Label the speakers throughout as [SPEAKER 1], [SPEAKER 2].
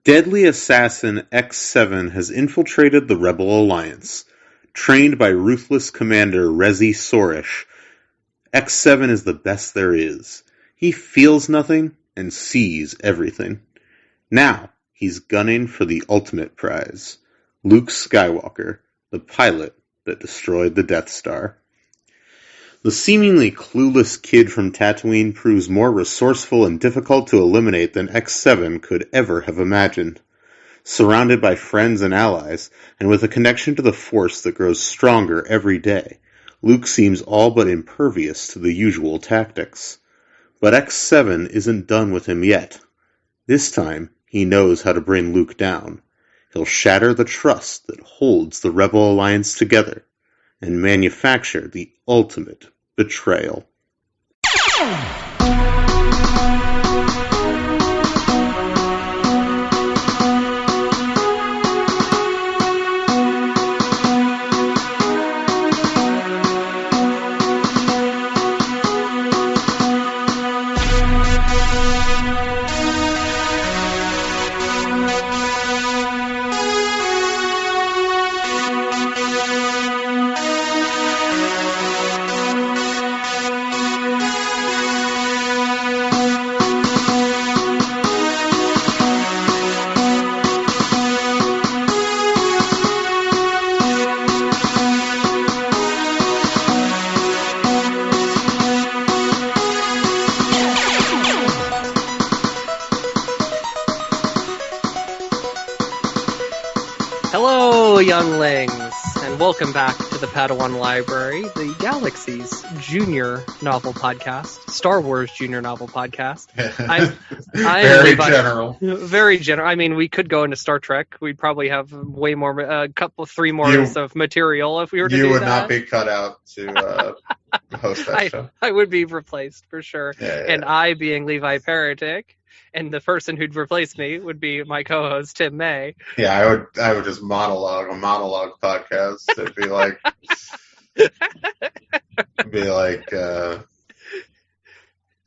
[SPEAKER 1] Deadly assassin X7 has infiltrated the Rebel Alliance. Trained by ruthless commander Rezi Sorish, X7 is the best there is. He feels nothing and sees everything. Now, he's gunning for the ultimate prize. Luke Skywalker, the pilot that destroyed the Death Star. The seemingly clueless kid from Tatooine proves more resourceful and difficult to eliminate than X7 could ever have imagined. Surrounded by friends and allies, and with a connection to the Force that grows stronger every day, Luke seems all but impervious to the usual tactics. But X7 isn't done with him yet. This time, he knows how to bring Luke down. He'll shatter the trust that holds the Rebel Alliance together, and manufacture the ultimate betrayal.
[SPEAKER 2] Younglings, and welcome back to the Padawan Library, the Galaxy's junior novel podcast, Star Wars junior novel podcast. I'm
[SPEAKER 3] very
[SPEAKER 2] Levi,
[SPEAKER 3] general.
[SPEAKER 2] Very general. I mean, we could go into Star Trek. We'd probably have way more, three more of material if we were to do that.
[SPEAKER 3] You would not be cut out to host that show.
[SPEAKER 2] I would be replaced for sure. And I, being Levi Paratic, and the person who'd replace me would be my co-host Tim May.
[SPEAKER 3] Yeah, I would just a monologue podcast. It'd be like,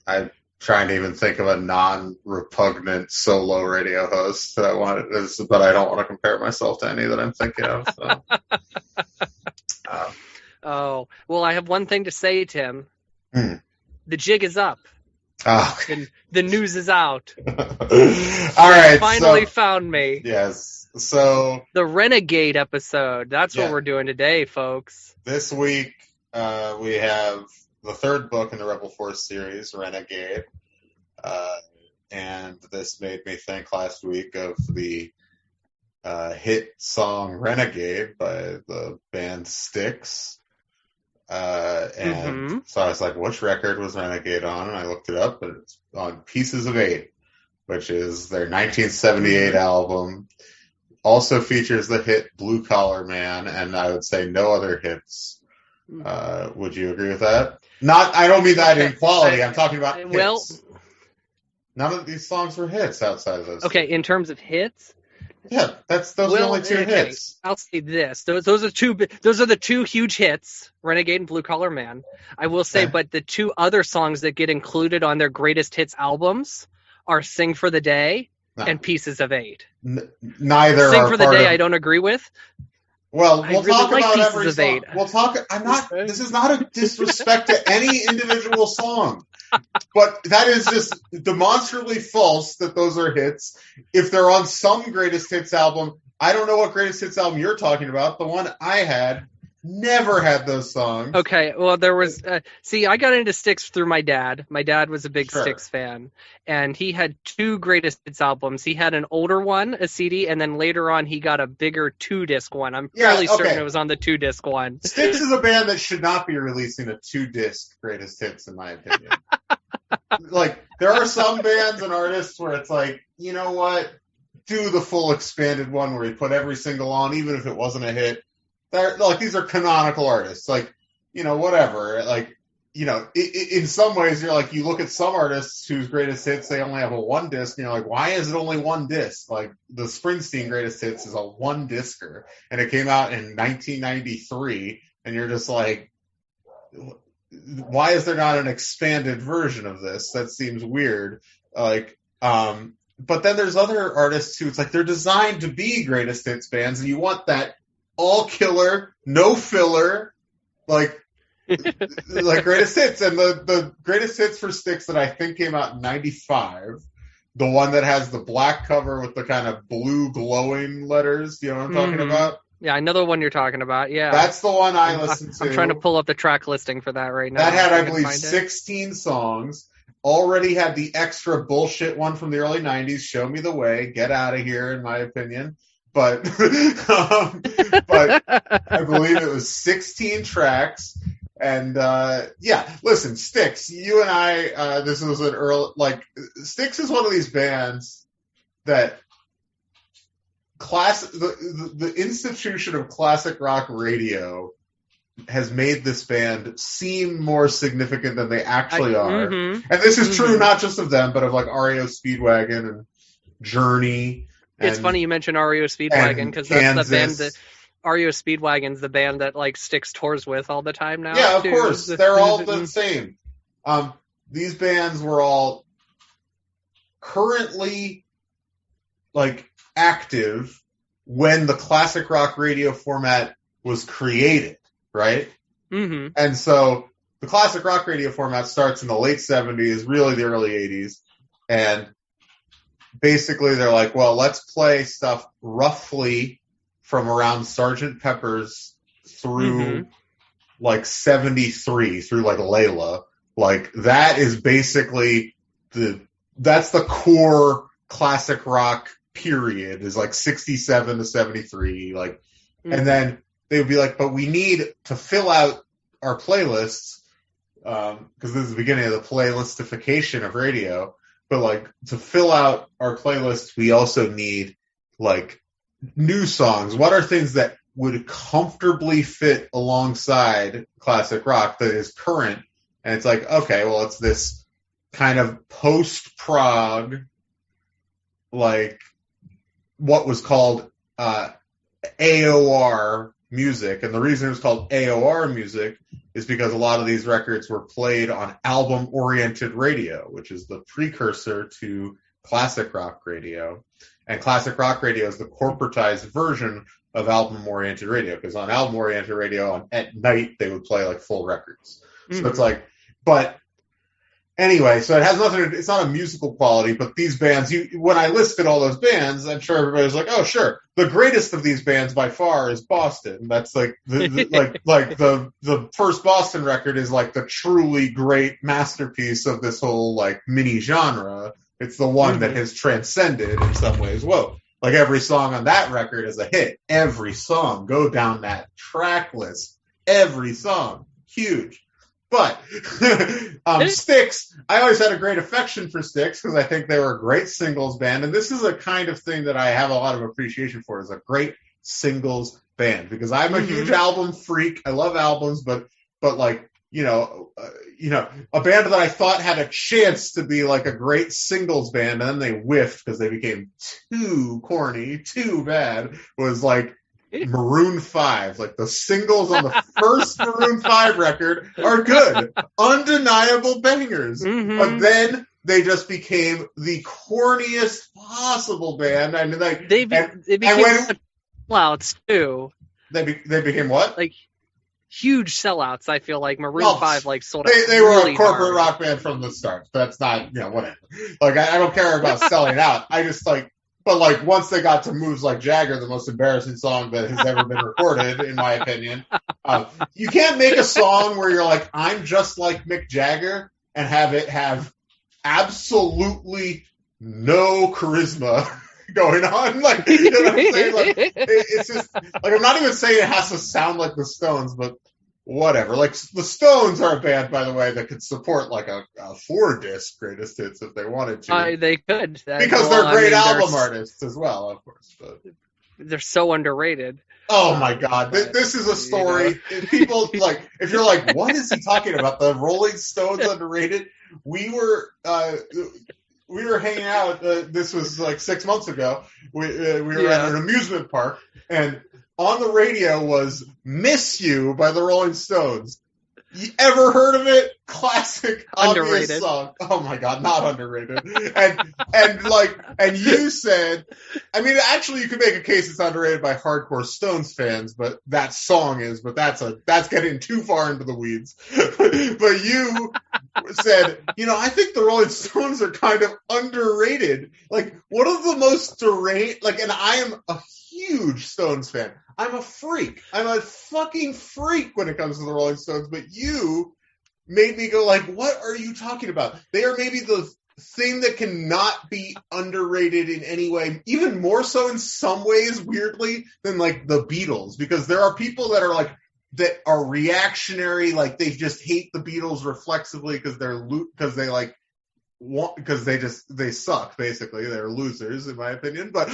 [SPEAKER 3] I'm trying to even think of a non-repugnant solo radio host that I wanted, but I don't want to compare myself to any that I'm thinking of. So.
[SPEAKER 2] Oh, well, I have one thing to say, Tim. The jig is up.
[SPEAKER 3] Oh.
[SPEAKER 2] The news is out.
[SPEAKER 3] All right.
[SPEAKER 2] Finally found me.
[SPEAKER 3] Yes. So
[SPEAKER 2] the Renegade episode. That's what we're doing today, folks.
[SPEAKER 3] This week we have the third book in the Rebel Force series, Renegade. And this made me think last week of the hit song Renegade by the band Styx. So I was like, which record was Renegade on? And I looked it up, and it's on Pieces of Eight, which is their 1978 album. Also features the hit Blue Collar Man, and I would say no other hits. Would you agree with that? I don't mean that in quality. I'm talking about hits.
[SPEAKER 2] Well,
[SPEAKER 3] none of these songs were hits outside of those.
[SPEAKER 2] Okay, in terms of hits.
[SPEAKER 3] Yeah, those are the only two hits.
[SPEAKER 2] I'll say this: those are the two huge hits, Renegade and Blue Collar Man. I will say, but the two other songs that get included on their greatest hits albums are "Sing for the Day" and "Pieces of Eight."
[SPEAKER 3] Neither.
[SPEAKER 2] "Sing for the Day" I don't agree with.
[SPEAKER 3] Well, we'll talk about every
[SPEAKER 2] song.
[SPEAKER 3] Eight. We'll talk. This is not a disrespect to any individual song. But that is just demonstrably false that those are hits. If they're on some greatest hits album, I don't know what greatest hits album you're talking about. The one I had never had those songs.
[SPEAKER 2] Okay, well, there was... I got into Styx through my dad. My dad was a big Styx fan, and he had two greatest hits albums. He had an older one, a CD, and then later on he got a bigger 2-disc one. I'm fairly certain it was on the 2-disc one.
[SPEAKER 3] Styx is a band that should not be releasing a 2-disc greatest hits, in my opinion. Like, there are some bands and artists where it's like, you know what? Do the full expanded one where you put every single on, even if it wasn't a hit. These are canonical artists. Like, whatever. Like, in some ways, you're like, you look at some artists whose greatest hits, they only have a 1-disc, and you're like, why is it only 1 disc? Like, the Springsteen greatest hits is a 1-discer, and it came out in 1993, and you're just like, why is there not an expanded version of this? That seems weird. Like, but then there's other artists who it's like they're designed to be greatest hits bands, and you want that all killer, no filler, like greatest hits. And the greatest hits for Styx that I think came out in '95, the one that has the black cover with the kind of blue glowing letters. You know what I'm talking about?
[SPEAKER 2] Yeah, I know the one you're talking about. Yeah,
[SPEAKER 3] that's the one I listened to.
[SPEAKER 2] I'm trying to pull up the track listing for that right now.
[SPEAKER 3] That had, I believe, 16 songs. Already had the extra bullshit one from the early '90s, "Show Me the Way," get out of here, in my opinion. But but I believe it was 16 tracks. And listen, Styx, you and I, this was an early, Styx is one of these bands that the institution of classic rock radio has made this band seem more significant than they actually are. And this is true not just of them, but of like REO Speedwagon and Journey.
[SPEAKER 2] It's funny you mentioned REO Speedwagon, because that's the band that REO Speedwagon's the band that like Styx tours with all the time now.
[SPEAKER 3] Yeah, of course. They're all the same. These bands were all currently like active when the classic rock radio format was created, right?
[SPEAKER 2] Mm-hmm.
[SPEAKER 3] And so the classic rock radio format starts in the late 70s, really the early 80s, and basically they're like, well, let's play stuff roughly from around Sgt. Pepper's through like 73, through like Layla. Like that is basically that's the core classic rock period, is like 67 to 73. Like, and then they would be like, but we need to fill out our playlists, because this is the beginning of the playlistification of radio. But like to fill out our playlists, we also need like new songs. What are things that would comfortably fit alongside classic rock that is current? And it's like, okay, well, it's this kind of post-prog, like what was called AOR music. And the reason it was called AOR music is because a lot of these records were played on album-oriented radio, which is the precursor to classic rock radio. And classic rock radio is the corporatized version of album-oriented radio, because on album-oriented radio, at night, they would play like full records. So it's like, but anyway, so it has nothing to, it's not a musical quality, but these bands, when I listed all those bands, I'm sure everybody's like, oh, sure. The greatest of these bands by far is Boston. That's like, the first Boston record is like the truly great masterpiece of this whole like mini genre. It's the one that has transcended in some ways. Whoa. Like every song on that record is a hit. Every song. Go down that track list. Every song. Huge. But Styx, I always had a great affection for Styx because I think they were a great singles band. And this is a kind of thing that I have a lot of appreciation for, is a great singles band, because I'm a huge album freak. I love albums, but like, a band that I thought had a chance to be like a great singles band, and then they whiffed because they became too corny, too bad, was like Maroon 5. Like the singles on the first Maroon 5 record are good, undeniable bangers. But then they just became the corniest possible band. I mean, like
[SPEAKER 2] they became sellouts too.
[SPEAKER 3] They became what?
[SPEAKER 2] Like huge sellouts. I feel like Maroon 5 like sold out.
[SPEAKER 3] They were
[SPEAKER 2] really
[SPEAKER 3] a corporate
[SPEAKER 2] hard.
[SPEAKER 3] rock band from the start. That's not, whatever. Like I don't care about selling out. I just like. But like once they got to Moves Like Jagger, the most embarrassing song that has ever been recorded, in my opinion, you can't make a song where you're like, I'm just like Mick Jagger, and have it have absolutely no charisma going on. Like, you know what I'm saying? Like, it's just like, I'm not even saying it has to sound like the Stones, but whatever. Like the Stones are a band, by the way, that could support like a 4-disc greatest hits if they wanted to.
[SPEAKER 2] They could,
[SPEAKER 3] because they're great album artists as well, of course. But
[SPEAKER 2] they're so underrated.
[SPEAKER 3] Oh my God, this is a story. If people like, if you're like, what is he talking about? The Rolling Stones underrated? We were hanging out. This was like 6 months ago. We were at an amusement park, and on the radio was "Miss You" by the Rolling Stones. You ever heard of it? Classic, obvious
[SPEAKER 2] Underrated.
[SPEAKER 3] song. Oh my god, not underrated. And you said, I mean, actually, you could make a case it's underrated by hardcore Stones fans, but that song is. But that's getting too far into the weeds. But you said, I think the Rolling Stones are kind of underrated. Like, one of the most deranged, and I am a huge Stones fan. I'm a freak. I'm a fucking freak when it comes to the Rolling Stones, but you made me go like, what are you talking about? They are maybe the thing that cannot be underrated in any way, even more so in some ways, weirdly, than like the Beatles, because there are people that are reactionary, like they just hate the Beatles reflexively because they suck, basically. They're losers, in my opinion. But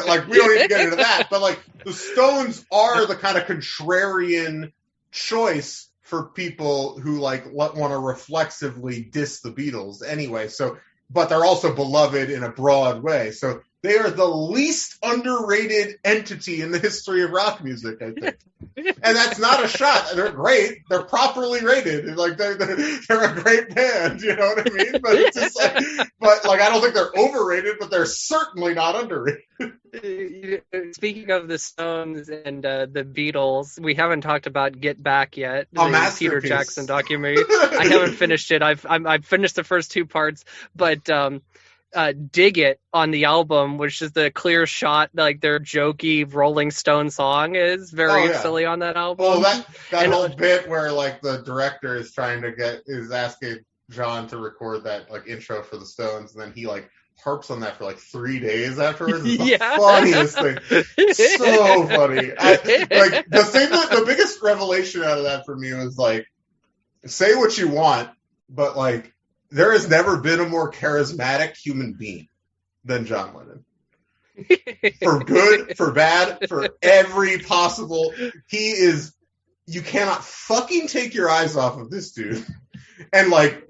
[SPEAKER 3] like, we don't need to get into that. But like, the Stones are the kind of contrarian choice for people who like want to reflexively diss the Beatles anyway. So, but they're also beloved in a broad way. So they are the least underrated entity in the history of rock music, I think. And that's not a shot. They're great. They're properly rated. Like they're a great band. You know what I mean? But it's just I don't think they're overrated, but they're certainly not underrated.
[SPEAKER 2] Speaking of the Stones and the Beatles, we haven't talked about Get Back yet. The Peter Jackson documentary. I haven't finished it. I've finished the first two parts, but Dig It on the album, which is the clear shot, like their jokey Rolling Stone song, is very silly on that album.
[SPEAKER 3] Well, that whole bit where like the director is asking John to record that like intro for the Stones, and then he like harps on that for like 3 days afterwards. It's the funniest thing. So funny. The biggest revelation out of that for me was like, say what you want, but like, there has never been a more charismatic human being than John Lennon. For good, for bad, for every possible. You cannot fucking take your eyes off of this dude. And like,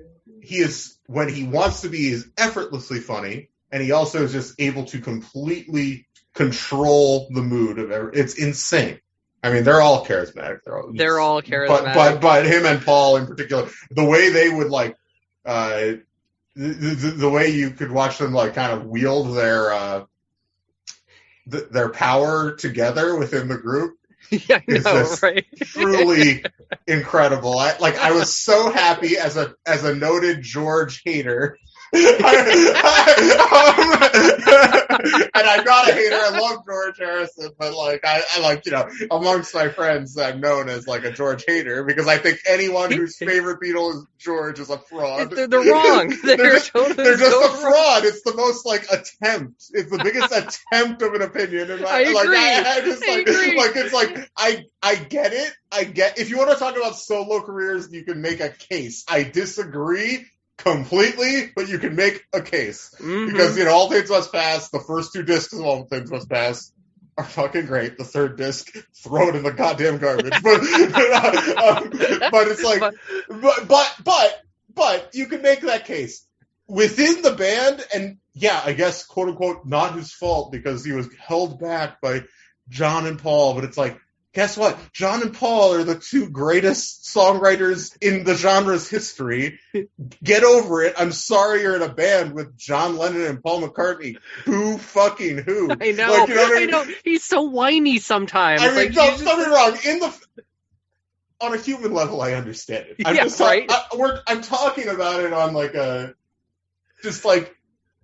[SPEAKER 3] when he wants to be, is effortlessly funny. And he also is just able to completely control the mood of it's insane. I mean, they're all charismatic.
[SPEAKER 2] They're all charismatic.
[SPEAKER 3] But him and Paul in particular, the way they would like, the way you could watch them like kind of wield their power together within the group is right? Truly incredible. I was so happy as a noted George hater. And I'm not a hater. I love George Harrison, but like I like, amongst my friends, I'm known as like a George hater because I think anyone whose favorite Beatle is George is a fraud.
[SPEAKER 2] They're wrong. They're just
[SPEAKER 3] a fraud. It's the most like attempt. It's the biggest attempt of an opinion. And
[SPEAKER 2] I agree.
[SPEAKER 3] I get it. If you want to talk about solo careers, you can make a case. I disagree completely, but you can make a case. Mm-hmm. Because, All Things Must Pass, the first two discs of All Things Must Pass are fucking great. The third disc, throw it in the goddamn garbage. But it's like, but you can make that case. Within the band, and yeah, I guess, quote unquote, not his fault because he was held back by John and Paul, but it's like, guess what? John and Paul are the two greatest songwriters in the genre's history. Get over it. I'm sorry you're in a band with John Lennon and Paul McCartney. Who fucking who?
[SPEAKER 2] I know. I know. He's so whiny sometimes.
[SPEAKER 3] I mean, don't get me wrong. On a human level, I understand it. I'm talking about it on like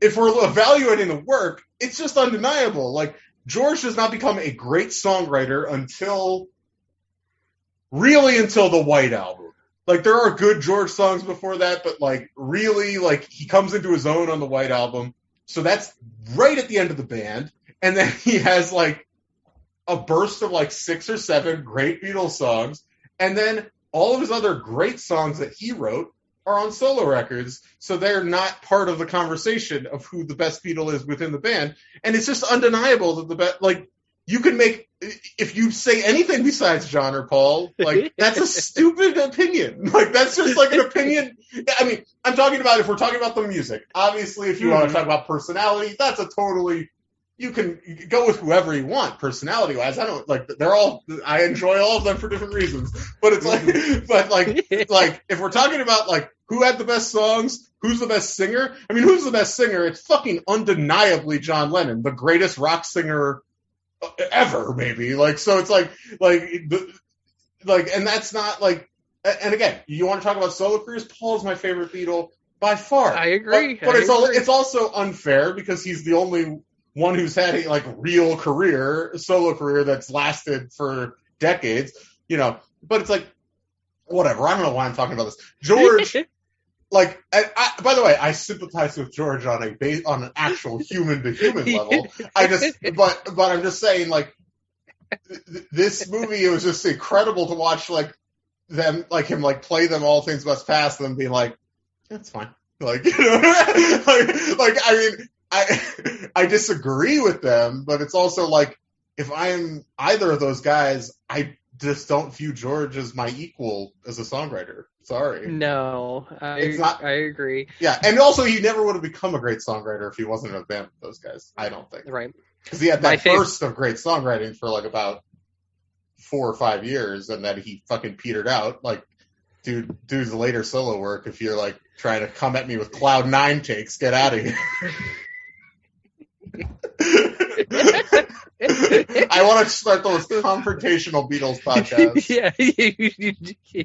[SPEAKER 3] if we're evaluating the work, it's just undeniable. Like, George does not become a great songwriter until the White Album. Like, there are good George songs before that, but like, really, like, he comes into his own on the White Album. So that's right at the end of the band. And then he has like a burst of like 6 or 7 great Beatles songs. And then all of his other great songs that he wrote are on solo records, so they're not part of the conversation of who the best Beatle is within the band. And it's just undeniable that the best, like, you can make, if you say anything besides John or Paul, like, that's a stupid opinion. Like, that's just like an opinion. I mean, I'm talking about, if we're talking about the music, obviously, if you want to talk about personality, that's a totally you can go with whoever you want, personality-wise. I don't like. I enjoy all of them for different reasons. But it's like if we're talking about like who had the best songs, who's the best singer? I mean, who's the best singer? It's fucking undeniably John Lennon, the greatest rock singer ever, maybe. Like, so it's like, and that's not like. And again, you want to talk about solo careers? Paul's my favorite Beatle by far.
[SPEAKER 2] I agree.
[SPEAKER 3] But it's also unfair because he's the only one who's had a like real solo career that's lasted for decades, you know. But it's like, whatever. I don't know why I'm talking about this. George, like, by the way, I sympathize with George on an actual human to human level. But I'm just saying, like, this movie, it was just incredible to watch, like, them, like him, like play them All Things Must Pass, and then being like, that's fine. Like, you know, I mean, I disagree with them, but it's also like, if I'm either of those guys, I just don't view George as my equal as a songwriter. Sorry.
[SPEAKER 2] No, I agree.
[SPEAKER 3] Yeah, and also he never would have become a great songwriter if he wasn't in a band with those guys. I don't think.
[SPEAKER 2] Right.
[SPEAKER 3] Because he had that burst of great songwriting for like about 4 or 5 years, and then he fucking petered out. Like, dude's later solo work, if you're like trying to come at me with Cloud 9 takes, get out of here. I want to start those confrontational Beatles podcasts.
[SPEAKER 2] Yeah,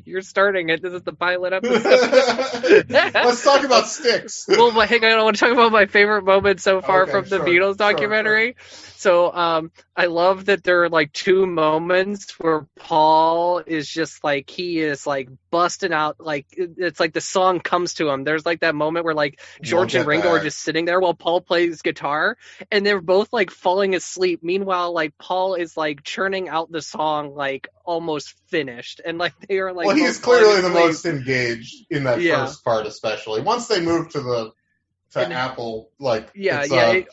[SPEAKER 2] you're starting it. This is the pilot episode.
[SPEAKER 3] Let's talk about Styx.
[SPEAKER 2] Well, hang on, I want to talk about my favorite moment so far from the Beatles documentary. Sure. So, I love that there are like 2 moments where Paul is just like, he is like busting out, like it's like the song comes to him. There's like that moment where like George and Ringo are just sitting there while Paul plays guitar, and they're both like falling asleep. Meanwhile, like Paul is like churning out the song like almost finished, and like they are like.
[SPEAKER 3] Well, he's clearly the most engaged in that first part, especially once they move to Apple, like
[SPEAKER 2] the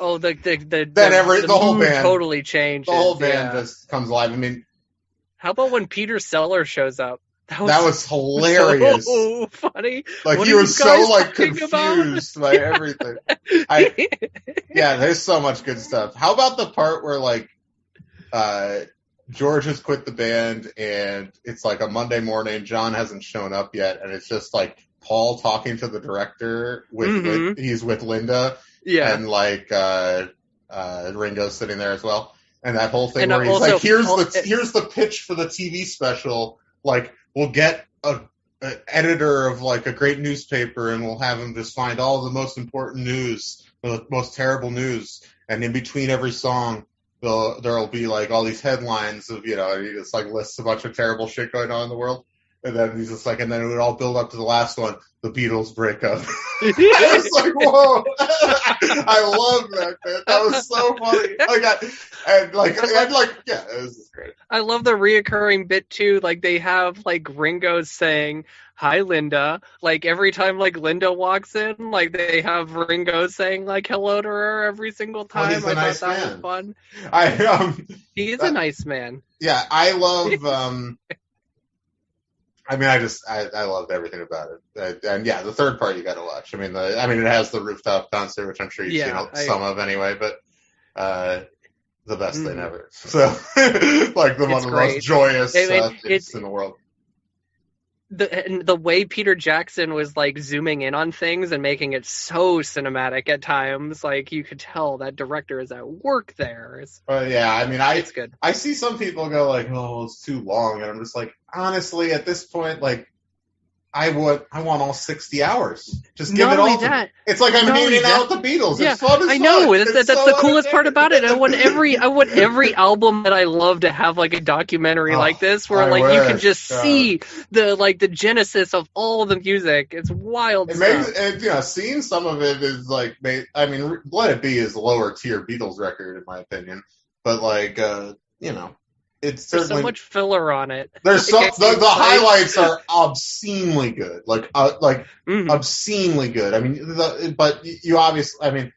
[SPEAKER 3] whole band
[SPEAKER 2] totally changed.
[SPEAKER 3] The whole band just comes alive. I mean,
[SPEAKER 2] how about when Peter Sellers shows up?
[SPEAKER 3] That was hilarious.
[SPEAKER 2] So funny.
[SPEAKER 3] Like, he was so like confused by everything. Yeah, there's so much good stuff. How about the part where like George has quit the band and it's like a Monday morning, John hasn't shown up yet, and it's just like Paul talking to the director he's with Linda, and like Ringo's sitting there as well, and that whole thing where he's like, here's the pitch for the TV special, like, we'll get an editor of like a great newspaper and we'll have him just find all the most important news, the most terrible news, and in between every song there'll be like all these headlines of, you know, he just like lists a bunch of terrible shit going on in the world. And then he's just like, and then it would all build up to the last one, the Beatles break up. I was like, whoa. I love that, man. That was so funny. Yeah, it was just great.
[SPEAKER 2] I love the reoccurring bit too. Like, they have like Ringo saying, "Hi, Linda." Like, every time like Linda walks in, like they have Ringo saying like hello to her every single time.
[SPEAKER 3] Well,
[SPEAKER 2] I thought that was fun. He is a nice man.
[SPEAKER 3] Yeah, I love. I mean, I loved everything about it, and yeah, the third part you got to watch. I mean, it has the rooftop concert, which I'm sure you've seen some of anyway, but the best thing ever. So, like one of the most joyous things in the world.
[SPEAKER 2] The way Peter Jackson was like zooming in on things and making it so cinematic at times, like you could tell that director is at work there.
[SPEAKER 3] Yeah, I mean,
[SPEAKER 2] it's good.
[SPEAKER 3] I see some people go like, "Oh, it's too long," and I'm just like, honestly, at this point, like, I want all 60 hours. Just give it all to me. It's like I'm hanging out with the Beatles.
[SPEAKER 2] Yeah,
[SPEAKER 3] it's fun as
[SPEAKER 2] I know.
[SPEAKER 3] Fun.
[SPEAKER 2] That's the coolest part about it. I want every album that I love to have like a documentary like this, where you can just see the genesis of all the music. It's wild.
[SPEAKER 3] Seeing some of it is like, I mean, Let It Be is a lower tier Beatles record in my opinion, but like, it's certainly,
[SPEAKER 2] there's so much filler on it.
[SPEAKER 3] There's the highlights are obscenely good, obscenely good. I mean, but you obviously, I mean,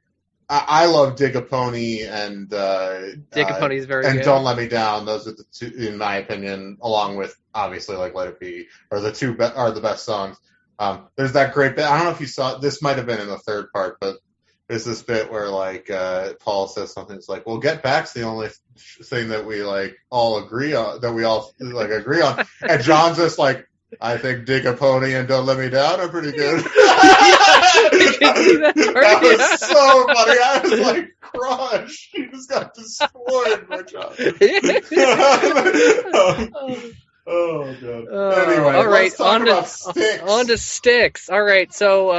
[SPEAKER 3] I love Dig a Pony and
[SPEAKER 2] Dig a Pony is very good.
[SPEAKER 3] And Don't Let Me Down. Those are the two, in my opinion, along with obviously like Let It Be, are the best songs. There's that great bit. I don't know if you saw. This might have been in the third part, but there's this bit where like Paul says something. It's like, "Well, Get Back's the only thing that we like all agree on, that we all like agree on," and John's just like, "I think Dig a Pony and Don't Let Me Down are pretty good." That was so funny. I was like, "Crush!" He just got destroyed by John. Oh god. Anyway,
[SPEAKER 2] all right,
[SPEAKER 3] let's talk about Styx.
[SPEAKER 2] On to Styx. All right, so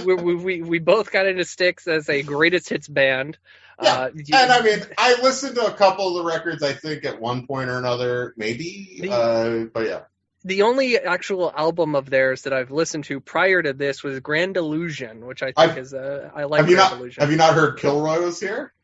[SPEAKER 2] we both got into Styx as a greatest hits band.
[SPEAKER 3] Yeah. And I mean, I listened to a couple of the records, I think, at one point or another, maybe. But yeah.
[SPEAKER 2] The only actual album of theirs that I've listened to prior to this was Grand Illusion, which I think I like Grand Illusion.
[SPEAKER 3] Have you not heard Kilroy Was Here?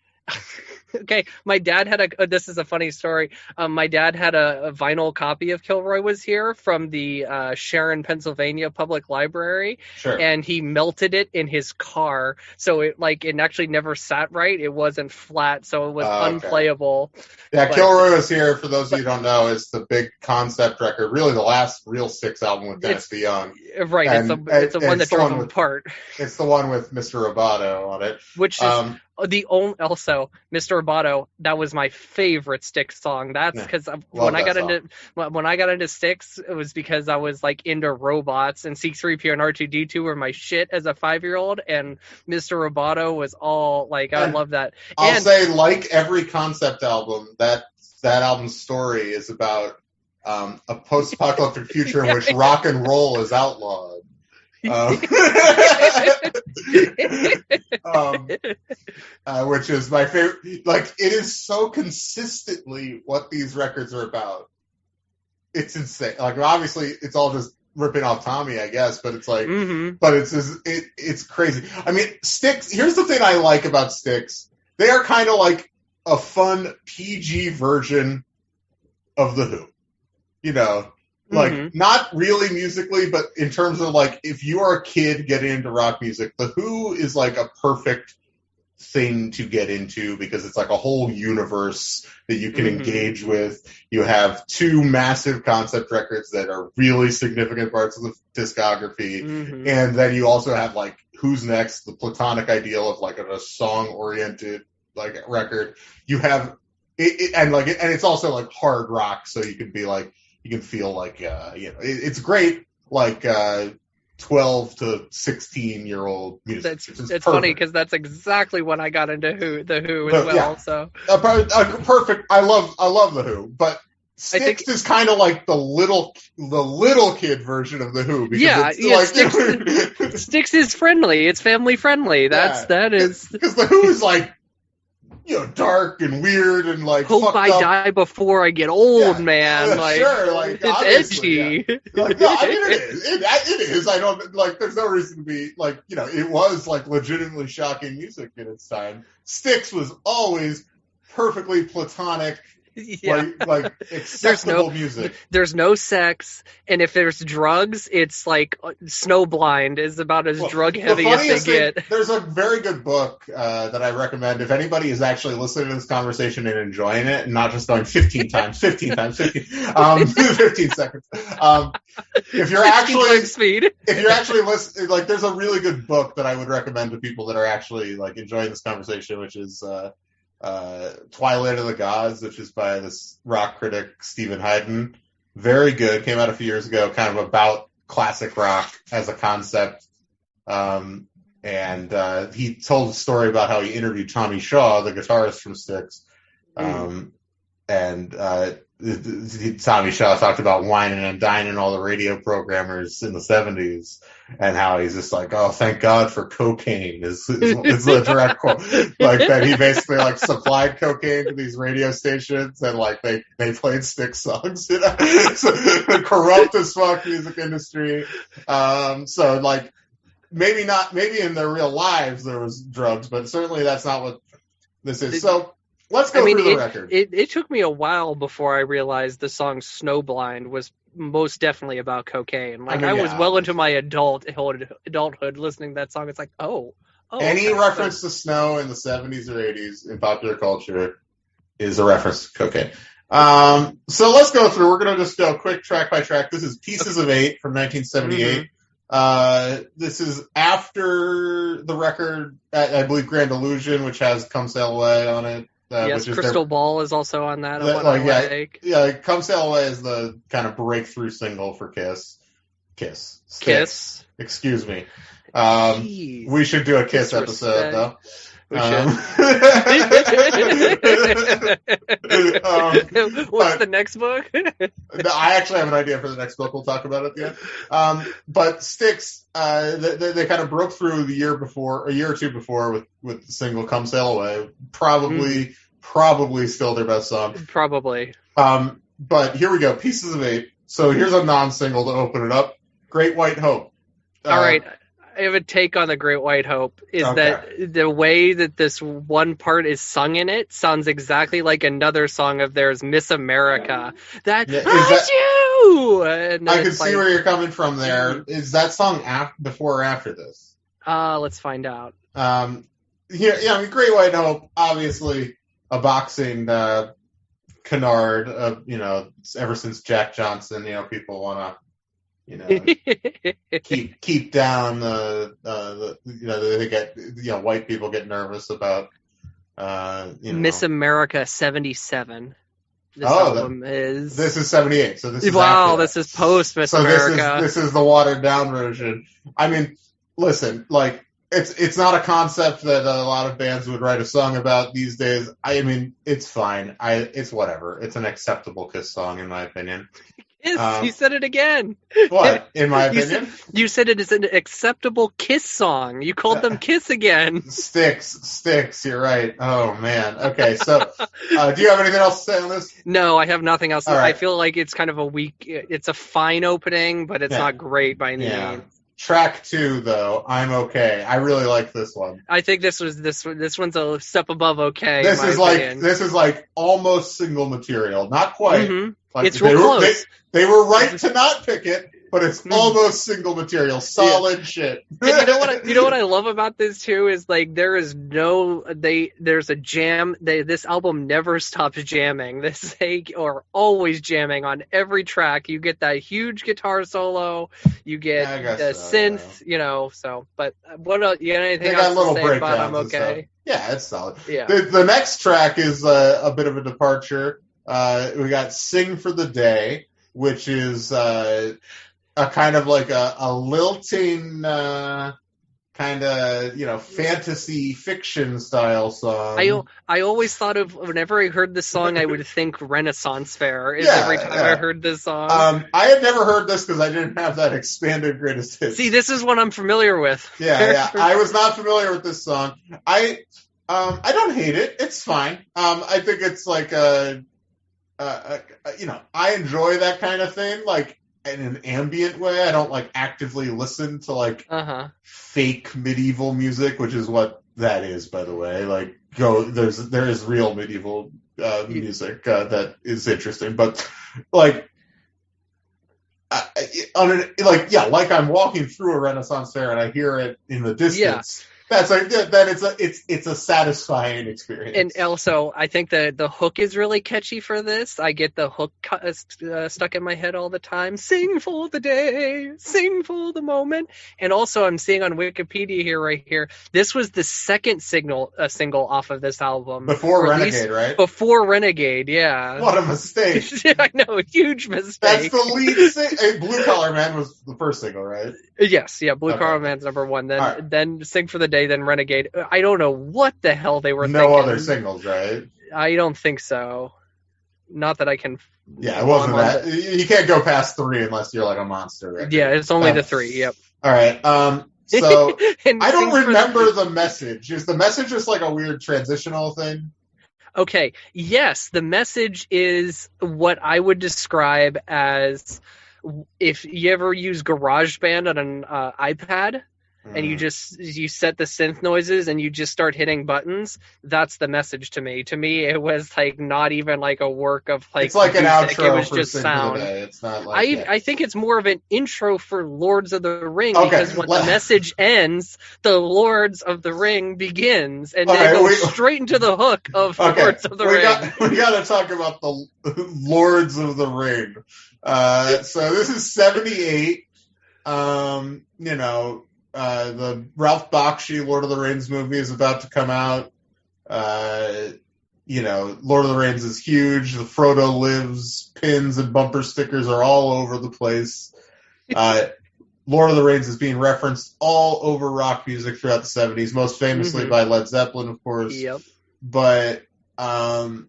[SPEAKER 2] Okay, my dad had this is a funny story. My dad had a vinyl copy of Kilroy Was Here from the Sharon, Pennsylvania Public Library,
[SPEAKER 3] sure.
[SPEAKER 2] And he melted it in his car, so it actually never sat right. It wasn't flat, so it was unplayable.
[SPEAKER 3] Yeah, Kilroy Was Here, for those of you who don't know, is the big concept record, really the last real Styx album with Dennis DeYoung.
[SPEAKER 2] Right, it's the one that drove them apart.
[SPEAKER 3] It's the one with Mr. Roboto on it.
[SPEAKER 2] Which is also Mr. Roboto, that was my favorite Styx song. That's because when I got into Styx, it was because I was like into robots, and C3PO and R2D2 were my shit as a 5-year-old, and Mr. Roboto was all like, I love that.
[SPEAKER 3] I'll say, like every concept album, that album's story is about a post-apocalyptic future in which rock and roll is outlawed. Which is my favorite. Like, it is so consistently what these records are about. It's insane. Like, obviously, it's all just ripping off Tommy, I guess, but it's like, but it's crazy. I mean, Styx. Here's the thing I like about Styx. They are kind of like a fun PG version of The Who. You know. Like, not really musically, but in terms of, like, if you are a kid getting into rock music, The Who is, like, a perfect thing to get into because it's, like, a whole universe that you can engage with. You have 2 massive concept records that are really significant parts of the discography. And then you also have, like, Who's Next, the platonic ideal of, like, a song-oriented, like, record. You have... and it's also, like, hard rock, so you can be, like... You can feel like, it's great, like 12 to 16-year-old music.
[SPEAKER 2] It's funny because that's exactly when I got into The Who as well. Yeah. So
[SPEAKER 3] perfect. I love The Who, but Styx is kind of like the little kid version of The Who. Because
[SPEAKER 2] Styx is friendly. It's family friendly. That is
[SPEAKER 3] because The Who is like. Dark and weird and like.
[SPEAKER 2] Hope I die before I get old, man. Like,
[SPEAKER 3] sure, like
[SPEAKER 2] it's edgy.
[SPEAKER 3] Yeah. Like, no, I mean it is. It is. I don't like. There's no reason to be like. It was like legitimately shocking music in its time. Styx was always perfectly platonic.
[SPEAKER 2] Yeah.
[SPEAKER 3] Like acceptable music.
[SPEAKER 2] There's no sex, and if there's drugs, it's like Snowblind is about as drug heavy as they get.
[SPEAKER 3] There's a very good book that I recommend if anybody is actually listening to this conversation and enjoying it, and not just going 15 times, 15 seconds. If you're actually listening, like, there's a really good book that I would recommend to people that are actually like enjoying this conversation, which is. Twilight of the Gods, which is by this rock critic Stephen Hayden. Very good. Came out a few years ago, kind of about classic rock as a concept. And he told a story about how he interviewed Tommy Shaw, the guitarist from Styx. Tommy Shaw talked about whining and dining all the radio programmers in the 70s and how he's just like, oh, thank God for cocaine is the direct quote. Like, that he basically like supplied cocaine to these radio stations and like they played Styx songs, So the corrupt as fuck music industry. So like maybe in their real lives there was drugs, but certainly that's not what this is. So let's go through the record.
[SPEAKER 2] It took me a while before I realized the song Snowblind was most definitely about cocaine. Like, I was well into my adulthood listening to that song. It's like,
[SPEAKER 3] any reference to snow in the 70s or 80s in popular culture is a reference to cocaine. So let's go through. We're going to just go quick track by track. This is Pieces of 8 from 1978. This is after the record, I believe, Grand Illusion, which has Come Sail Away on it.
[SPEAKER 2] Yes,
[SPEAKER 3] which is
[SPEAKER 2] Crystal Ball is also on that.
[SPEAKER 3] Come Sail Away is the kind of breakthrough single for Kiss.
[SPEAKER 2] Kiss.
[SPEAKER 3] Excuse me. We should do a Kiss episode, though.
[SPEAKER 2] We should. What's the next book?
[SPEAKER 3] I actually have an idea for the next book. We'll talk about it at the end. But Styx, they kind of broke through a year or two before with the single "Come Sail Away." Probably still their best song.
[SPEAKER 2] Probably.
[SPEAKER 3] But here we go. Pieces of 8. So here's a non-single to open it up. Great White Hope.
[SPEAKER 2] All right. I have a take on the Great White Hope is that the way that this one part is sung in it sounds exactly like another song of theirs, Miss America. You!
[SPEAKER 3] I can see where you're coming from there. Is that song before or after this?
[SPEAKER 2] Let's find out.
[SPEAKER 3] I mean, Great White Hope, obviously a boxing canard, ever since Jack Johnson, people want to keep down they get white people get nervous about
[SPEAKER 2] Miss America 77. This album is
[SPEAKER 3] 78. So this is
[SPEAKER 2] this is post Miss America.
[SPEAKER 3] This is the watered down version. I mean, listen, like it's not a concept that a lot of bands would write a song about these days. I mean, it's fine. It's whatever. It's an acceptable Kiss song in my opinion.
[SPEAKER 2] You said it again.
[SPEAKER 3] What? In my opinion?
[SPEAKER 2] You said it is an acceptable Kiss song. You called them Kiss again.
[SPEAKER 3] Styx, you're right. Oh, man. Okay, so do you have anything else to say on this?
[SPEAKER 2] No, I have nothing else.
[SPEAKER 3] Right.
[SPEAKER 2] I feel like it's kind of it's a fine opening, but it's not great by any means.
[SPEAKER 3] Track 2, though, I'm okay. I really like this one.
[SPEAKER 2] I think this one's a step above okay.
[SPEAKER 3] This is like almost single material. Not quite.
[SPEAKER 2] Mm-hmm. It's real close.
[SPEAKER 3] They were right to not pick it, but it's almost single material. Solid shit.
[SPEAKER 2] And you know what I love about this too is like there's a jam. This album never stops jamming. They are always jamming on every track. You get that huge guitar solo. You get the synth. But what else? You got anything else to say about I'm okay?
[SPEAKER 3] Yeah, it's solid.
[SPEAKER 2] Yeah.
[SPEAKER 3] The next track is a bit of a departure. We got Sing for the Day, which is a kind of like a lilting kind of fantasy fiction style song.
[SPEAKER 2] I always thought of whenever I heard this song, I would think Renaissance Fair. Every time I heard this song.
[SPEAKER 3] I had never heard this because I didn't have that expanded greatest hits.
[SPEAKER 2] See, this is what I'm familiar with.
[SPEAKER 3] Yeah. I was not familiar with this song. I don't hate it. It's fine. I think it's like I enjoy that kind of thing, like in an ambient way. I don't like actively listen to like fake medieval music, which is what that is, by the way. Like, there is real medieval music that is interesting, but like, like I'm walking through a Renaissance fair and I hear it in the distance. That's it's a satisfying experience.
[SPEAKER 2] And also, I think the hook is really catchy for this. I get the hook stuck in my head all the time. Sing for the day, sing for the moment. And also, I'm seeing on Wikipedia right here, this was the second single off of this album.
[SPEAKER 3] Before Renegade, right?
[SPEAKER 2] Before Renegade, yeah.
[SPEAKER 3] What a mistake.
[SPEAKER 2] I know, huge mistake.
[SPEAKER 3] That's the lead single. Blue Collar Man was the first single, right?
[SPEAKER 2] Yes, yeah, Blue Collar Man's number 1. Then Sing for the Day, then Renegade. I don't know what the hell they were thinking.
[SPEAKER 3] No other singles, right?
[SPEAKER 2] I don't think so. Not that I can.
[SPEAKER 3] Yeah, it wasn't that. You can't go past 3 unless you're like a monster. Right?
[SPEAKER 2] Yeah, it's only the 3. Yep.
[SPEAKER 3] All right. So I don't remember the message. Is the message just like a weird transitional thing?
[SPEAKER 2] Okay. Yes, the message is what I would describe as if you ever use GarageBand on an iPad. And you set the synth noises and you just start hitting buttons. That's the message to me. To me, it was like not even like a work of like.
[SPEAKER 3] It's like
[SPEAKER 2] music.
[SPEAKER 3] An outro.
[SPEAKER 2] It was just sound.
[SPEAKER 3] It's not like.
[SPEAKER 2] I think it's more of an intro for Lords of the Ring because when the message ends, the Lords of the Ring begins, and then it goes straight into the hook of Lords of the Ring.
[SPEAKER 3] We got to talk about the Lords of the Ring. So this is 78. The Ralph Bakshi Lord of the Rings movie is about to come out. Lord of the Rings is huge. The Frodo lives pins and bumper stickers are all over the place. Lord of the Rings is being referenced all over rock music throughout the 70s, most famously by Led Zeppelin, of course.
[SPEAKER 2] Yep.
[SPEAKER 3] But, of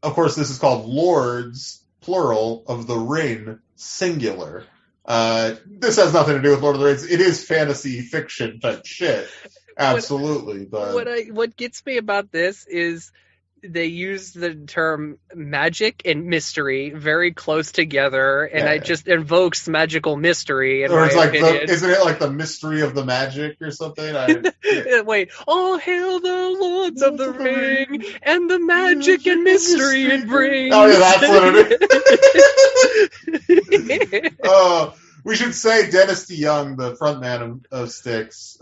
[SPEAKER 3] course, this is called Lords, plural, of the Ring, singular. This has nothing to do with Lord of the Rings. It is fantasy fiction type shit. Absolutely.
[SPEAKER 2] What gets me about this is they use the term magic and mystery very close together, and it just invokes magical mystery.
[SPEAKER 3] Or it's like, isn't it like the mystery of the magic or something?
[SPEAKER 2] Wait, all hail the Lords of the Ring and the magic and mystery it brings.
[SPEAKER 3] Oh yeah, that's what it is. We should say Dennis DeYoung, the frontman of Styx,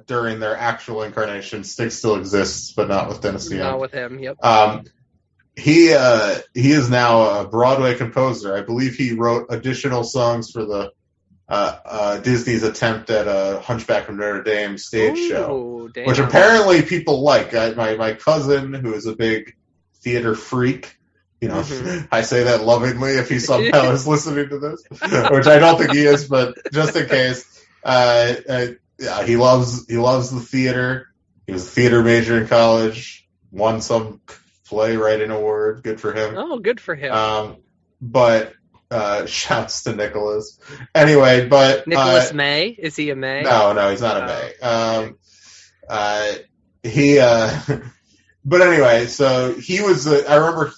[SPEAKER 3] during their actual incarnation. Styx still exists, but not with Dennis DeYoung.
[SPEAKER 2] Not with him, yep.
[SPEAKER 3] He is now a Broadway composer. I believe he wrote additional songs for the Disney's attempt at a Hunchback of Notre Dame stage show,
[SPEAKER 2] damn.
[SPEAKER 3] Which apparently people like. My cousin, who is a big theater freak, I say that lovingly if he somehow is listening to this, which I don't think he is, but just in case, he loves the theater. He was a theater major in college, won some playwriting award. Good for him.
[SPEAKER 2] Oh, good for him.
[SPEAKER 3] But shouts to Nicholas. Anyway, but
[SPEAKER 2] Nicholas May, is he a May?
[SPEAKER 3] No, he's not a May. But anyway, so he was. I remember.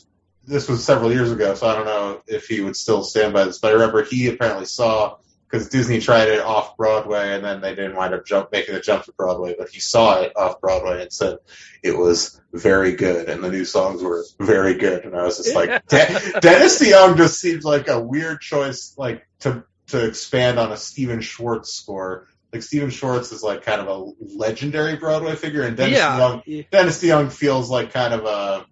[SPEAKER 3] This was several years ago, so I don't know if he would still stand by this, but I remember he apparently saw, because Disney tried it off Broadway, and then they didn't wind up making the jump to Broadway, but he saw it off Broadway and said it was very good, and the new songs were very good, and I was just like, Dennis DeYoung just seems like a weird choice, like, to expand on a Stephen Schwartz score. Like, Stephen Schwartz is, like, kind of a legendary Broadway figure, and Dennis DeYoung feels like kind of a,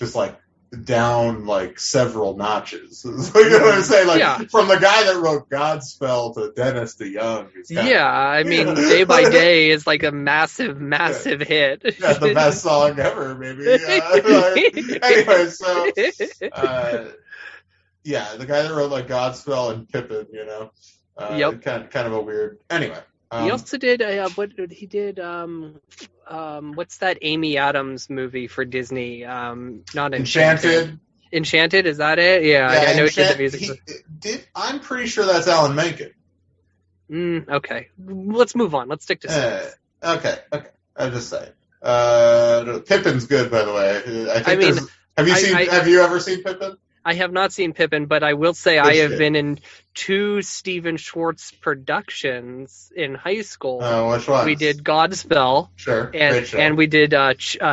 [SPEAKER 3] just like, down like several notches. You know what I'm saying? Like from the guy that wrote Godspell to Dennis DeYoung.
[SPEAKER 2] I mean, Day by Day is like a massive hit.
[SPEAKER 3] Yeah, the best song ever, maybe. Anyway, so the guy that wrote like Godspell and Pippin, kind of a weird. Anyway.
[SPEAKER 2] He also did what's that Amy Adams movie for Disney? Not
[SPEAKER 3] Enchanted.
[SPEAKER 2] Enchanted, is that it? Yeah, I know he did the music.
[SPEAKER 3] I'm pretty sure that's Alan Menken.
[SPEAKER 2] Okay, let's move on. Let's stick to Styx.
[SPEAKER 3] Okay. I'll just say. Pippin's good, by the way. Have you ever seen Pippin?
[SPEAKER 2] I have not seen Pippin, but I will say I have been in 2 Stephen Schwartz productions in high school.
[SPEAKER 3] Which ones?
[SPEAKER 2] We did Godspell.
[SPEAKER 3] Sure.
[SPEAKER 2] And we did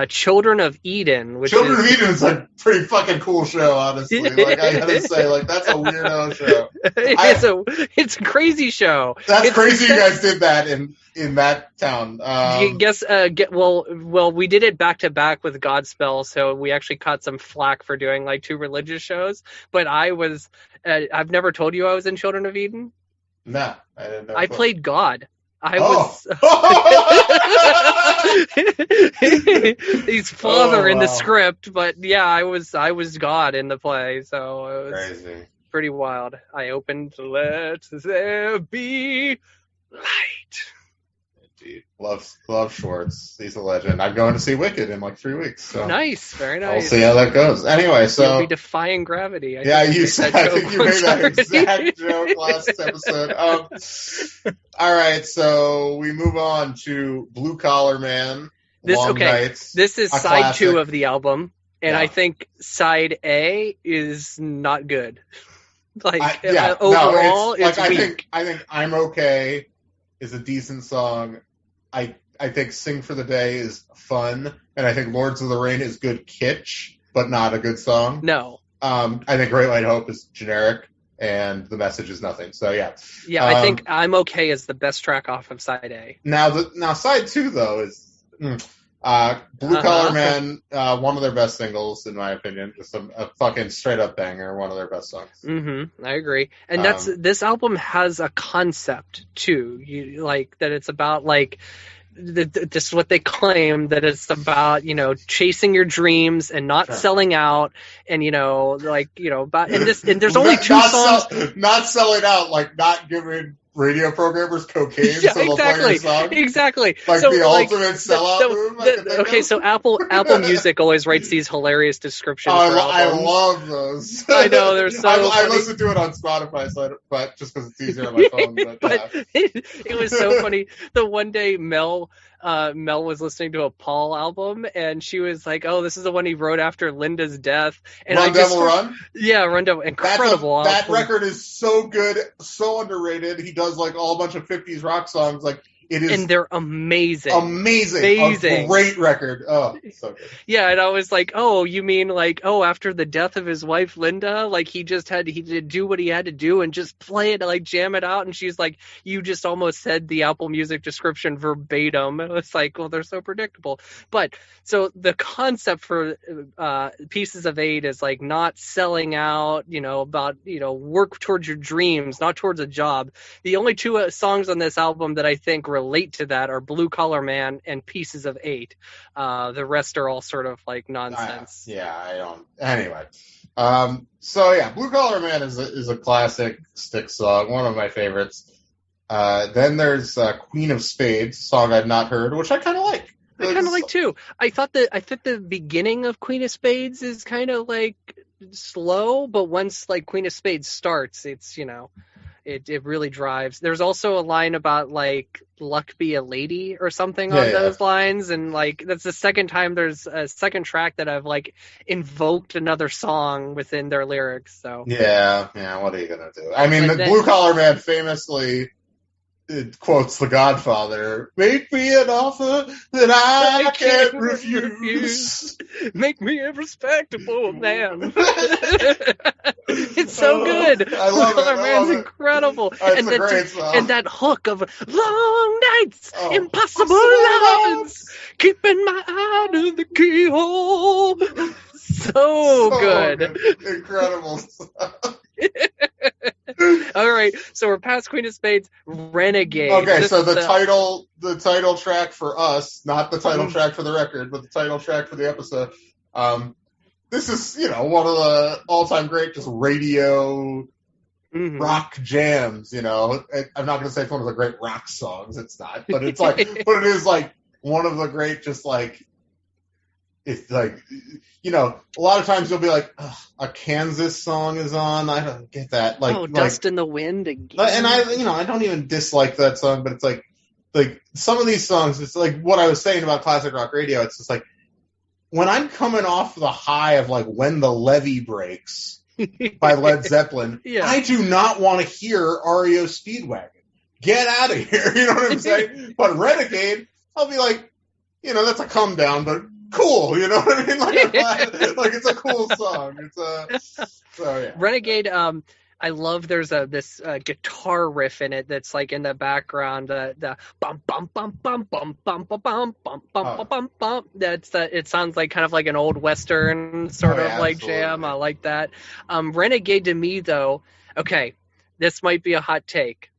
[SPEAKER 2] Children of Eden.
[SPEAKER 3] Children of Eden is a pretty fucking cool show, honestly. Like, I gotta say, like, that's a weirdo show.
[SPEAKER 2] It's a crazy show.
[SPEAKER 3] That's crazy you guys did that in that town.
[SPEAKER 2] Well, we did it back to back with Godspell, so we actually caught some flack for doing like 2 religious shows. But I've never told you I was in Children of Eden.
[SPEAKER 3] No, I didn't know.
[SPEAKER 2] I played God.
[SPEAKER 3] Was.
[SPEAKER 2] He's father in the script, but I was God in the play, so it was
[SPEAKER 3] crazy,
[SPEAKER 2] pretty wild. I opened "Let There Be Light."
[SPEAKER 3] Indeed. Love Schwartz. He's a legend. I'm going to see Wicked in like 3 weeks. So
[SPEAKER 2] nice, very nice.
[SPEAKER 3] We'll see how that goes. Anyway, so
[SPEAKER 2] you'll be defying gravity.
[SPEAKER 3] I think you made that exact joke last episode. All right, so we move on to Blue Collar Man. Nights,
[SPEAKER 2] this is side
[SPEAKER 3] classic.
[SPEAKER 2] 2 of the album, and I think side A is not good. Overall, it's weak.
[SPEAKER 3] I think I'm Okay is a decent song. I think Sing for the Day is fun, and I think Lords of the Rain is good kitsch, but not a good song.
[SPEAKER 2] No.
[SPEAKER 3] I think Great White Hope is generic, and the message is nothing. So yeah.
[SPEAKER 2] Yeah, I think I'm Okay is the best track off of side A.
[SPEAKER 3] Now side 2 though is Blue Collar Man, one of their best singles, in my opinion. Just a fucking straight up banger, one of their best songs.
[SPEAKER 2] I agree. And this album has a concept too. You like that it's about like this is what they claim, that it's about, chasing your dreams and not selling out, and about and there's only two songs.
[SPEAKER 3] Not selling out, like not giving radio programmers cocaine,
[SPEAKER 2] yeah,
[SPEAKER 3] so they'll play your song.
[SPEAKER 2] Exactly.
[SPEAKER 3] Like so, the ultimate sellout move.
[SPEAKER 2] Okay, so Apple Music always writes these hilarious descriptions.
[SPEAKER 3] I love those.
[SPEAKER 2] I know, they're so.
[SPEAKER 3] I listen to it on Spotify, but just because it's easier on my phone. But
[SPEAKER 2] it was so funny. The one day Mel was listening to a Paul album, and she was like, "Oh, this is the one he wrote after Linda's death." And
[SPEAKER 3] Run Devil Run.
[SPEAKER 2] Yeah, Run Devil. Incredible.
[SPEAKER 3] That record is so good, so underrated. He does like all a bunch of 50s rock songs, like. It is,
[SPEAKER 2] and they're amazing.
[SPEAKER 3] A great record. Oh, so good.
[SPEAKER 2] Yeah, and I was like, oh, you mean like, after the death of his wife Linda, like he did do what he had to do and just play it, like jam it out. And she's like, you just almost said the Apple Music description verbatim. It was like, well, they're so predictable. But so the concept for Pieces of Eight is like not selling out, about, work towards your dreams, not towards a job. The only two songs on this album that I think relate to that are Blue Collar Man and Pieces of Eight. The rest are all sort of like nonsense.
[SPEAKER 3] I don't. Anyway, Blue Collar Man is a classic Styx song, one of my favorites. Then there's Queen of Spades, a song I've not heard, which I kind of like.
[SPEAKER 2] I kind of like too. I thought the beginning of Queen of Spades is kind of like slow, but once like Queen of Spades starts, it's It really drives. There's also a line about like luck be a lady or something on those lines, and like that's the second time there's a second track that I've like invoked another song within their lyrics. So
[SPEAKER 3] yeah, what are you gonna do? I mean, Blue Collar Man famously quotes The Godfather: "Make me an offer that I can't refuse.
[SPEAKER 2] Make me a respectable man." It's so good.
[SPEAKER 3] I love
[SPEAKER 2] Color Man's incredible.
[SPEAKER 3] It's a great song.
[SPEAKER 2] And that hook of long nights, impossible lines, keeping my eye to the keyhole. So good.
[SPEAKER 3] Incredible stuff.
[SPEAKER 2] All right, so we're past Queen of Spades. Renegade.
[SPEAKER 3] Okay, so the title track for us, not the title track for the record, but the title track for the episode. This is, one of the all-time great just radio rock jams. I'm not going to say it's one of the great rock songs. It's not, but it's like, but it is like one of the great, just like, it's like, a lot of times you'll be like, a Kansas song is on. I don't get that. Like,
[SPEAKER 2] Dust in the Wind again.
[SPEAKER 3] And I don't even dislike that song, but it's like some of these songs, it's like what I was saying about classic rock radio. It's just like, when I'm coming off the high of like When the Levee Breaks by Led Zeppelin, I do not want to hear REO Speedwagon. Get out of here. You know what I'm saying? But Renegade, I'll be like, that's a come down, but cool. You know what I mean? Like it's a cool song.
[SPEAKER 2] Renegade, I love there's this guitar riff in it that's like in the background, the bum bum bum bum bum bum bum bum bum bum bum bum. It sounds like kind of like an old Western sort of like jam. I like that. Renegade to me though, okay, this might be a hot take.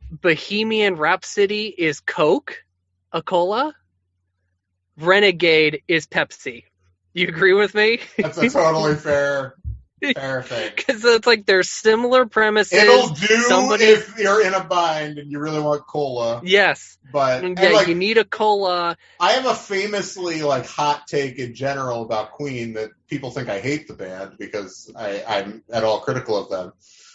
[SPEAKER 2] Bohemian Rhapsody is Coke, a cola. Renegade is Pepsi. You agree with me?
[SPEAKER 3] That's a totally fair thing.
[SPEAKER 2] Because it's like there's similar premises.
[SPEAKER 3] It'll do if you're in a bind and you really want cola.
[SPEAKER 2] Yes.
[SPEAKER 3] But
[SPEAKER 2] you need a cola.
[SPEAKER 3] I have a famously hot take in general about Queen that people think I hate the band because I'm at all critical of them.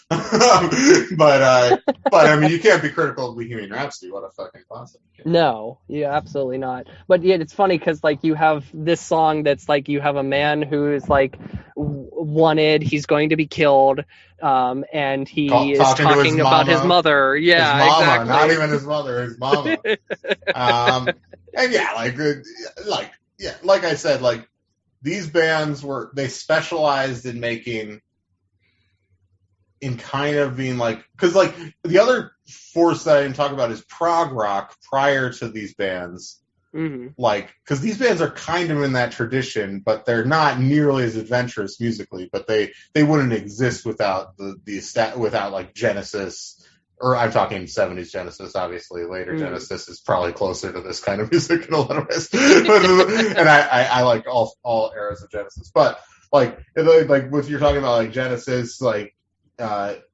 [SPEAKER 3] but I mean, you can't be critical of Bohemian Rhapsody. What a fucking classic!
[SPEAKER 2] No, yeah, absolutely not. But yeah, it's funny because you have this song that's like you have a man who is like wanted. He's going to be killed, and he is talking about his mother. Yeah,
[SPEAKER 3] his mama,
[SPEAKER 2] exactly.
[SPEAKER 3] Not even his mother, his mama. And like I said, these bands they specialized in making. In kind of being because the other force that I didn't talk about is prog rock prior to these bands
[SPEAKER 2] Mm-hmm.
[SPEAKER 3] Like, because these bands are kind of in that tradition, but they're not nearly as adventurous musically. But they wouldn't exist without without like Genesis. Or I'm talking 70s Genesis, obviously. Later Genesis is probably closer to this kind of music in a lot of ways. And I like all eras of Genesis. But like if you're talking about like Genesis, like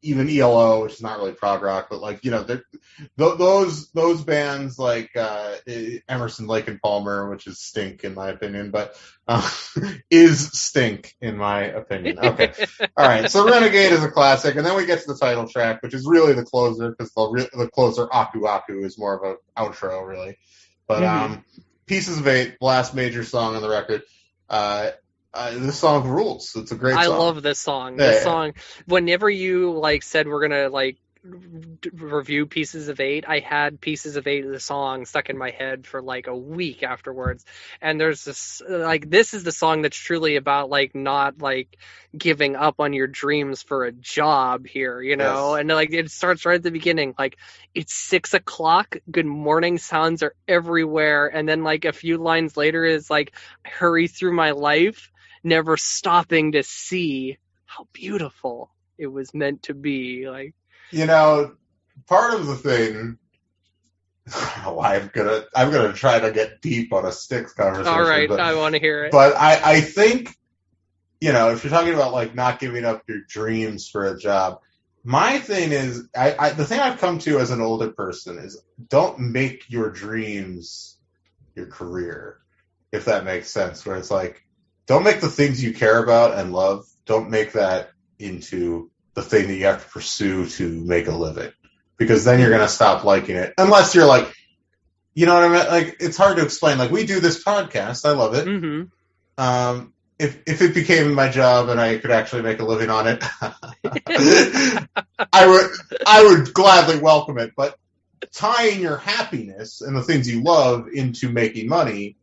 [SPEAKER 3] even ELO, which is not really prog rock, but like, you know, those bands like Emerson, Lake and Palmer, which is stink in my opinion, but is stink in my opinion. Okay. All right. So Renegade is a classic, and then we get to the title track, which is really the closer, because the closer Aku Aku is more of an outro, really. But Pieces of Eight, last major song on the record. This song rules. It's a great song.
[SPEAKER 2] I love this song.
[SPEAKER 3] Yeah,
[SPEAKER 2] This song, whenever you like said we're gonna like review Pieces of Eight, I had Pieces of Eight, the song, stuck in my head for like a week afterwards. And there's this, like, this is the song that's truly about like not like giving up on your dreams for a job here, you know.
[SPEAKER 3] Yes.
[SPEAKER 2] And like it starts right at the beginning, like, it's 6 o'clock, good morning sounds are everywhere, and then like a few lines later is like, I hurry through my life, never stopping to see how beautiful it was meant to be. Like,
[SPEAKER 3] you know, part of the thing. I'm gonna try to get deep on a Styx conversation.
[SPEAKER 2] All right, I want to hear it.
[SPEAKER 3] But I think, you know, if you're talking about like not giving up your dreams for a job, my thing is, the thing I've come to as an older person is, don't make your dreams your career, if that makes sense. Where it's like, don't make the things you care about and love, don't make that into the thing that you have to pursue to make a living. Because then you're going to stop liking it. Unless you're like, you know what I mean? Like, it's hard to explain. Like, we do this podcast. I love it.
[SPEAKER 2] Mm-hmm.
[SPEAKER 3] If it became my job and I could actually make a living on it, I would gladly welcome it. But tying your happiness and the things you love into making money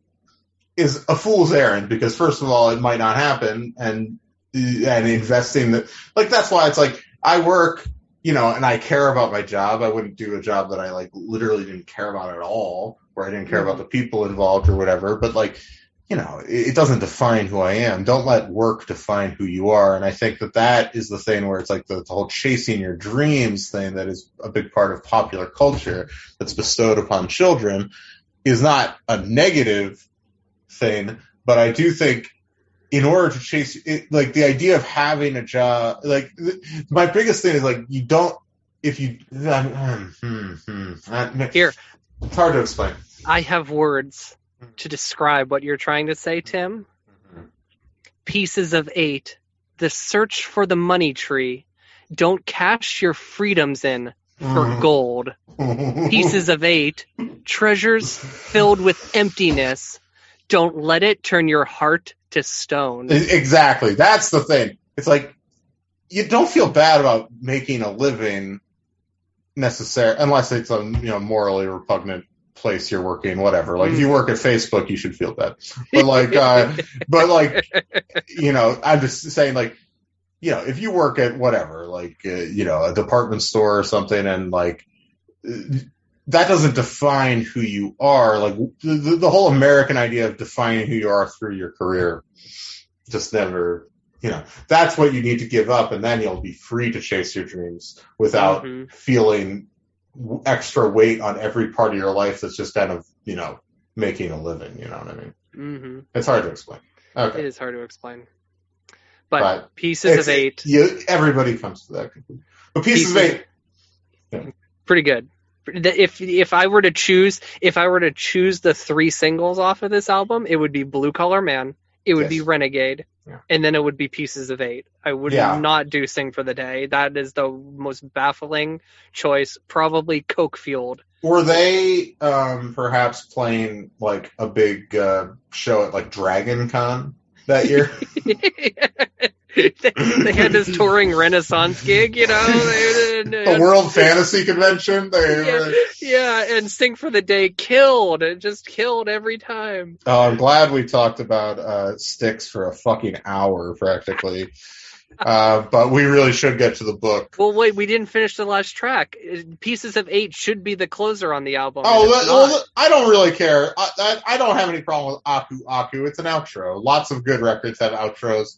[SPEAKER 3] is a fool's errand, because first of all, it might not happen, and investing that, like, that's why it's like, I work, you know, and I care about my job. I wouldn't do a job that I like literally didn't care about at all, where I didn't care about the people involved or whatever. But like, you know, it doesn't define who I am. Don't let work define who you are. And I think that is the thing where it's like the whole chasing your dreams thing that is a big part of popular culture that's bestowed upon children is not a negative thing. But I do think, in order to chase it, like, the idea of having a job, like, my biggest thing is like, you don't, if you,
[SPEAKER 2] Here,
[SPEAKER 3] it's hard to explain.
[SPEAKER 2] I have words to describe what you're trying to say, Tim. Pieces of Eight, the search for the money tree. Don't cash your freedoms in for gold. Pieces of Eight, treasures filled with emptiness. Don't let it turn your heart to stone.
[SPEAKER 3] Exactly. That's the thing. It's like, you don't feel bad about making a living necessarily, unless it's a, you know, morally repugnant place you're working, whatever. Like, if you work at Facebook, you should feel bad. But like, you know, I'm just saying, like, you know, if you work at whatever, like, you know, a department store or something, and like, that doesn't define who you are. Like, the whole American idea of defining who you are through your career just never, you know, that's what you need to give up, and then you'll be free to chase your dreams without feeling extra weight on every part of your life that's just kind of, you know, making a living. You know what I mean? Mm-hmm. It's hard to explain. Okay.
[SPEAKER 2] It is hard to explain. But Pieces of Eight.
[SPEAKER 3] Everybody comes to that conclusion. But Pieces of Eight. Yeah.
[SPEAKER 2] Pretty good. If I were to choose the 3 singles off of this album, it would be Blue Collar Man, it would be Renegade, and then it would be Pieces of Eight. I would not do Sing for the Day. That is the most baffling choice, probably coke fueled.
[SPEAKER 3] Were they perhaps playing like a big show at like Dragon Con that year?
[SPEAKER 2] They had this touring Renaissance gig, you know.
[SPEAKER 3] The World Fantasy Convention.
[SPEAKER 2] And Sing for the Day killed. It just killed every time.
[SPEAKER 3] Oh, I'm glad we talked about Styx for a fucking hour, practically. But we really should get to the book.
[SPEAKER 2] Well, wait, we didn't finish the last track. Pieces of 8 should be the closer on the album.
[SPEAKER 3] I don't really care. I don't have any problem with Aku Aku. It's an outro. Lots of good records have outros.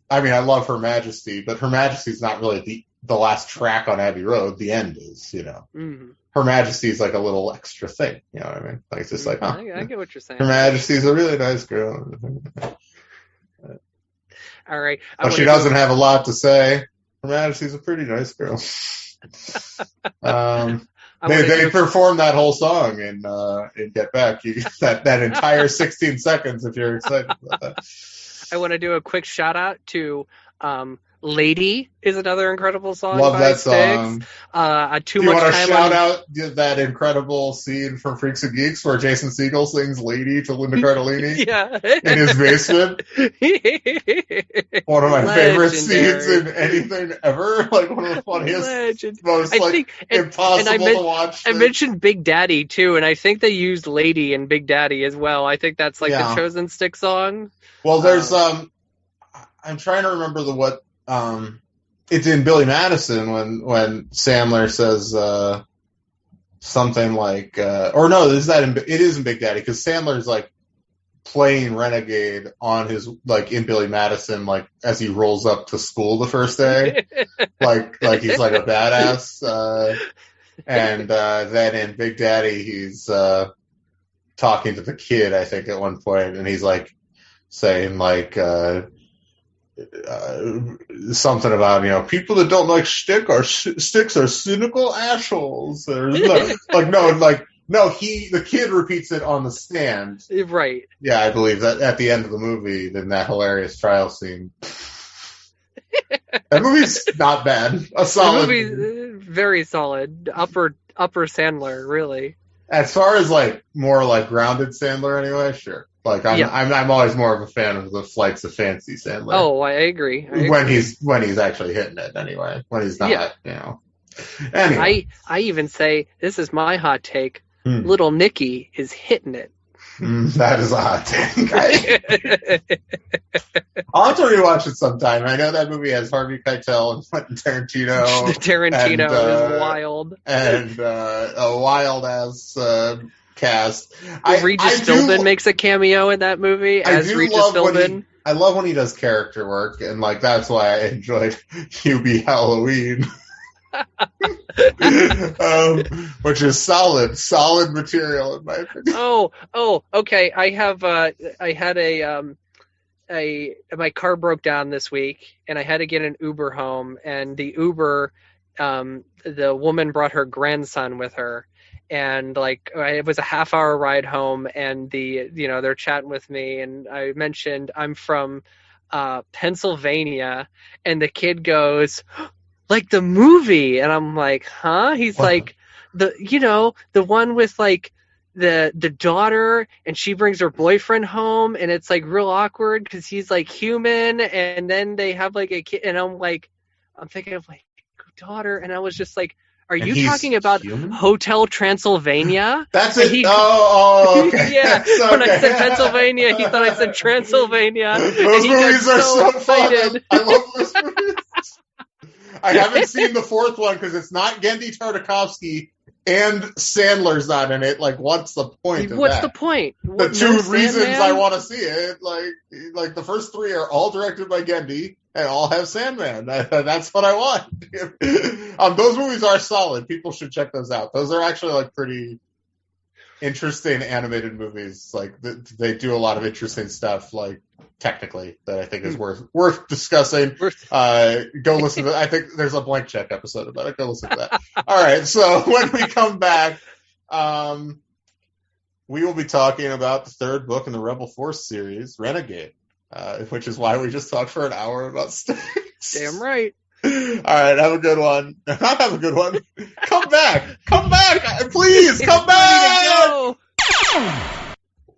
[SPEAKER 3] I mean, I love Her Majesty, but Her Majesty's not really the last track on Abbey Road. The end is,
[SPEAKER 2] Mm-hmm.
[SPEAKER 3] Her Majesty is like a little extra thing. You know what I mean? Like, it's just like,
[SPEAKER 2] I get what you're saying.
[SPEAKER 3] Her Majesty's a really nice girl.
[SPEAKER 2] All right.
[SPEAKER 3] But she doesn't have a lot to say. Her Majesty's a pretty nice girl. They performed that whole song in Get Back. You get that entire 16 seconds if you're excited about that.
[SPEAKER 2] I want to do a quick shout out to Lady is another incredible song.
[SPEAKER 3] Love
[SPEAKER 2] by
[SPEAKER 3] that
[SPEAKER 2] Styx.
[SPEAKER 3] song.
[SPEAKER 2] Do
[SPEAKER 3] you want to shout out that incredible scene from Freaks and Geeks where Jason Segel sings Lady to Linda Cardellini in his basement? One of my favorite scenes in anything ever. Like one of the funniest, most impossible to watch.
[SPEAKER 2] I mentioned Big Daddy too, and I think they used Lady and Big Daddy as well. I think that's like the chosen Styx song.
[SPEAKER 3] Well, there's I'm trying to remember it's in Billy Madison when Sandler says something like, or no, it is in Big Daddy because Sandler's like playing Renegade on his in Billy Madison as he rolls up to school the first day, like he's like a badass, and then in Big Daddy he's talking to the kid I think at one point and he's like saying something about people that don't like Styx are cynical assholes. Or the kid repeats it on the stand.
[SPEAKER 2] Right.
[SPEAKER 3] Yeah, I believe that at the end of the movie, in that hilarious trial scene. That movie's not bad. A solid.
[SPEAKER 2] The movie's very solid. Upper Sandler, really.
[SPEAKER 3] As far as more grounded Sandler, anyway, sure. I'm always more of a fan of the Flights of Fancy Sandler.
[SPEAKER 2] Oh, I agree.
[SPEAKER 3] When he's actually hitting it, anyway. When he's not, Anyway.
[SPEAKER 2] I even say this is my hot take. Little Nicky is hitting it.
[SPEAKER 3] That is a hot take. I'll have to rewatch it sometime. I know that movie has Harvey Keitel and Quentin Tarantino.
[SPEAKER 2] Tarantino is wild.
[SPEAKER 3] And a wild-ass cast.
[SPEAKER 2] Regis Philbin makes a cameo in that movie as Regis Philbin.
[SPEAKER 3] I love when he does character work, and that's why I enjoyed Hubie Halloween. Which is solid material in my opinion.
[SPEAKER 2] Oh, okay. I had my car broke down this week, and I had to get an Uber home, and the Uber, the woman brought her grandson with her. And it was a half-hour ride home, and they're chatting with me, and I mentioned I'm from Pennsylvania, and the kid goes, like the movie, and I'm like, huh? He's like the one with the daughter, and she brings her boyfriend home, and it's real awkward because he's human, and then they have a kid, and I'm thinking of daughter, and I was just like, are you talking about human? Hotel Transylvania?
[SPEAKER 3] That's it. Okay.
[SPEAKER 2] Yeah. Okay. When I said Pennsylvania, he thought I said Transylvania.
[SPEAKER 3] Those movies are so
[SPEAKER 2] excited.
[SPEAKER 3] Fun. I love those movies. I haven't seen the fourth one because it's not Gendy Tartakovsky and Sandler's not in it. What's the point of
[SPEAKER 2] What's
[SPEAKER 3] that?
[SPEAKER 2] The point?
[SPEAKER 3] The two reasons I want to see it, the first three are all directed by Gendy and all have Sandman. That's what I want. Those movies are solid. People should check those out. Those are actually pretty interesting animated movies. They do a lot of interesting stuff, technically, that I think is worth discussing. Go listen to I think there's a Blank Check episode about it. Go listen to that. All right, so when we come back, we will be talking about the third book in the Rebel Force series, Renegade, which is why we just talked for an hour about Styx.
[SPEAKER 2] Damn right.
[SPEAKER 3] All right, have a good one. Not have a good one. Come back. Come back. Please, come back.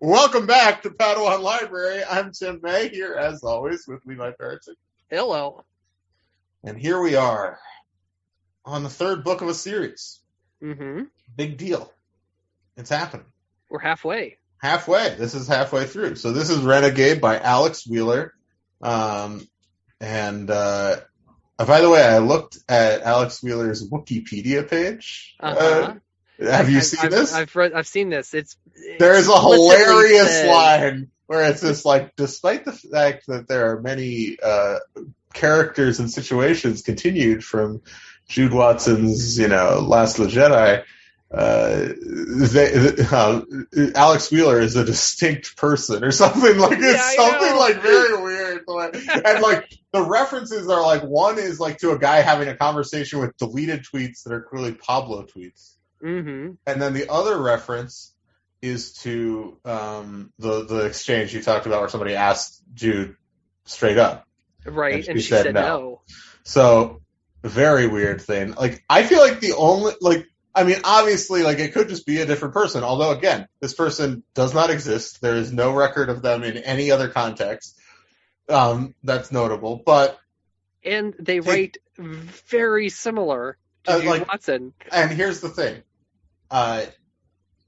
[SPEAKER 3] Welcome back to Padawan Library. I'm Tim May, here as always with Levi Peretzik.
[SPEAKER 2] Hello.
[SPEAKER 3] And here we are on the third book of a series.
[SPEAKER 2] Mm-hmm.
[SPEAKER 3] Big deal. It's happening.
[SPEAKER 2] We're halfway.
[SPEAKER 3] Halfway. This is halfway through. So this is Renegade by Alex Wheeler. And by the way, I looked at Alex Wheeler's Wikipedia page. Have you seen this?
[SPEAKER 2] I've seen this.
[SPEAKER 3] There's a hilarious line where it's just like, despite the fact that there are many characters and situations continued from Jude Watson's, Last of the Jedi, Alex Wheeler is a distinct person or something like it's something like very weird. And like the references are like, one is like to a guy having a conversation with deleted tweets that are clearly Pablo tweets.
[SPEAKER 2] Mm-hmm.
[SPEAKER 3] And then the other reference is to the exchange you talked about where somebody asked Jude straight up.
[SPEAKER 2] Right, and she said no.
[SPEAKER 3] So, very weird thing. Like, I feel like the only, obviously, it could just be a different person. Although, again, this person does not exist. There is no record of them in any other context. That's notable.
[SPEAKER 2] And they write very similar to Jude Watson.
[SPEAKER 3] And here's the thing.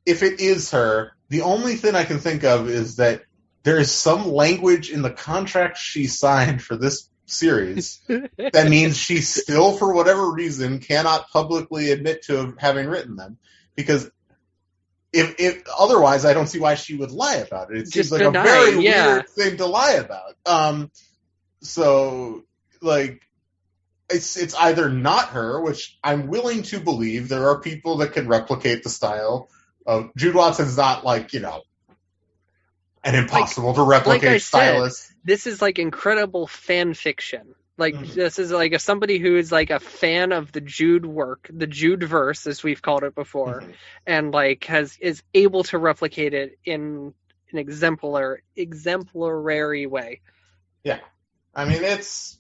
[SPEAKER 3] If it is her, the only thing I can think of is that there is some language in the contract she signed for this series that means she still, for whatever reason, cannot publicly admit to having written them. Because if otherwise, I don't see why she would lie about it. It seems like a very weird thing to lie about. It's either not her, which I'm willing to believe. There are people that can replicate the style of Jude Watson's not an impossible to replicate stylist.
[SPEAKER 2] This is incredible fan fiction. This is if somebody who is a fan of the Jude work, the Jude verse, as we've called it before, and is able to replicate it in an exemplary way.
[SPEAKER 3] Yeah, I mean it's.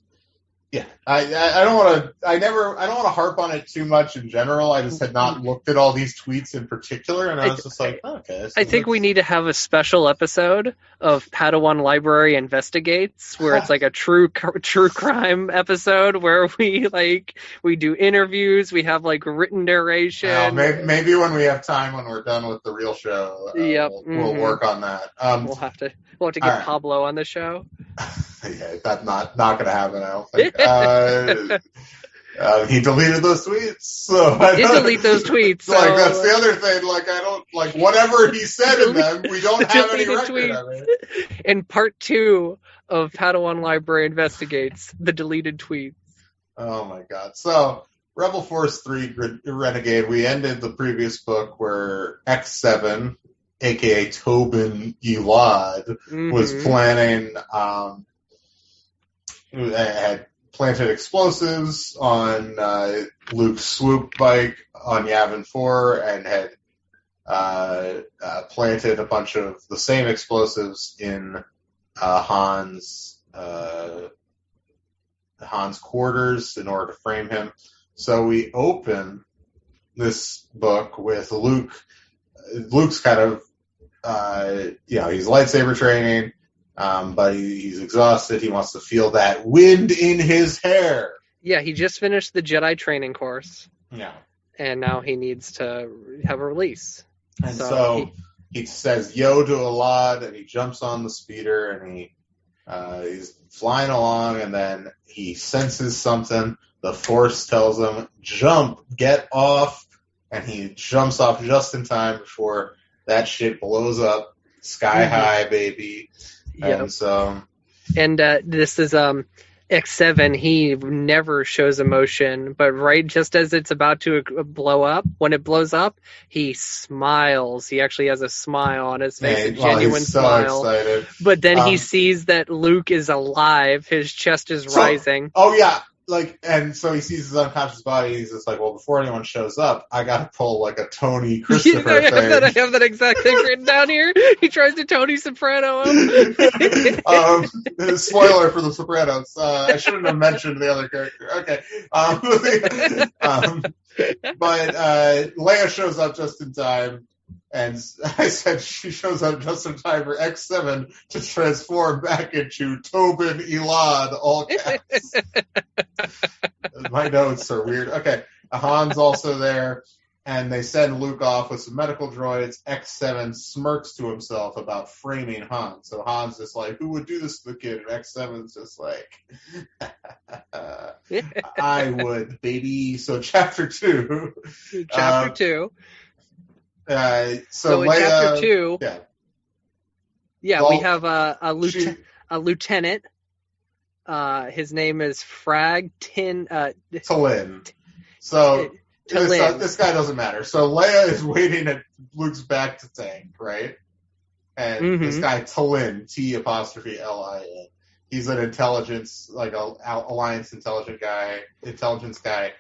[SPEAKER 3] Yeah, I don't want to harp on it too much in general. I just had not looked at all these tweets in particular, and I was just like, okay. So
[SPEAKER 2] I think we need to have a special episode of Padawan Library Investigates, where it's a true crime episode where we do interviews, we have written narration.
[SPEAKER 3] Well, maybe when we have time, when we're done with the real show, we'll work on that.
[SPEAKER 2] We'll have to get Pablo on the show.
[SPEAKER 3] Yeah, that's not going to happen, I don't think. He deleted those tweets. So
[SPEAKER 2] he did delete those tweets. So
[SPEAKER 3] that's the other thing. I don't whatever he said in them. We don't have any record of it.
[SPEAKER 2] In part 2 of Padawan Library Investigates, the deleted tweets.
[SPEAKER 3] Oh my God! So Rebel Force 3 Renegade. We ended the previous book where X7, aka Tobin Elad, was planning. Had planted explosives on Luke's swoop bike on Yavin 4 and had planted a bunch of the same explosives in Han's quarters in order to frame him. So we open this book with Luke. Luke's kind of, he's lightsaber training. But he's exhausted. He wants to feel that wind in his hair.
[SPEAKER 2] Yeah, he just finished the Jedi training course.
[SPEAKER 3] Yeah.
[SPEAKER 2] And now he needs to have a release.
[SPEAKER 3] And so he says yo to Elad, and he jumps on the speeder, and he's flying along, and then he senses something. The Force tells him, jump, get off, and he jumps off just in time before that shit blows up. Sky high, baby.
[SPEAKER 2] Yep.
[SPEAKER 3] And
[SPEAKER 2] this is X7. He never shows emotion, but right just as it's about to blow up, when it blows up, he smiles. He actually has a smile on his face, a genuine smile.
[SPEAKER 3] Excited.
[SPEAKER 2] But then he sees that Luke is alive. His chest is rising.
[SPEAKER 3] Oh yeah. And so he sees his unconscious body. He's just well, before anyone shows up, I gotta pull a Tony Christopher
[SPEAKER 2] I have that exact thing written down here. He tries to Tony Soprano him.
[SPEAKER 3] Spoiler for The Sopranos. I shouldn't have mentioned the other character. Okay. But Leia shows up just in time. And I said she shows up just in time for X7 to transform back into Tobin Elad, all caps. My notes are weird. Okay, Han's also there, and they send Luke off with some medical droids. X7 smirks to himself about framing Han. So Han's just like, who would do this to the kid? And X7's just like, I would, baby. So chapter 2.
[SPEAKER 2] Chapter 2.
[SPEAKER 3] So
[SPEAKER 2] in
[SPEAKER 3] Leia,
[SPEAKER 2] chapter 2,
[SPEAKER 3] well,
[SPEAKER 2] we have a lieutenant. His name is
[SPEAKER 3] Talin. So this guy doesn't matter. So Leia is waiting at Luke's back to tank, right? And this guy Talin, T''Lin. He's an intelligence, like a Alliance intelligence guy,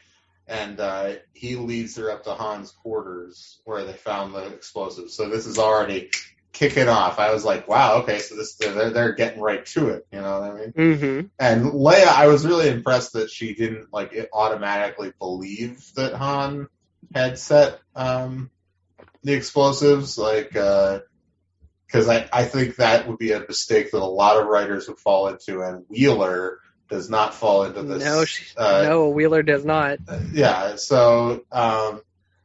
[SPEAKER 3] and he leads her up to Han's quarters where they found the explosives. So this is already kicking off. I was like, wow, okay, so they're getting right to it. You know what I mean?
[SPEAKER 2] Mm-hmm.
[SPEAKER 3] And Leia, I was really impressed that she didn't automatically believe that Han had set the explosives, because I think that would be a mistake that a lot of writers would fall into, and Wheeler does not fall into this.
[SPEAKER 2] No, Wheeler does not.
[SPEAKER 3] Yeah, so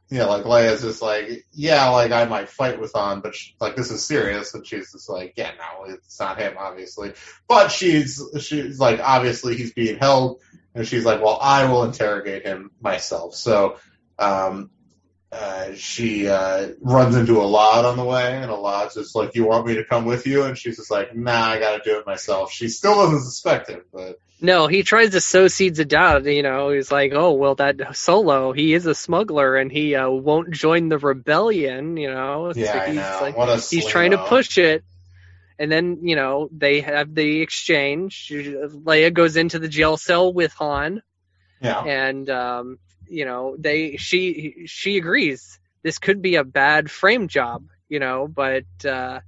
[SPEAKER 3] Leia's just like, I might fight with Han, but this is serious, and she's just like, yeah, no, it's not him, obviously. But she's like, obviously he's being held, and she's like, well, I will interrogate him myself. So she runs into Alad on the way, and Alad's just like, you want me to come with you? And she's just like, nah, I gotta do it myself. She still doesn't suspect him, but...
[SPEAKER 2] No, he tries to sow seeds of doubt, he's like, oh, well, that Solo, he is a smuggler, and he won't join the rebellion,
[SPEAKER 3] Yeah,
[SPEAKER 2] so
[SPEAKER 3] I know.
[SPEAKER 2] like,
[SPEAKER 3] what a
[SPEAKER 2] he's trying to push it, and then, they have the exchange. Leia goes into the jail cell with Han, and, she agrees. This could be a bad frame job, but I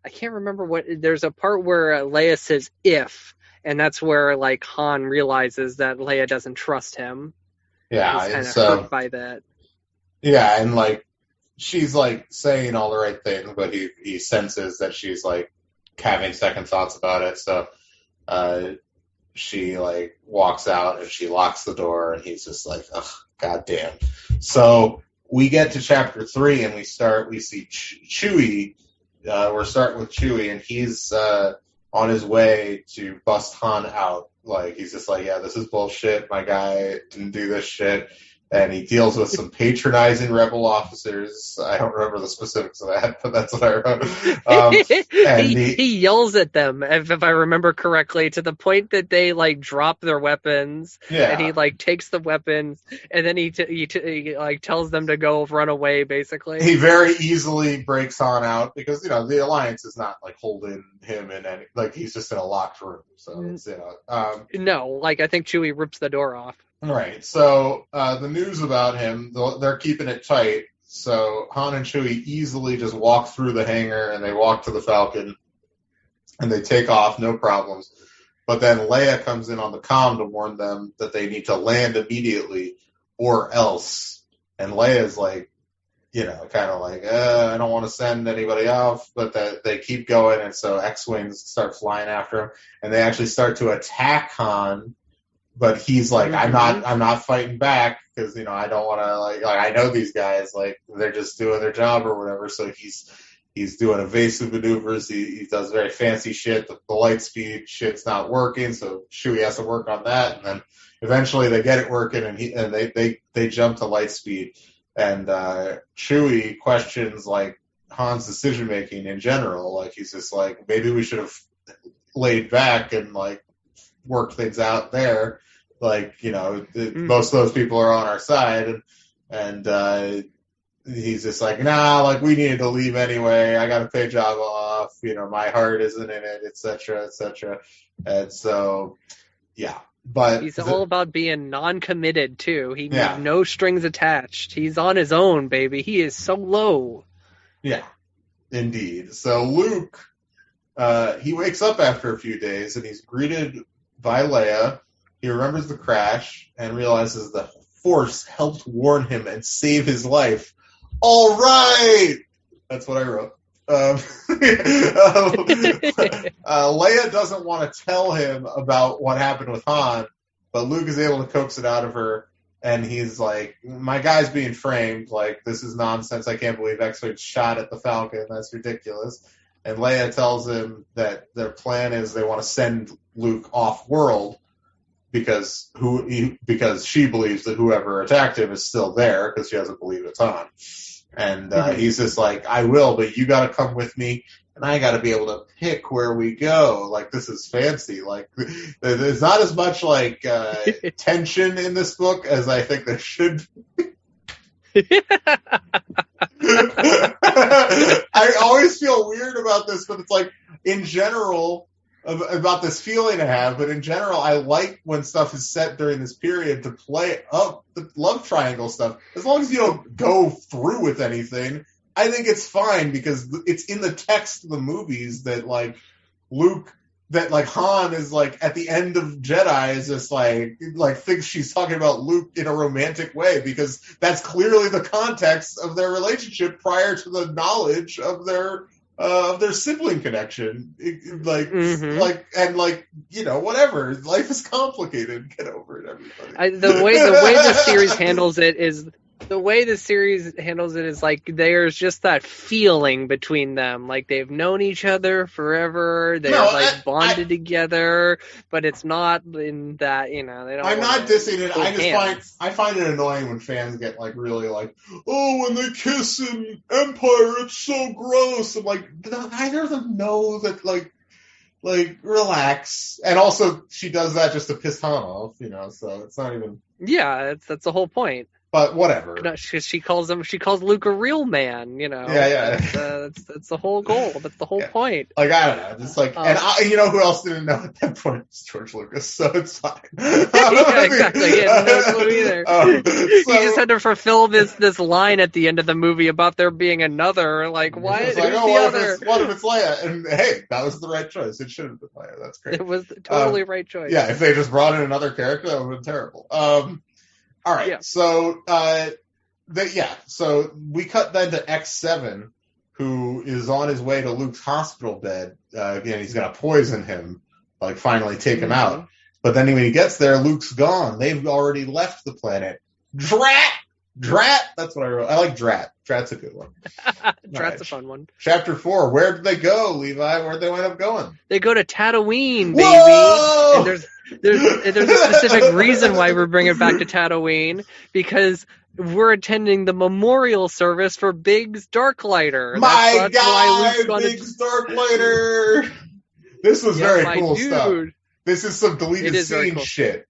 [SPEAKER 2] can't remember there's a part where Leia says if, and that's where Han realizes that Leia doesn't trust him.
[SPEAKER 3] Yeah,
[SPEAKER 2] he's kind of hurt by that.
[SPEAKER 3] Yeah, and she's saying all the right things, but he senses that she's having second thoughts about it. So she walks out and she locks the door, and he's just like, ugh, goddamn. So we get to chapter 3 and we see Chewie. We're starting with Chewie, and he's on his way to bust Han out. He's just like, yeah, this is bullshit. My guy didn't do this shit. And he deals with some patronizing rebel officers. I don't remember the specifics of that, but that's what I wrote. And
[SPEAKER 2] he yells at them, if I remember correctly, to the point that they drop their weapons.
[SPEAKER 3] Yeah.
[SPEAKER 2] And he takes the weapons, and then he tells them to go run away. Basically,
[SPEAKER 3] he very easily breaks Han out because the Alliance is not holding him in any he's just in a locked room. So it's,
[SPEAKER 2] no, I think Chewie rips the door off.
[SPEAKER 3] Right, so the news about him, they're keeping it tight, so Han and Chewie easily just walk through the hangar, and they walk to the Falcon, and they take off, no problems. But then Leia comes in on the comm to warn them that they need to land immediately, or else. And Leia's I don't want to send anybody off, but they keep going, and so X-Wings start flying after him, and they actually start to attack Han. But he's like, I'm not fighting back because I don't want to I know these guys they're just doing their job or whatever. So he's doing evasive maneuvers. He does very fancy shit. The light speed shit's not working, so Chewie has to work on that. And then eventually they get it working, and they jump to light speed. And Chewie questions Han's decision making in general. He's just maybe we should have laid back and worked things out there. Most of those people are on our side, and he's just nah, we needed to leave anyway. I got to pay Jabba off. My heart isn't in it, etc., etc. And so, yeah. But
[SPEAKER 2] he's all about being non-committed too. He needs no strings attached. He's on his own, baby. He is so low.
[SPEAKER 3] Yeah, indeed. So Luke, he wakes up after a few days, and he's greeted by Leia. He remembers the crash and realizes the Force helped warn him and save his life. All right! That's what I wrote. Leia doesn't want to tell him about what happened with Han, but Luke is able to coax it out of her. and he's like, my guy's being framed, like, this is nonsense, I can't believe X-Wing shot at the Falcon, that's ridiculous. And Leia tells him that their plan is they want to send Luke off-world because she believes that whoever attacked him is still there because she doesn't believe it's Han. And he's just like, I will, but you got to come with me, and I got to be able to pick where we go. Like, this is fancy. Like, there's not as much, like, tension in this book as I think there should be. I always feel weird about this, but it's like, in general, about this feeling I have, but in general, I like when stuff is set during this period to play up the love triangle stuff. As long as you don't go through with anything, I think it's fine, because it's in the text of the movies that, like, Han is, like, at the end of Jedi is just, like thinks she's talking about Luke in a romantic way, because that's clearly the context of their relationship prior to the knowledge of their sibling connection. Whatever. Life is complicated. Get over it, everybody.
[SPEAKER 2] The way the series handles it is like there's just that feeling between them, like they've known each other forever, they're bonded together, but it's not in that, they don't.
[SPEAKER 3] I'm not dissing it. I find it annoying when fans get like really like, oh, when they kiss in Empire, it's so gross. I'm like, neither of them know that, like relax. And also, she does that just to piss Han off, so it's not even.
[SPEAKER 2] Yeah, that's the whole point.
[SPEAKER 3] But whatever.
[SPEAKER 2] No, she calls Luke a real man,
[SPEAKER 3] Yeah.
[SPEAKER 2] That's the whole goal. That's the whole point.
[SPEAKER 3] Like, I don't know. Just like, and who else didn't know at that point? It's George Lucas, so it's fine.
[SPEAKER 2] Yeah, exactly. He had no clue either. He just had to fulfill this line at the end of the movie about there being another. Like, what?
[SPEAKER 3] It's like, what if it's Leia? And hey, that was the right choice. It should have been Leia. That's great.
[SPEAKER 2] It was totally right choice.
[SPEAKER 3] Yeah, if they just brought in another character, that would have been terrible. All right, yeah. So so we cut then to X7, who is on his way to Luke's hospital bed. Again, he's going to poison him, like finally take him out. But then when he gets there, Luke's gone. They've already left the planet. Drat! That's what I wrote. I like Drat. Drat's a good one.
[SPEAKER 2] Drat's a fun one.
[SPEAKER 3] Chapter 4. Where did they go, Levi? Where'd they wind up going?
[SPEAKER 2] They go to Tatooine, baby.
[SPEAKER 3] Whoa!
[SPEAKER 2] And there's a specific reason why we're bringing it back to Tatooine, because we're attending the memorial service for Biggs Darklighter.
[SPEAKER 3] My God, Biggs Darklighter! This was very cool stuff. This is some deleted scene shit.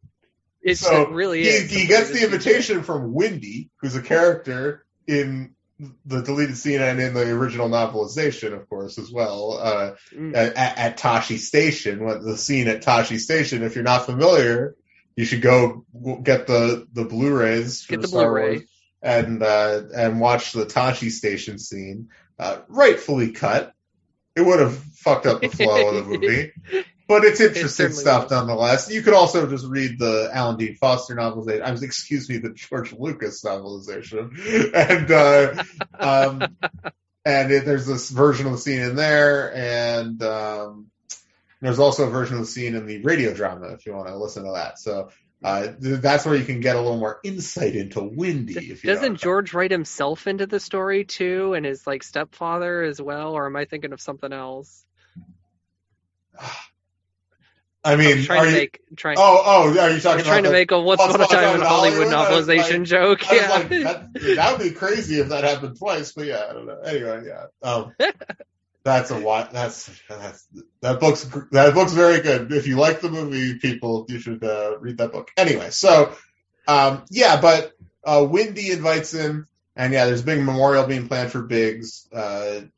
[SPEAKER 2] It really is. He
[SPEAKER 3] gets the invitation from Windy, who's a character in the deleted scene and in the original novelization, of course, as well, at Tashi Station. The scene at Tashi Station, if you're not familiar, you should go get the Blu-rays for Star Wars and watch the Tashi Station scene. Rightfully cut. It would have fucked up the flow of the movie. But it's interesting stuff nonetheless. You could also just read the Alan Dean Foster novelization. The George Lucas novelization. And there's this version of the scene in there, and there's also a version of the scene in the radio drama if you want to listen to that. So that's where you can get a little more insight into Windy.
[SPEAKER 2] Doesn't George write himself into the story too, and his like stepfather as well, or am I thinking of something else?
[SPEAKER 3] I mean, are you talking about
[SPEAKER 2] trying to make a Once Upon a Time in Hollywood novelization joke? Yeah,
[SPEAKER 3] that would be crazy if that happened twice. But yeah, I don't know. Anyway, yeah, that book's very good. If you like the movie, people, you should read that book. Anyway, so but Windy invites him, and there's a big memorial being planned for Biggs, but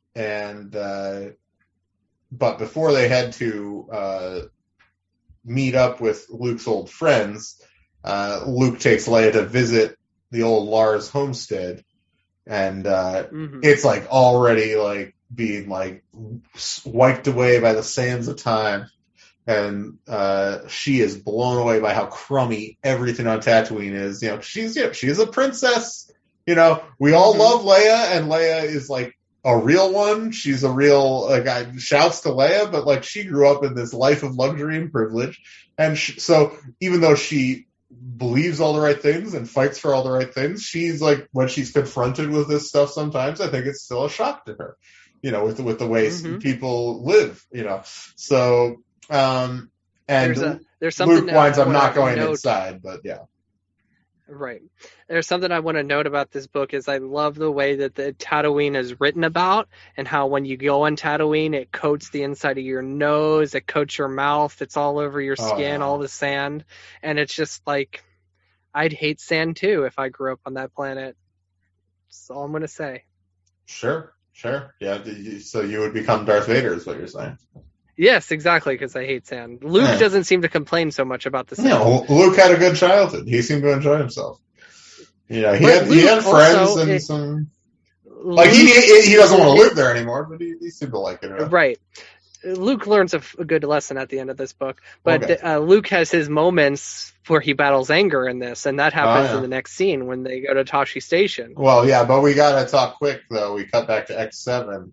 [SPEAKER 3] before they head to meet up with Luke's old friends, Luke takes Leia to visit the old Lars homestead, and it's like already like being like wiped away by the sands of time, and she is blown away by how crummy everything on Tatooine is. She's a princess. We all love Leia, and Leia is like a real one. She's a real guy. Shouts to Leia, but like she grew up in this life of luxury and privilege, and so even though she believes all the right things and fights for all the right things. She's like, when she's confronted with this stuff, sometimes I think it's still a shock to her, with the way people live, So, and
[SPEAKER 2] there's something
[SPEAKER 3] Luke winds up not going inside, but yeah.
[SPEAKER 2] Right. There's something I want to note about this book is I love the way that the Tatooine is written about, and how when you go on Tatooine, it coats the inside of your nose, it coats your mouth, it's all over your skin, all the sand. And it's just like, I'd hate sand too if I grew up on that planet. That's all I'm going to say.
[SPEAKER 3] Sure. Yeah, so you would become Darth Vader is what you're saying.
[SPEAKER 2] Yes, exactly, because I hate sand. Luke doesn't seem to complain so much about the sand.
[SPEAKER 3] No, Luke had a good childhood. He seemed to enjoy himself. He had friends and some. Like he doesn't want to live there anymore, but he seemed to like it.
[SPEAKER 2] Right. Luke learns a good lesson at the end of this book, but Luke has his moments where he battles anger in this, and that happens in the next scene when they go to Tashi Station.
[SPEAKER 3] Well, yeah, but we gotta talk quick though. We cut back to X7,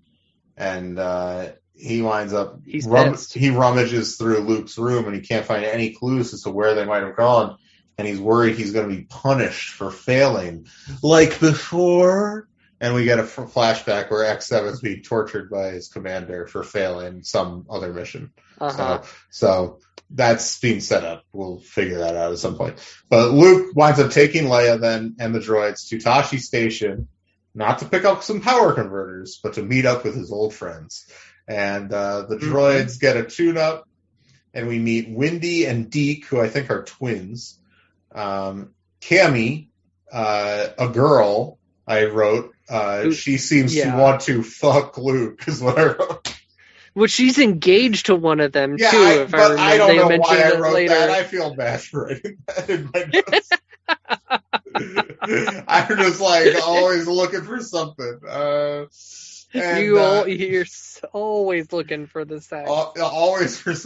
[SPEAKER 3] and he winds up he rummages through Luke's room, and he can't find any clues as to where they might have gone, and he's worried he's going to be punished for failing like before. And we get a flashback where X7 is being tortured by his commander for failing some other mission. So that's being set up. We'll figure that out at some point. But Luke winds up taking Leia then and the droids to Tashi Station, not to pick up some power converters, but to meet up with his old friends. And the droids get a tune-up, and we meet Windy and Deke, who I think are twins. Cammy, a girl, I wrote. She seems to want to fuck Luke, is what I wrote.
[SPEAKER 2] Well, she's engaged to one of them, too, if I remember.
[SPEAKER 3] I don't know why I wrote
[SPEAKER 2] later.
[SPEAKER 3] that. I feel bad for writing that in my notes. I'm just always looking for something.
[SPEAKER 2] You're always looking for the sex.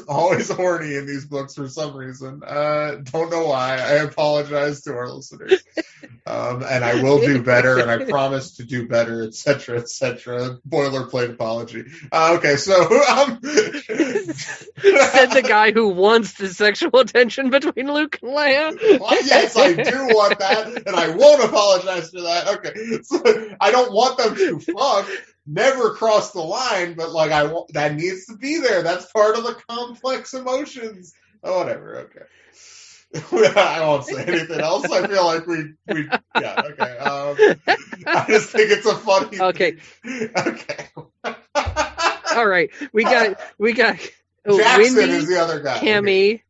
[SPEAKER 3] Always horny in these books for some reason. Don't know why. I apologize to our listeners. And I will do better, and I promise to do better, etc., etc. Boilerplate apology. Okay, so
[SPEAKER 2] said the guy who wants the sexual tension between Luke and Leia.
[SPEAKER 3] Yes, I do want that, and I won't apologize for that. Okay, so I don't want them to fuck. Never cross the line, but that needs to be there. That's part of the complex emotions. Oh, whatever. Okay. I won't say anything else. I feel like we yeah, okay. I just think it's a funny
[SPEAKER 2] Okay.
[SPEAKER 3] Okay.
[SPEAKER 2] All right. We got
[SPEAKER 3] Jackson
[SPEAKER 2] Windy,
[SPEAKER 3] is the other guy.
[SPEAKER 2] Cammy,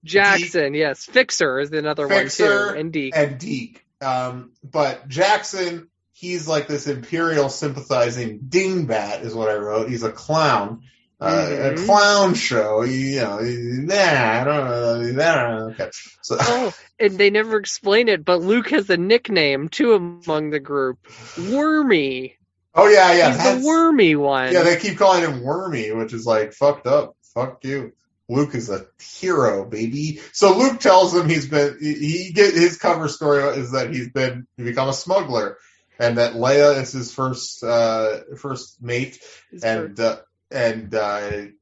[SPEAKER 2] Jackson, yes. Fixer is another one too. And Deke.
[SPEAKER 3] But Jackson, he's like this Imperial sympathizing dingbat is what I wrote. He's a clown. A clown show, I don't know. Okay. So.
[SPEAKER 2] And they never explain it, but Luke has a nickname too among the group, Wormy.
[SPEAKER 3] Oh yeah,
[SPEAKER 2] he's the wormy one.
[SPEAKER 3] Yeah, they keep calling him Wormy, which is fucked up. Fuck you. Luke is a hero, baby. So Luke tells him his cover story is that he become a smuggler, and that Leia is his first mate, and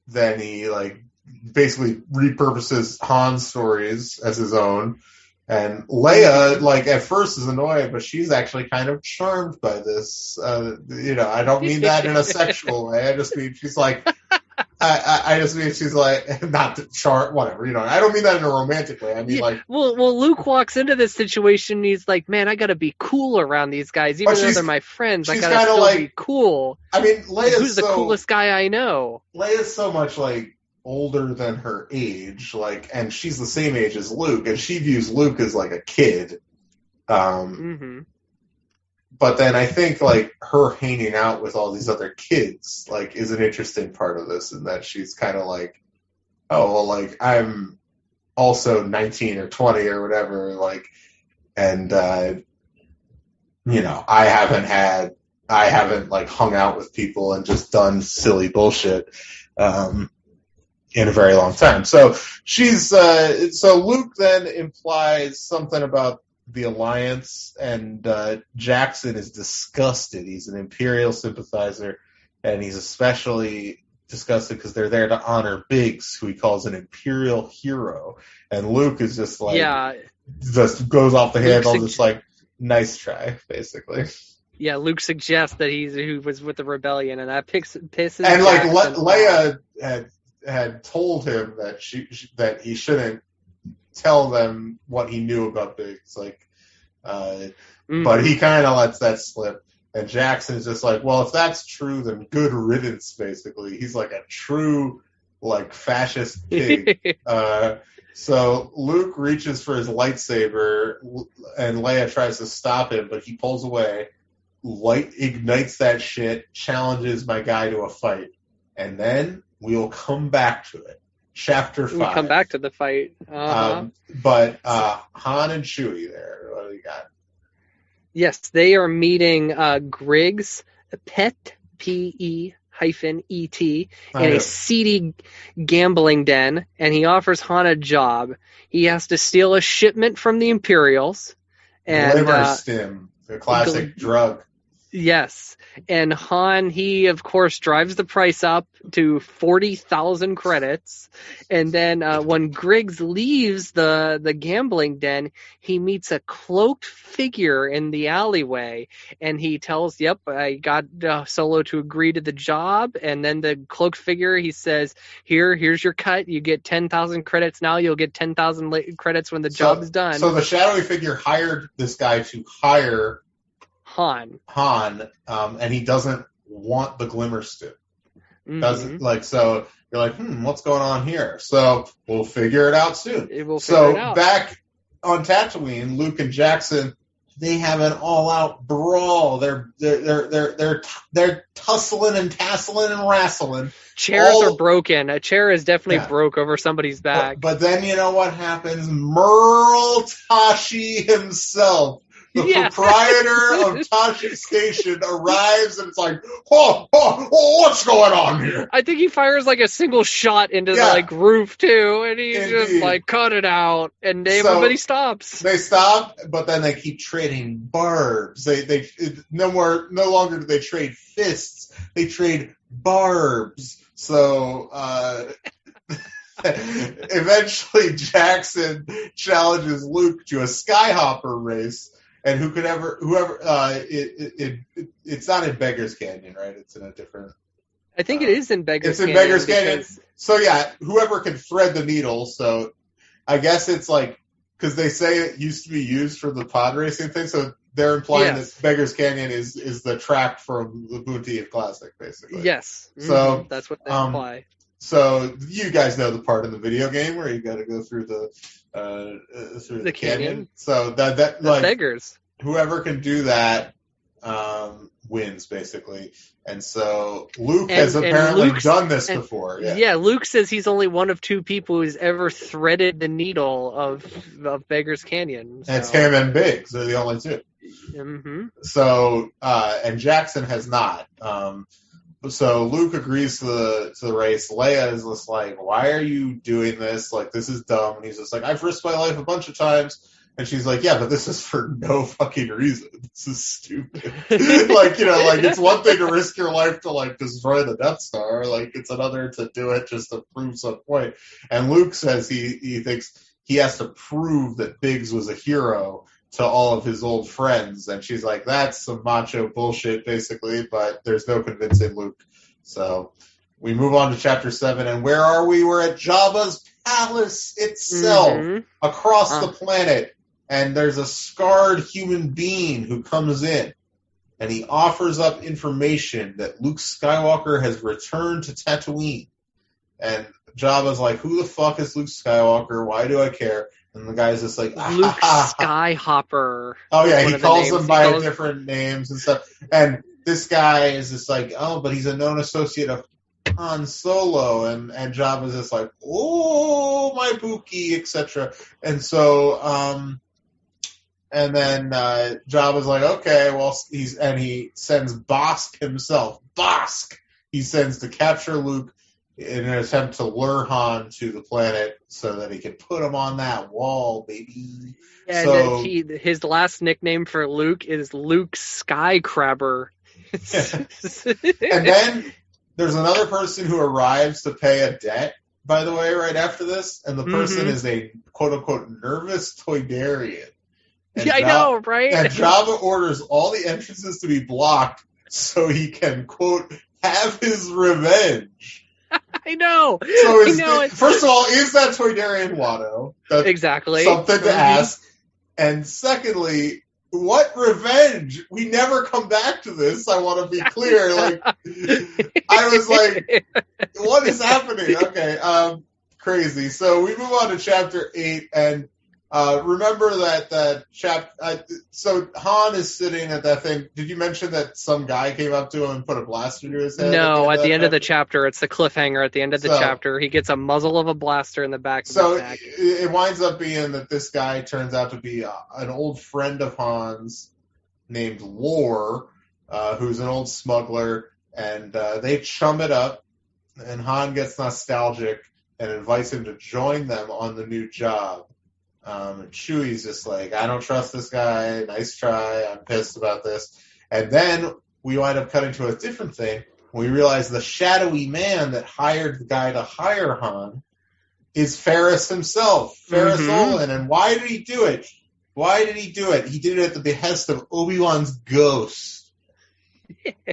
[SPEAKER 3] then he basically repurposes Han's stories as his own. And Leia, at first is annoyed, but she's actually kind of charmed by this. I don't mean that in a sexual way. I just mean she's I just mean she's not to chart, whatever, I don't mean that in a romantic way. I mean
[SPEAKER 2] Well, Luke walks into this situation and he's like, man, I gotta be cool around these guys, even though they're my friends. I gotta still be cool.
[SPEAKER 3] I mean,
[SPEAKER 2] who's the coolest guy I know?
[SPEAKER 3] Leia's so much older than her age, and she's the same age as Luke, and she views Luke as a kid. But then I think her hanging out with all these other kids is an interesting part of this, in that she's kind of I'm also 19 or 20 or whatever, and I haven't hung out with people and just done silly bullshit in a very long time. So so Luke then implies something about the Alliance, and Jackson is disgusted. He's an Imperial sympathizer, and he's especially disgusted because they're there to honor Biggs, who he calls an Imperial hero. And Luke is just like, just goes off the handle, just like, nice try, basically.
[SPEAKER 2] Yeah, Luke suggests that he was with the rebellion, and that pisses.
[SPEAKER 3] And like Leia had told him that that he shouldn't tell them what he knew about Biggs, like, but he kind of lets that slip. And Jackson's just like, well, if that's true, then good riddance. Basically, he's like a true like fascist pig. So Luke reaches for his lightsaber, and Leia tries to stop him, but he pulls away. Light ignites that shit, challenges my guy to a fight, and then we'll come back to it. Chapter 5.
[SPEAKER 2] We'll come back to the fight.
[SPEAKER 3] But Han and Chewie there. What do you got?
[SPEAKER 2] Yes, they are meeting Griggs, Pet, P-E-hyphen-E-T, in a seedy gambling den, and he offers Han a job. He has to steal a shipment from the Imperials. And,
[SPEAKER 3] liver stim, the classic drug.
[SPEAKER 2] Yes, and Han, he of course drives the price up to 40,000 credits, and then when Griggs leaves the gambling den, he meets a cloaked figure in the alleyway, and he tells, "Yep, I got Solo to agree to the job." And then the cloaked figure, he says, "Here's your cut. You get 10,000 credits now. You'll get 10,000 credits when the job's done."
[SPEAKER 3] So the shadowy figure hired this guy to hire Han, and he doesn't want the glimmer stim. Doesn't like, so you're like, what's going on here? So we'll figure it out soon. Back on Tatooine, Luke and Jackson, they have an all-out brawl. They're tussling and tasseling and wrestling.
[SPEAKER 2] Chairs are broken. A chair is definitely broke over somebody's back.
[SPEAKER 3] But then you know what happens? Merle Tashi himself, the proprietor of Tashi Station, arrives, and it's like, oh, what's going on here?
[SPEAKER 2] I think he fires like a single shot into the roof too, and he's just like, cut it out, and everybody stops.
[SPEAKER 3] They stop, but then they keep trading barbs. They no longer do they trade fists. They trade barbs. So eventually Jackson challenges Luke to a skyhopper race. And it's not in Beggar's Canyon, right? It's in a different.
[SPEAKER 2] I think it is in Beggar's Canyon.
[SPEAKER 3] It's in Beggar's Canyon. So whoever can thread the needle. So I guess it's like, because they say it used to be used for the pod racing thing, so they're implying that Beggar's Canyon is the track from the Boonty Classic, basically.
[SPEAKER 2] Yes.
[SPEAKER 3] So
[SPEAKER 2] that's what they imply.
[SPEAKER 3] So you guys know the part in the video game where you got to go through the canyon. So that like
[SPEAKER 2] beggars.
[SPEAKER 3] Whoever can do that wins, basically. And so Luke has apparently done this before.
[SPEAKER 2] Yeah, Luke says he's only one of two people who's ever threaded the needle of Beggar's Canyon. So.
[SPEAKER 3] And it's him and Biggs. They're the only two.
[SPEAKER 2] Mm-hmm.
[SPEAKER 3] So and Jackson has not. So Luke agrees to the race. Leia is just like, why are you doing this? Like, this is dumb. And he's just like, I've risked my life a bunch of times. And she's like, yeah, but this is for no fucking reason. This is stupid. like, it's one thing to risk your life to, like, destroy the Death Star. Like, it's another to do it just to prove some point. And Luke says he thinks he has to prove that Biggs was a hero to all of his old friends. And she's like, that's some macho bullshit, basically, but there's no convincing Luke. So we move on to Chapter 7, and where are we? We're at Jabba's palace itself, across the planet. And there's a scarred human being who comes in, and he offers up information that Luke Skywalker has returned to Tatooine. And Jabba's like, who the fuck is Luke Skywalker? Why do I care? And the guy's just like,
[SPEAKER 2] Luke Skyhopper.
[SPEAKER 3] Oh, yeah, he calls them by different names and stuff. And this guy is just like, oh, but he's a known associate of Han Solo. And Jabba's just like, oh, my Pookie, etc. And so, and then Jabba's like, okay, well, he sends Bosk himself. Bosk! He sends to capture Luke in an attempt to lure Han to the planet so that he can put him on that wall, baby.
[SPEAKER 2] Yeah, so, his last nickname for Luke is Luke Skycrabber.
[SPEAKER 3] And then there's another person who arrives to pay a debt, by the way, right after this, and the person is a quote-unquote nervous Toydarian. And
[SPEAKER 2] I know, right?
[SPEAKER 3] And Jabba orders all the entrances to be blocked so he can, quote, have his revenge.
[SPEAKER 2] I know.
[SPEAKER 3] So first of all, is that Toydarian Watto? That's
[SPEAKER 2] exactly.
[SPEAKER 3] something to ask. And secondly, what revenge? We never come back to this. I want to be clear. Like, I was like, what is happening? Okay, crazy. So we move on to chapter 8, and remember that so Han is sitting at that thing. Did you mention that some guy came up to him and put a blaster to his head?
[SPEAKER 2] No, at the end of the chapter, it's the cliffhanger. At the end of the chapter, he gets a muzzle of a blaster in the back of his neck. So
[SPEAKER 3] it winds up being that this guy turns out to be an old friend of Han's named Lore, who's an old smuggler, and they chum it up, and Han gets nostalgic and invites him to join them on the new job. And Chewie's just like, I don't trust this guy, nice try, I'm pissed about this. And then we wind up cutting to a different thing. We realize the shadowy man that hired the guy to hire Han is Ferris himself, Ferris Olin. And why did he do it? He did it at the behest of Obi-Wan's ghost.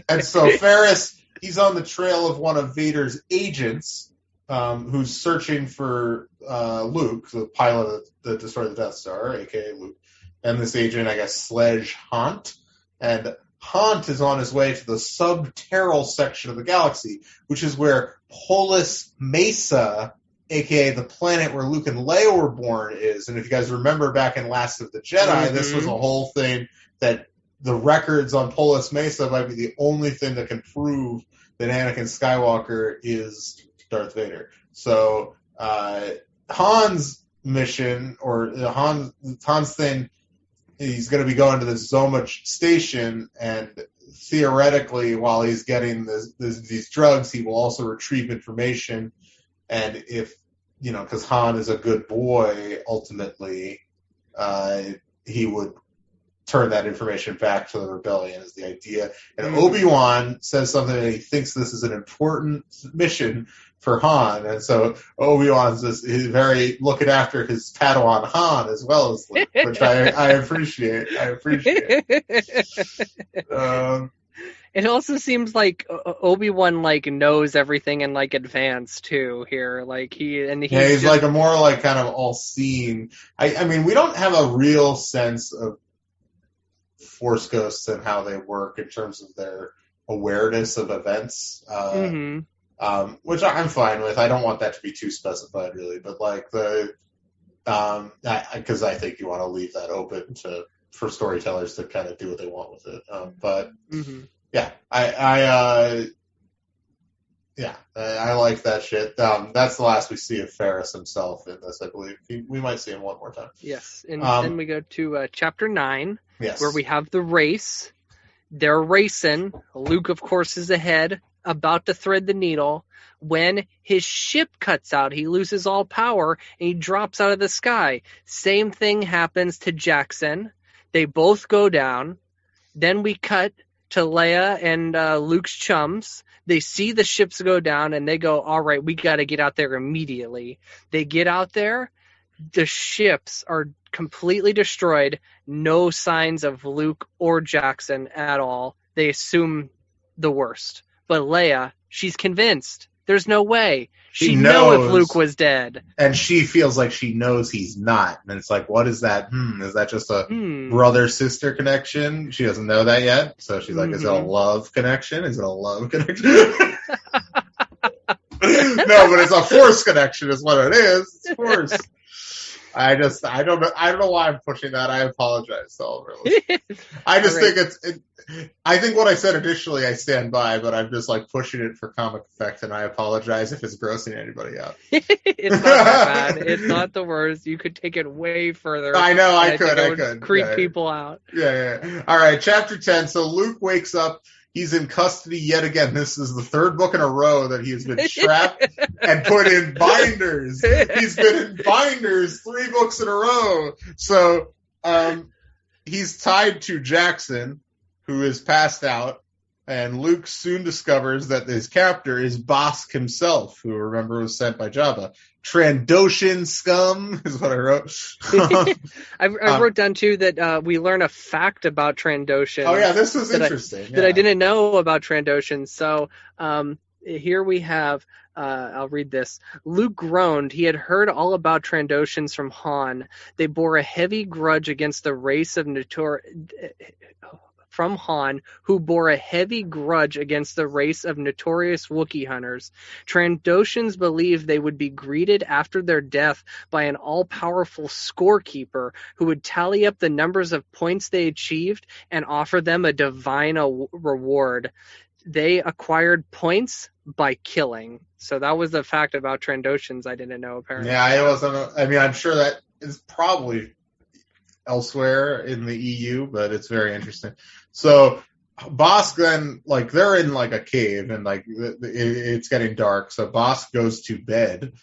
[SPEAKER 3] And so Ferris, he's on the trail of one of Vader's agents, who's searching for Luke, the pilot that destroyed the Death Star, a.k.a. Luke, and this agent, I guess, Sledge Haunt. And Haunt is on his way to the subterral section of the galaxy, which is where Polis Mesa, a.k.a. the planet where Luke and Leia were born, is. And if you guys remember back in Last of the Jedi, this was a whole thing that the records on Polis Mesa might be the only thing that can prove that Anakin Skywalker is Darth Vader. So Han's mission, or Han's thing, he's going to be going to the Zoma station, and theoretically, while he's getting these drugs, he will also retrieve information. And if, because Han is a good boy, ultimately, he would turn that information back to the rebellion is the idea. And Obi-Wan says something that he thinks this is an important mission for Han, and so Obi-Wan's just very looking after his Padawan Han as well as Luke, which I appreciate.
[SPEAKER 2] It also seems like Obi-Wan knows everything in advance too here. He's
[SPEAKER 3] like a more kind of all-seeing. I mean, we don't have a real sense of Force ghosts and how they work in terms of their awareness of events. Which I'm fine with. I don't want that to be too specified, really. But because I think you want to leave that open for storytellers to kind of do what they want with it. Yeah, I like that shit. That's the last we see of Ferris himself in this, I believe. We might see him one more time.
[SPEAKER 2] Yes, and then we go to chapter 9,
[SPEAKER 3] where
[SPEAKER 2] we have the race. They're racing. Luke, of course, is ahead, about to thread the needle, when his ship cuts out. He loses all power, and he drops out of the sky. Same thing happens to Jackson. They both go down. Then we cut to Leia and Luke's chums. They see the ships go down, and they go, all right, we got to get out there immediately. They get out there. The ships are completely destroyed. No signs of Luke or Jackson at all. They assume the worst. But Leia, she's convinced. There's no way. She knows if Luke was dead.
[SPEAKER 3] And she feels like she knows he's not. And it's like, what is that? Is that just a brother-sister connection? She doesn't know that yet. So she's like, is it a love connection? Is it a love connection? No, but it's a Force connection is what it is. It's Force. I don't know why I'm pushing that. I apologize to all of our listeners. I just think I think what I said initially I stand by, but I'm just pushing it for comic effect, and I apologize if it's grossing anybody out.
[SPEAKER 2] It's not that bad. It's not the worst. You could take it way further.
[SPEAKER 3] I know, I could.
[SPEAKER 2] Creep people out.
[SPEAKER 3] Yeah. All right, chapter 10. So Luke wakes up. He's in custody yet again. This is the third book in a row that he has been trapped and put in binders. He's been in binders 3 books in a row. So he's tied to Jackson, who is passed out. And Luke soon discovers that his captor is Bosk himself, who, remember, was sent by Jabba. Trandoshan scum is what I wrote.
[SPEAKER 2] I wrote down, too, that we learn a fact about Trandoshan.
[SPEAKER 3] Oh, yeah, this was interesting.
[SPEAKER 2] That I didn't know about Trandoshan. So here we have, I'll read this. Luke groaned. He had heard all about Trandoshans from Han. They bore a heavy grudge against the race of from Han, who bore a heavy grudge against the race of notorious Wookiee hunters. Trandoshans believed they would be greeted after their death by an all-powerful scorekeeper who would tally up the numbers of points they achieved and offer them a divine reward. They acquired points by killing. So that was the fact about Trandoshans I didn't know, apparently.
[SPEAKER 3] Yeah, it wasn't. I mean, I'm sure that is probably elsewhere in the EU, but it's very interesting. So Bosk then, like, they're in like a cave and like it's getting dark. So Bosk goes to bed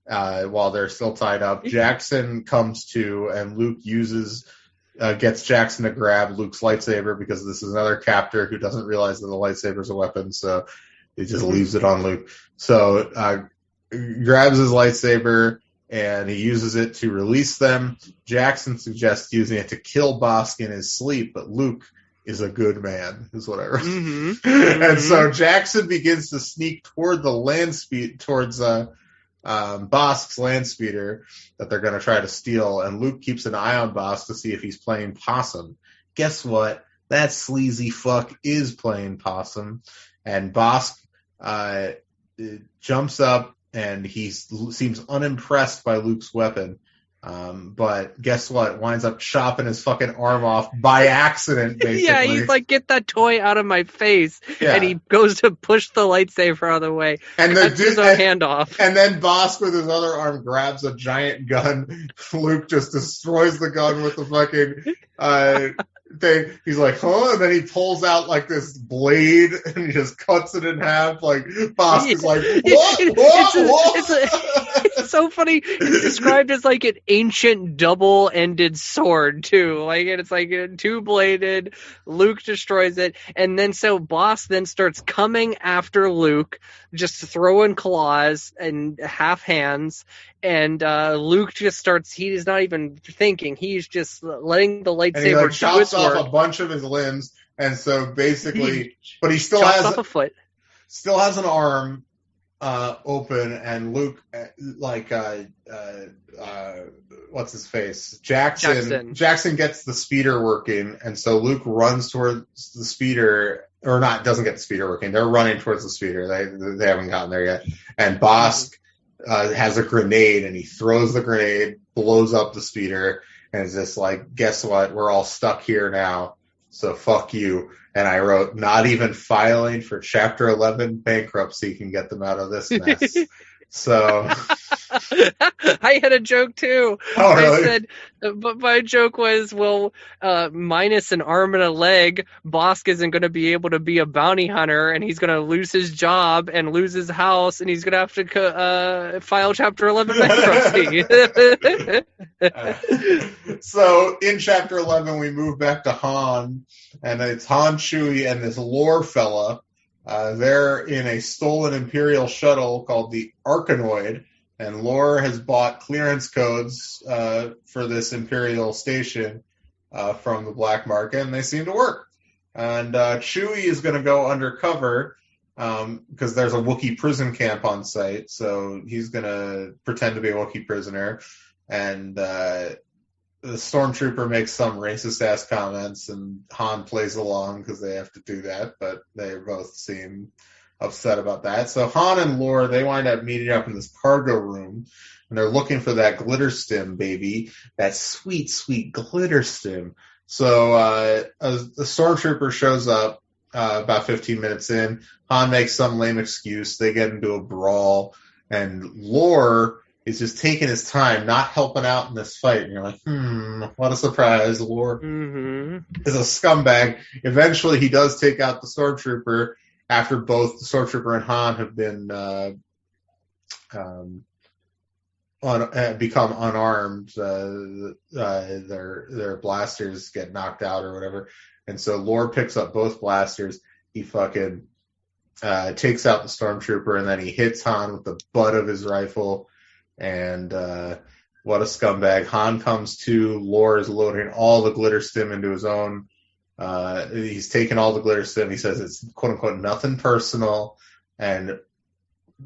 [SPEAKER 3] while they're still tied up. Jackson comes to, and Luke gets Jackson to grab Luke's lightsaber because this is another captor who doesn't realize that the lightsaber is a weapon. So he just leaves it on Luke. So grabs his lightsaber and he uses it to release them. Jackson suggests using it to kill Bosk in his sleep, but Luke is a good man, is what I wrote. Mm-hmm. And so Jackson begins to sneak toward the towards Bosk's land speeder that they're going to try to steal, and Luke keeps an eye on Bosk to see if he's playing possum. Guess what? That sleazy fuck is playing possum, and Bosk jumps up, and he seems unimpressed by Luke's weapon. But guess what? Winds up chopping his fucking arm off by accident, basically.
[SPEAKER 2] Yeah, he's like, get that toy out of my face. Yeah. And he goes to push the lightsaber out of the way. And cuts his own hand off.
[SPEAKER 3] And then Bosk with his other arm grabs a giant gun. Luke just destroys the gun with the fucking thing. He's like, huh? And then he pulls out like this blade and he just cuts it in half. Like, Bosk is like, what?
[SPEAKER 2] It's so funny. It's described as like an ancient double-ended sword too. Like, it's like two-bladed. Luke destroys it, and then so Bosk then starts coming after Luke, just throwing claws and half hands. And Luke just starts. He is not even thinking. He's just letting the lightsaber.
[SPEAKER 3] And he like chops off a bunch of his limbs, and so basically, but he still has
[SPEAKER 2] off a foot.
[SPEAKER 3] Still has an arm. Open, and Luke, what's his face? Jackson gets the speeder working, and so Luke runs towards the speeder, or not, doesn't get the speeder working. They're running towards the speeder. They haven't gotten there yet. And Bosk has a grenade, and he throws the grenade, blows up the speeder, and is just like, guess what? We're all stuck here now, so fuck you. And I wrote, not even filing for Chapter 11 bankruptcy can get them out of this mess. So
[SPEAKER 2] I had a joke too.
[SPEAKER 3] Oh, really?
[SPEAKER 2] I said, but my joke was, well, minus an arm and a leg, Bosk isn't going to be able to be a bounty hunter, and he's going to lose his job and lose his house, and he's going to have to file Chapter 11 bankruptcy.
[SPEAKER 3] So in Chapter 11, we move back to Han, and it's Han, Chewie, and this lore fella. They're in a stolen Imperial shuttle called the Arkanoid, and Lore has bought clearance codes for this Imperial station from the black market, and they seem to work. And Chewie is going to go undercover because there's a Wookiee prison camp on site, so he's going to pretend to be a Wookiee prisoner. And the stormtrooper makes some racist-ass comments, and Han plays along because they have to do that, but they both seem upset about that. So Han and Lore, they wind up meeting up in this cargo room, and they're looking for that glitter stim, baby. That sweet, sweet glitter stim. So the stormtrooper shows up about 15 minutes in. Han makes some lame excuse. They get into a brawl, and Lore is just taking his time, not helping out in this fight. And you're like, what a surprise. Lore is a scumbag. Eventually, he does take out the stormtrooper after both the stormtrooper and Han have been become unarmed. Their blasters get knocked out or whatever. And so Lore picks up both blasters, he fucking takes out the stormtrooper, and then he hits Han with the butt of his rifle. And what a scumbag! Han comes to. Lore is loading all the glitter stim into his own. He's taken all the glitter stim. He says it's quote unquote nothing personal, and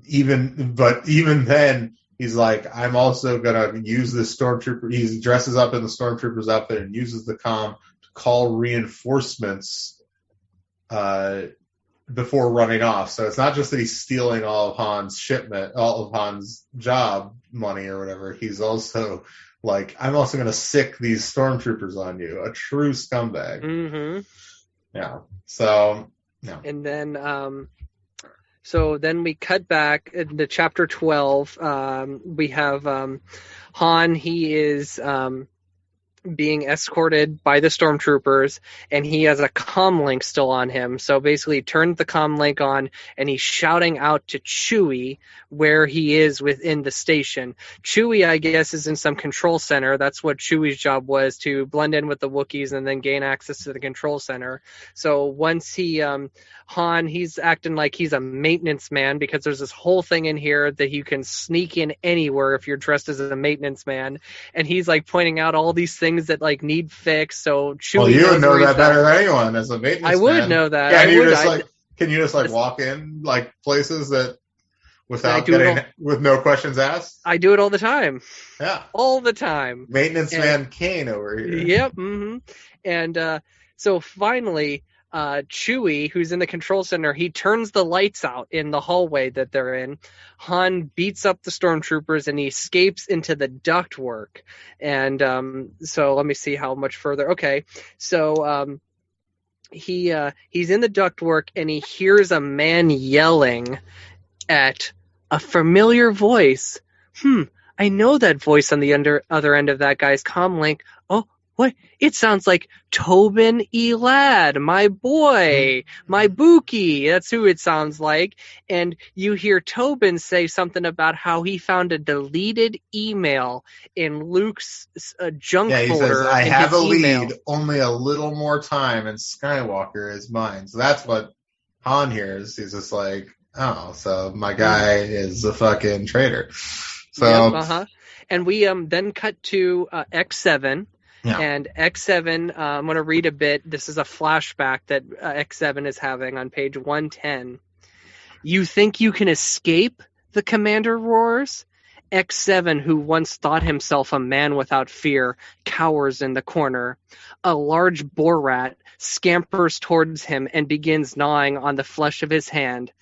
[SPEAKER 3] even then, he's like, I'm also gonna use this stormtrooper. He dresses up in the stormtrooper's outfit and uses the comm to call reinforcements before running off. So it's not just that he's stealing all of Han's shipment, all of Han's job money or whatever. He's also like, I'm also going to sick these stormtroopers on you. A true scumbag.
[SPEAKER 2] Mm-hmm.
[SPEAKER 3] Yeah. So, yeah.
[SPEAKER 2] And then, so then we cut back into chapter 12. We have Han. He is being escorted by the stormtroopers, and he has a comm link still on him. So basically, he turned the comm link on, and he's shouting out to Chewie where he is within the station. Chewie, I guess, is in some control center. That's what Chewie's job was, to blend in with the Wookiees and then gain access to the control center. So once he Han, he's acting like he's a maintenance man, because there's this whole thing in here that you can sneak in anywhere if you're dressed as a maintenance man, and he's like pointing out all these things that like need fixed. So Chewie,
[SPEAKER 3] well, you would know that better than anyone as a maintenance
[SPEAKER 2] I would
[SPEAKER 3] man.
[SPEAKER 2] know that.
[SPEAKER 3] Can you just walk in like places that without with no questions asked?
[SPEAKER 2] I do it all the time.
[SPEAKER 3] Yeah,
[SPEAKER 2] all the time.
[SPEAKER 3] Maintenance man Kane over here.
[SPEAKER 2] Yep. Mm-hmm. And so finally, Chewie, who's in the control center, he turns the lights out in the hallway that they're in. Han beats up the stormtroopers and he escapes into the ductwork. And so let me see how much further. Okay, so he's in the ductwork and he hears a man yelling at a familiar voice. I know that voice on the other end of that guy's comm link. Oh, what? It sounds like Tobin Elad, my boy, my Buki. That's who it sounds like. And you hear Tobin say something about how he found a deleted email in Luke's junk folder.
[SPEAKER 3] He says, I have a
[SPEAKER 2] email.
[SPEAKER 3] lead, only a little more time, and Skywalker is mine. So that's what Han hears. He's just like, oh, so my guy is a fucking traitor. So,
[SPEAKER 2] yep, And we then cut to X7.
[SPEAKER 3] Yeah.
[SPEAKER 2] And X7, I'm going to read a bit. This is a flashback that X7 is having on page 110. You think you can escape? The commander roars. X7, who once thought himself a man without fear, cowers in the corner. A large Borat scampers towards him and begins gnawing on the flesh of his hand.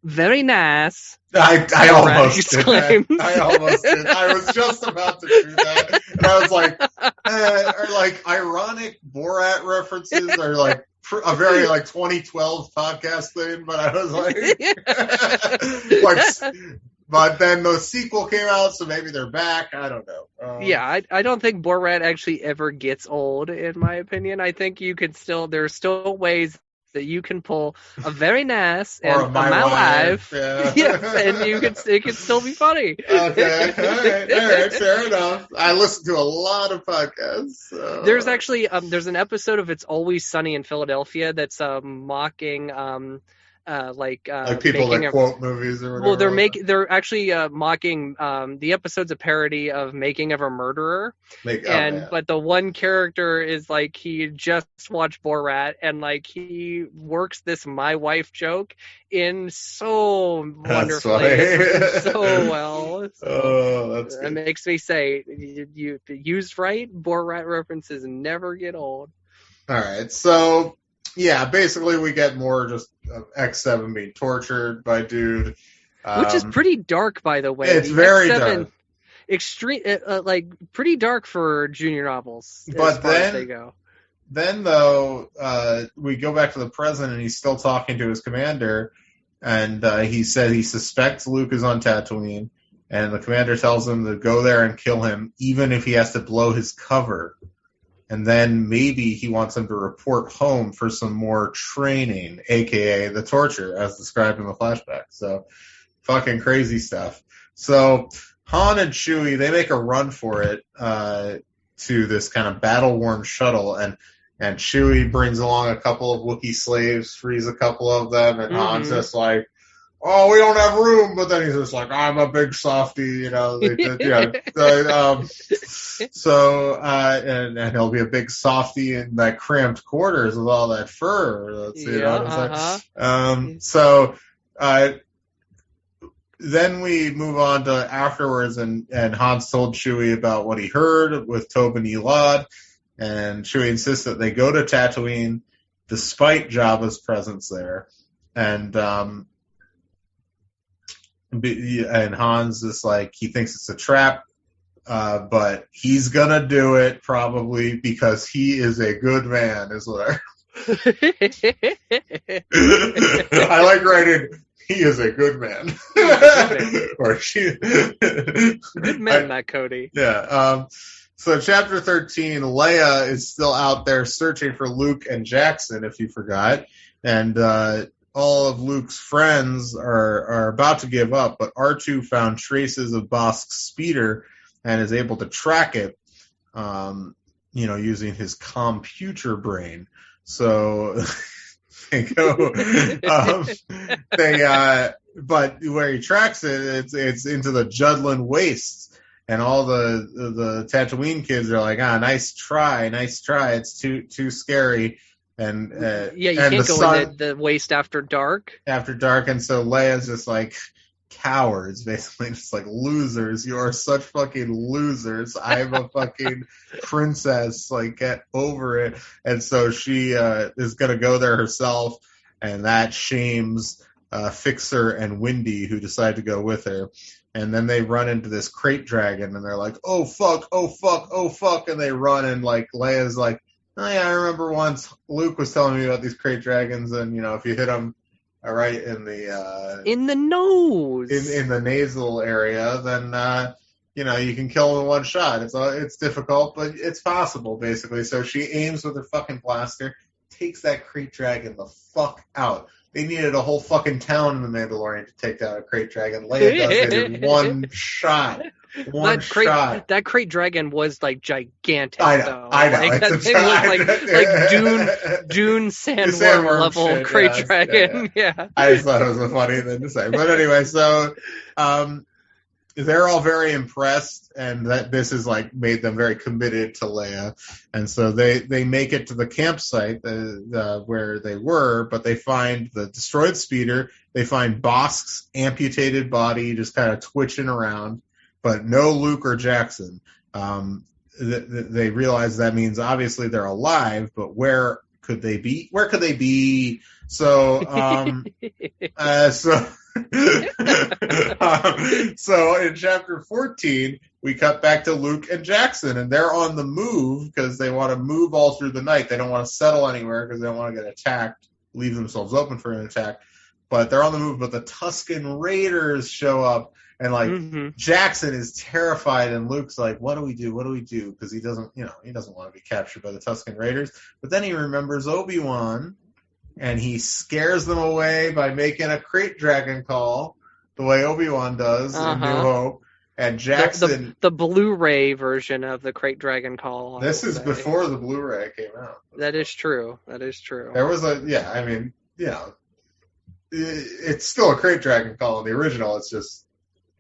[SPEAKER 2] Very nice.
[SPEAKER 3] I almost did that. I almost did. I was just about to do that. And I was like, are like ironic Borat references are like a very like 2012 podcast thing, but I was like, but then the sequel came out, so maybe they're back. I don't know.
[SPEAKER 2] Yeah, I don't think Borat actually ever gets old, in my opinion. I think you could there's still ways that you can pull a very nice and
[SPEAKER 3] or my wife.
[SPEAKER 2] Yeah. Yes, and it can still be funny.
[SPEAKER 3] Okay, all right, fair enough. I listen to a lot of podcasts. So.
[SPEAKER 2] There's actually there's an episode of It's Always Sunny in Philadelphia that's mocking like
[SPEAKER 3] people that quote movies or whatever.
[SPEAKER 2] Well, they're actually mocking the episode's a parody of Making of a Murderer, but the one character is like he just watched Borat and like he works this "my wife" joke in so wonderfully, so well.
[SPEAKER 3] So that's good.
[SPEAKER 2] It makes me say, you used right, Borat references never get old.
[SPEAKER 3] All right, so. Yeah, basically we get more just X7 being tortured by dude.
[SPEAKER 2] Which is pretty dark, by the way.
[SPEAKER 3] It's very dark.
[SPEAKER 2] Extreme, like pretty dark for junior novels.
[SPEAKER 3] But
[SPEAKER 2] as far as they go.
[SPEAKER 3] Then though, we go back to the present and he's still talking to his commander, and he said he suspects Luke is on Tatooine, and the commander tells him to go there and kill him, even if he has to blow his cover. And then maybe he wants him to report home for some more training, a.k.a. the torture, as described in the flashback. So, fucking crazy stuff. So, Han and Chewie, they make a run for it to this kind of battle-worn shuttle. And And Chewie brings along a couple of Wookiee slaves, frees a couple of them, and Han's just like, oh, we don't have room, but then he's just like, I'm a big softie, and he'll be a big softie in that cramped quarters with all that fur. Then we move on to afterwards, and Han's told Chewie about what he heard with Tobin Elad, and Chewie insists that they go to Tatooine despite Jabba's presence there, and Han's just like, he thinks it's a trap, but he's gonna do it probably because he is a good man, is what I like writing. He is a good man. Or she.
[SPEAKER 2] Good man, that Cody.
[SPEAKER 3] Yeah. So chapter 13, Leia is still out there searching for Luke and Jackson, if you forgot. And all of Luke's friends are about to give up, but R2 found traces of Bosk's speeder and is able to track it, using his computer brain. So they go, but where he tracks it, it's into the Judlin Wastes, and all the Tatooine kids are like, nice try, it's too scary. And
[SPEAKER 2] you can't go in the waste after dark.
[SPEAKER 3] After dark, and so Leia's just like, cowards, basically, just like, losers. You are such fucking losers. I'm a fucking princess. Like, get over it. And so she is gonna go there herself, and that shames Fixer and Windy, who decide to go with her. And then they run into this crate dragon, and they're like, oh fuck, and they run, and like Leia's like, oh yeah, I remember once Luke was telling me about these crate dragons, and if you hit them right in the
[SPEAKER 2] nose,
[SPEAKER 3] in the nasal area, then you can kill them in one shot. It's difficult, but it's possible, basically. So she aims with her fucking blaster, takes that crate dragon the fuck out. They needed a whole fucking town in the Mandalorian to take down a crate dragon. Leia does it in one shot.
[SPEAKER 2] That crate dragon was like gigantic.
[SPEAKER 3] I know.
[SPEAKER 2] Though.
[SPEAKER 3] I know.
[SPEAKER 2] Like, that thing was like Dune sandworm level shit, crate dragon. Yeah.
[SPEAKER 3] I just thought it was a funny thing to say. But anyway, so they're all very impressed, and that this has like made them very committed to Leia. And so they make it to the campsite where they were, but they find the destroyed speeder. They find Bosk's amputated body just kind of twitching around, but no Luke or Jackson. They realize that means obviously they're alive, but where could they be? So, so in chapter 14, we cut back to Luke and Jackson, and they're on the move because they want to move all through the night. They don't want to settle anywhere because they don't want to get attacked, leave themselves open for an attack. But they're on the move, but the Tusken Raiders show up, and Jackson is terrified, and Luke's like, what do we do? Because he doesn't want to be captured by the Tusken Raiders. But then he remembers Obi-Wan, and he scares them away by making a crate dragon call, the way Obi-Wan does in New Hope. And Jackson,
[SPEAKER 2] the Blu-ray version of the crate dragon call.
[SPEAKER 3] This is before the Blu-ray came out.
[SPEAKER 2] That is true.
[SPEAKER 3] There was it's still a crate dragon call in the original. It's just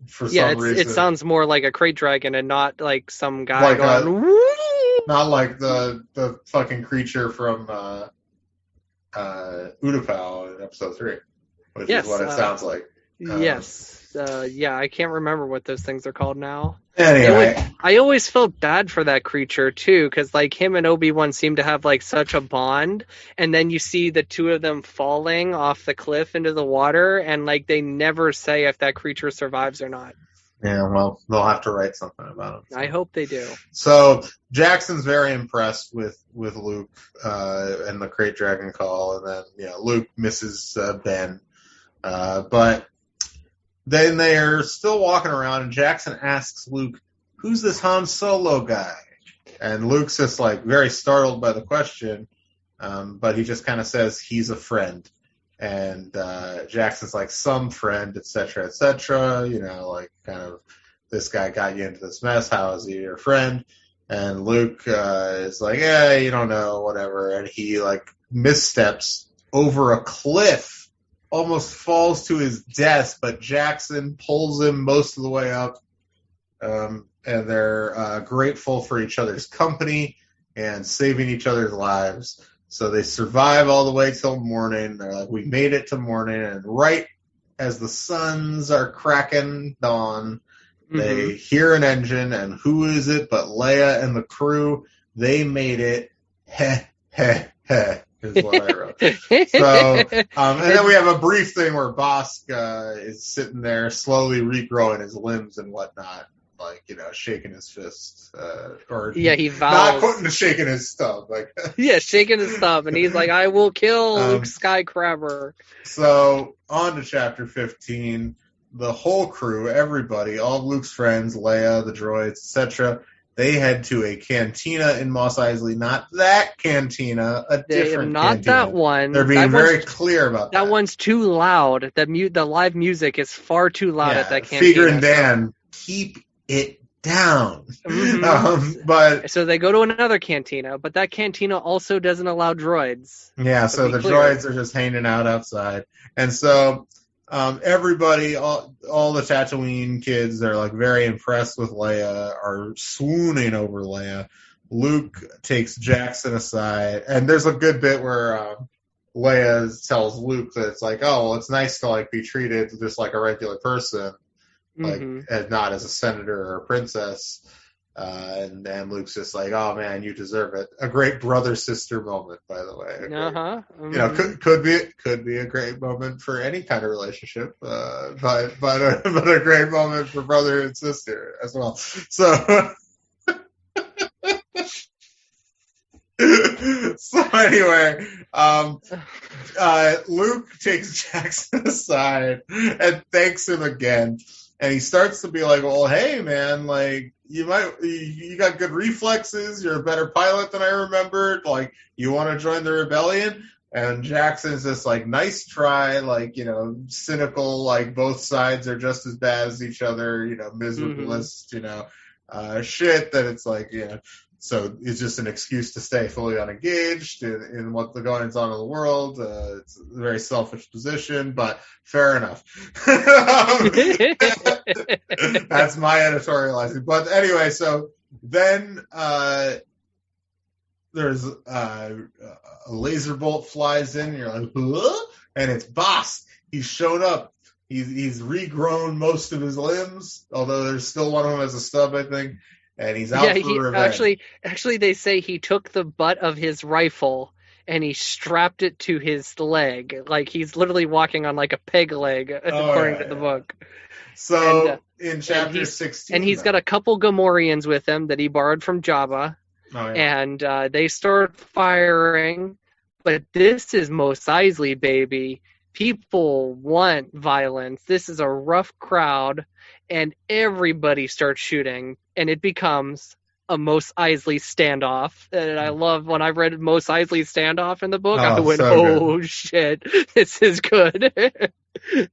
[SPEAKER 3] for some reason
[SPEAKER 2] it sounds more like a crate dragon and not like some guy going.
[SPEAKER 3] Not like the fucking creature from Utapau in episode 3, which is what it sounds like.
[SPEAKER 2] Yes. I can't remember what those things are called now.
[SPEAKER 3] Anyway,
[SPEAKER 2] I always felt bad for that creature too, because like him and Obi-Wan seem to have like such a bond, and then you see the two of them falling off the cliff into the water, and like they never say if that creature survives or not.
[SPEAKER 3] Yeah, well, they'll have to write something about it. So.
[SPEAKER 2] I hope they do.
[SPEAKER 3] So Jackson's very impressed with Luke and the crate dragon call, and then Luke misses Ben, but then they're still walking around, and Jackson asks Luke, "Who's this Han Solo guy?" And Luke's just like very startled by the question, but he just kind of says he's a friend. And Jackson's like, some friend, etc., etc. Like kind of, this guy got you into this mess. How is he your friend? And Luke is like, yeah, you don't know, whatever. And he like missteps over a cliff, almost falls to his death, but Jackson pulls him most of the way up. And they're grateful for each other's company and saving each other's lives. So they survive all the way till morning. They're like, we made it to morning. And right as the suns are cracking dawn, they hear an engine, and who is it but Leia and the crew? They made it. Heh, heh, heh, is what I wrote. So, and then we have a brief thing where Bosk is sitting there slowly regrowing his limbs and whatnot, like, shaking his fist.
[SPEAKER 2] He vows.
[SPEAKER 3] Not putting to shaking his stub. Like,
[SPEAKER 2] shaking his stub, and he's like, I will kill Luke Skywalker.
[SPEAKER 3] So, on to chapter 15. The whole crew, everybody, all of Luke's friends, Leia, the droids, etc., they head to a cantina in Mos Eisley. Not that cantina, a different
[SPEAKER 2] not
[SPEAKER 3] cantina.
[SPEAKER 2] That one.
[SPEAKER 3] They're being very clear about that.
[SPEAKER 2] That one's too loud. The live music is far too loud at that cantina.
[SPEAKER 3] Figure and Dan, keep it down. But
[SPEAKER 2] so they go to another cantina, but that cantina also doesn't allow droids.
[SPEAKER 3] Yeah, so the droids are just hanging out outside. And so everybody, all the Tatooine kids, they're like very impressed with Leia, are swooning over Leia. Luke takes Jackson aside, and there's a good bit where Leia tells Luke that it's like, oh, well, it's nice to like be treated just like a regular person, like and not as a senator or a princess. And then Luke's just like, oh man, you deserve it. A great brother-sister moment, by the way. Could be a great moment for any kind of relationship, but a great moment for brother and sister as well. So, anyway, Luke takes Jackson aside and thanks him again. And he starts to be like, well, hey, man, like, you got good reflexes. You're a better pilot than I remembered. Like, you want to join the rebellion? And Jackson's just like, nice try. Like, cynical, like, both sides are just as bad as each other, miserablest, shit that it's like, So it's just an excuse to stay fully unengaged in what the goings on in the world. It's a very selfish position, but fair enough. That's my editorializing. But anyway, so then there's a laser bolt flies in, and you're like, huh? And it's Bosk. He's shown up. He's regrown most of his limbs, although there's still one of them as a stub, I think. And he's out for revenge.
[SPEAKER 2] Actually, they say he took the butt of his rifle and he strapped it to his leg. Like, he's literally walking on like a peg leg, according to the book.
[SPEAKER 3] So, in chapter 16...
[SPEAKER 2] And he's got a couple Gamorreans with him that he borrowed from Jabba.
[SPEAKER 3] Oh, yeah.
[SPEAKER 2] And they start firing. But this is Mos Eisley, baby. People want violence. This is a rough crowd. And everybody starts shooting, and it becomes a Mos Eisley standoff. And I love when I read Mos Eisley standoff in the book, I went, so shit, this is good.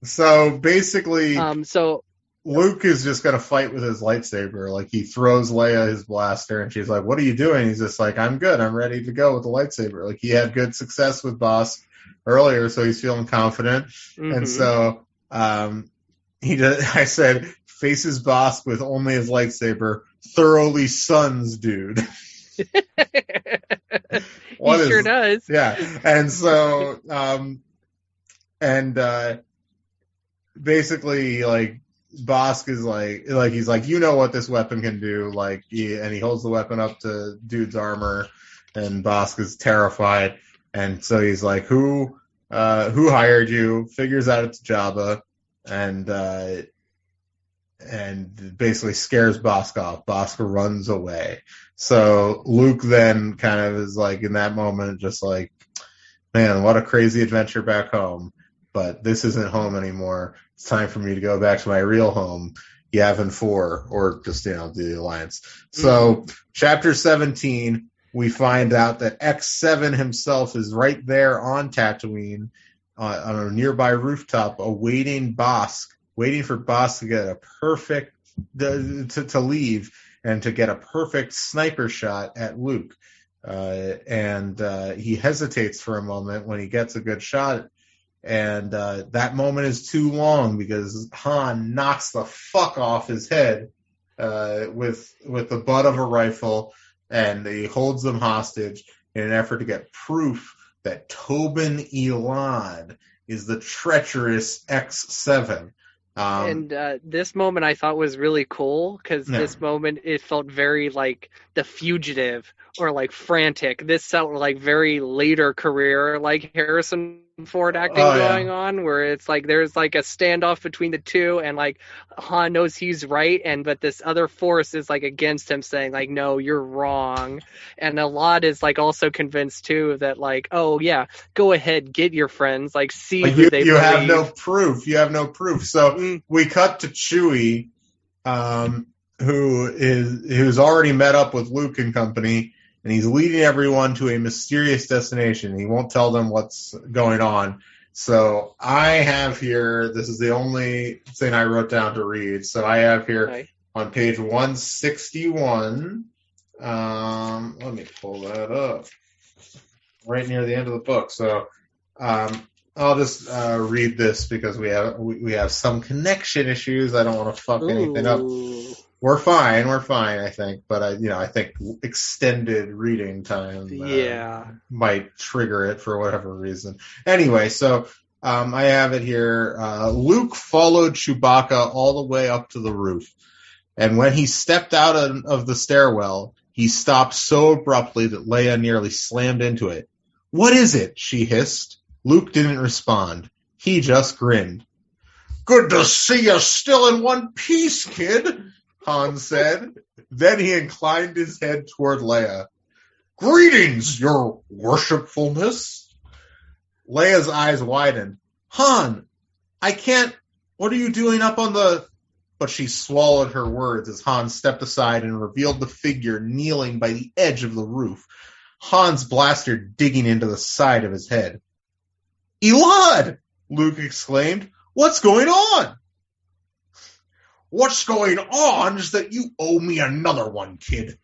[SPEAKER 3] So basically, Luke is just going to fight with his lightsaber. Like, he throws Leia his blaster, and she's like, what are you doing? He's just like, I'm good. I'm ready to go with the lightsaber. Like, he had good success with Bosk earlier, so he's feeling confident. And so I said, faces Bosk with only his lightsaber, thoroughly sons, dude.
[SPEAKER 2] He sure does.
[SPEAKER 3] Yeah. And so, basically, like, Bosk is like he's like, you know what this weapon can do, like, and he holds the weapon up to dude's armor, and Bosk is terrified, and so he's like, who hired you? Figures out it's Jabba, and basically scares Bosk off. Bosk runs away. So Luke then kind of is like, in that moment, just like, man, what a crazy adventure back home. But this isn't home anymore. It's time for me to go back to my real home, Yavin 4, or just, the Alliance. So chapter 17, we find out that X7 himself is right there on Tatooine, on a nearby rooftop, awaiting Bosk, waiting for Bosk to get a perfect to leave. and to get a perfect sniper shot at Luke. And he hesitates for a moment when he gets a good shot. And that moment is too long because Han knocks the fuck off his head with the butt of a rifle, and he holds them hostage in an effort to get proof that Tobin Elad is the treacherous X7.
[SPEAKER 2] And this moment I thought was really cool because this moment, it felt very like The Fugitive or like Frantic. This felt like very later career, like Harrison Ford acting going on, where it's like there's like a standoff between the two, and like Han knows he's right, but this other force is like against him, saying like, no, you're wrong. And Elad is like also convinced too that like, oh yeah, go ahead, get your friends, like see who they believe.
[SPEAKER 3] You have no proof. You have no proof. So we cut to Chewie, who's already met up with Luke and company, and he's leading everyone to a mysterious destination. He won't tell them what's going on. So I have here, this is the only thing I wrote down to read. So I have here on page 161, let me pull that up, right near the end of the book. So I'll just read this because we have some connection issues. I don't want to fuck anything up. We're fine, I think. But I think extended reading time might trigger it for whatever reason. Anyway, so I have it here. Luke followed Chewbacca all the way up to the roof, and when he stepped out of the stairwell, he stopped so abruptly that Leia nearly slammed into it. "What is it?" she hissed. Luke didn't respond. He just grinned. "Good to see you still in one piece, kid," Han said. Then he inclined his head toward Leia. "Greetings, your worshipfulness." Leia's eyes widened. "Han, I can't... What are you doing up on the..." But she swallowed her words as Han stepped aside and revealed the figure kneeling by the edge of the roof, Han's blaster digging into the side of his head. "Elad!" Luke exclaimed. "What's going on?" "What's going on is that you owe me another one, kid."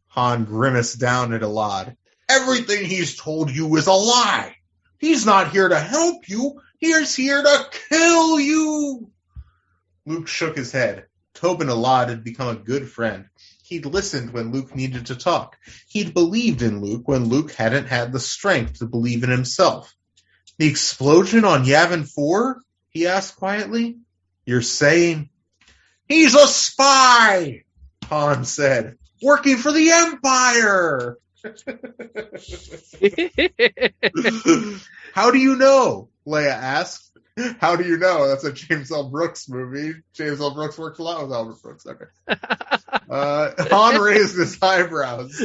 [SPEAKER 3] Han grimaced down at Elad. "Everything he's told you is a lie. He's not here to help you. He's here to kill you." Luke shook his head. Tobin Elad had become a good friend. He'd listened when Luke needed to talk. He'd believed in Luke when Luke hadn't had the strength to believe in himself. "The explosion on Yavin 4? He asked quietly. "You're saying..." "He's a spy," Han said, "working for the Empire." "How do you know?" Leia asked. "How do you know?" That's a James L. Brooks movie. James L. Brooks worked a lot with Albert Brooks. Okay. Han raised his eyebrows.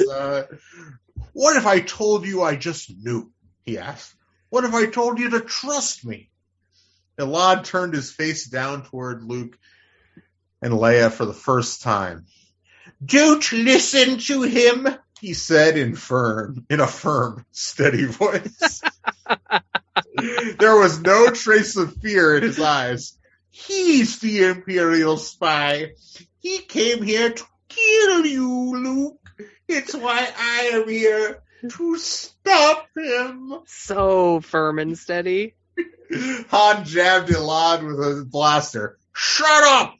[SPEAKER 3] "What if I told you I just knew?" he asked. "What if I told you to trust me?" Elad turned his face down toward Luke and Leia for the first time. "Don't listen to him," he said in a firm, steady voice. There was no trace of fear in his eyes. "He's the Imperial spy. He came here to kill you, Luke. It's why I am here, to stop him."
[SPEAKER 2] So firm and steady.
[SPEAKER 3] Han jabbed Elad with a blaster. "Shut up!"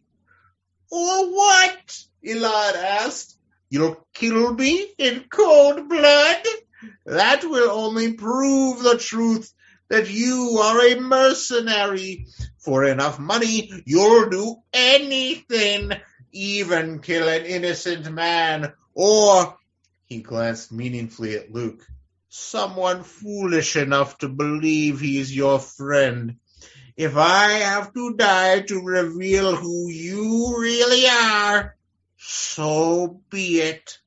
[SPEAKER 3] "Or what?" Elad asked. "You'll kill me in cold blood? That will only prove the truth that you are a mercenary. For enough money, you'll do anything, even kill an innocent man, or..." He glanced meaningfully at Luke. "Someone foolish enough to believe he's your friend. If I have to die to reveal who you really are, so be it."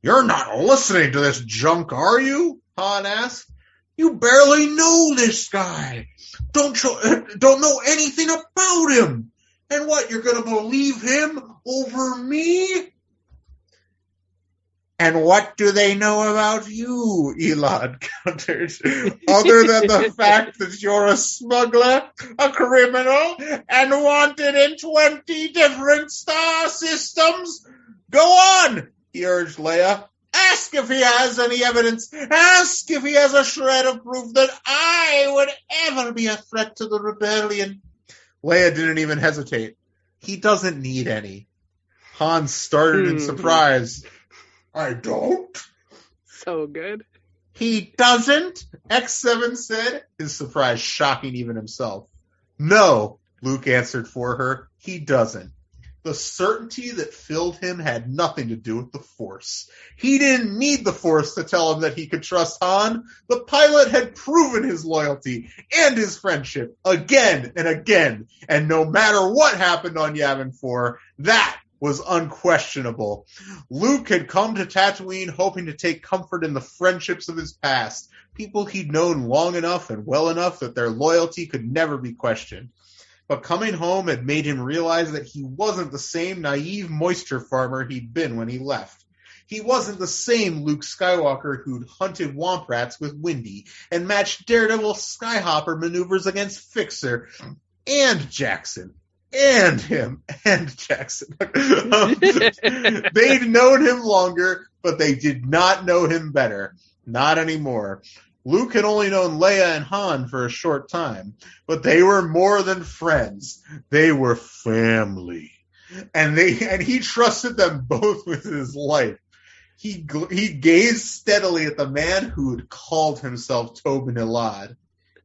[SPEAKER 3] "You're not listening to this junk, are you?" Han asked. "You barely know this guy. Don't know anything about him. And what, you're going to believe him over me?" "And what do they know about you?" Elad countered. "Other than the fact that you're a smuggler, a criminal, and wanted in 20 different star systems? Go on, he urged Leia. Ask if he has any evidence. Ask if he has a shred of proof that I would ever be a threat to the rebellion. Leia didn't even hesitate. He doesn't need any. Han started in surprise. I don't?
[SPEAKER 2] So good.
[SPEAKER 3] He doesn't? X7 said, his surprise shocking even himself. No, Luke answered for her. He doesn't. The certainty that filled him had nothing to do with the Force. He didn't need the Force to tell him that he could trust Han. The pilot had proven his loyalty and his friendship again and again. And no matter what happened on Yavin 4, that was unquestionable. Luke had come to Tatooine hoping to take comfort in the friendships of his past, people he'd known long enough and well enough that their loyalty could never be questioned. But coming home had made him realize that he wasn't the same naive moisture farmer he'd been when he left. He wasn't the same Luke Skywalker who'd hunted womp rats with Windy and matched Daredevil Skyhopper maneuvers against Fixer and Jackson. And him and Jackson. They'd known him longer, but they did not know him better. Not anymore. Luke had only known Leia and Han for a short time, but they were more than friends. They were family. And he trusted them both with his life. He gazed steadily at the man who had called himself Tobin Elad.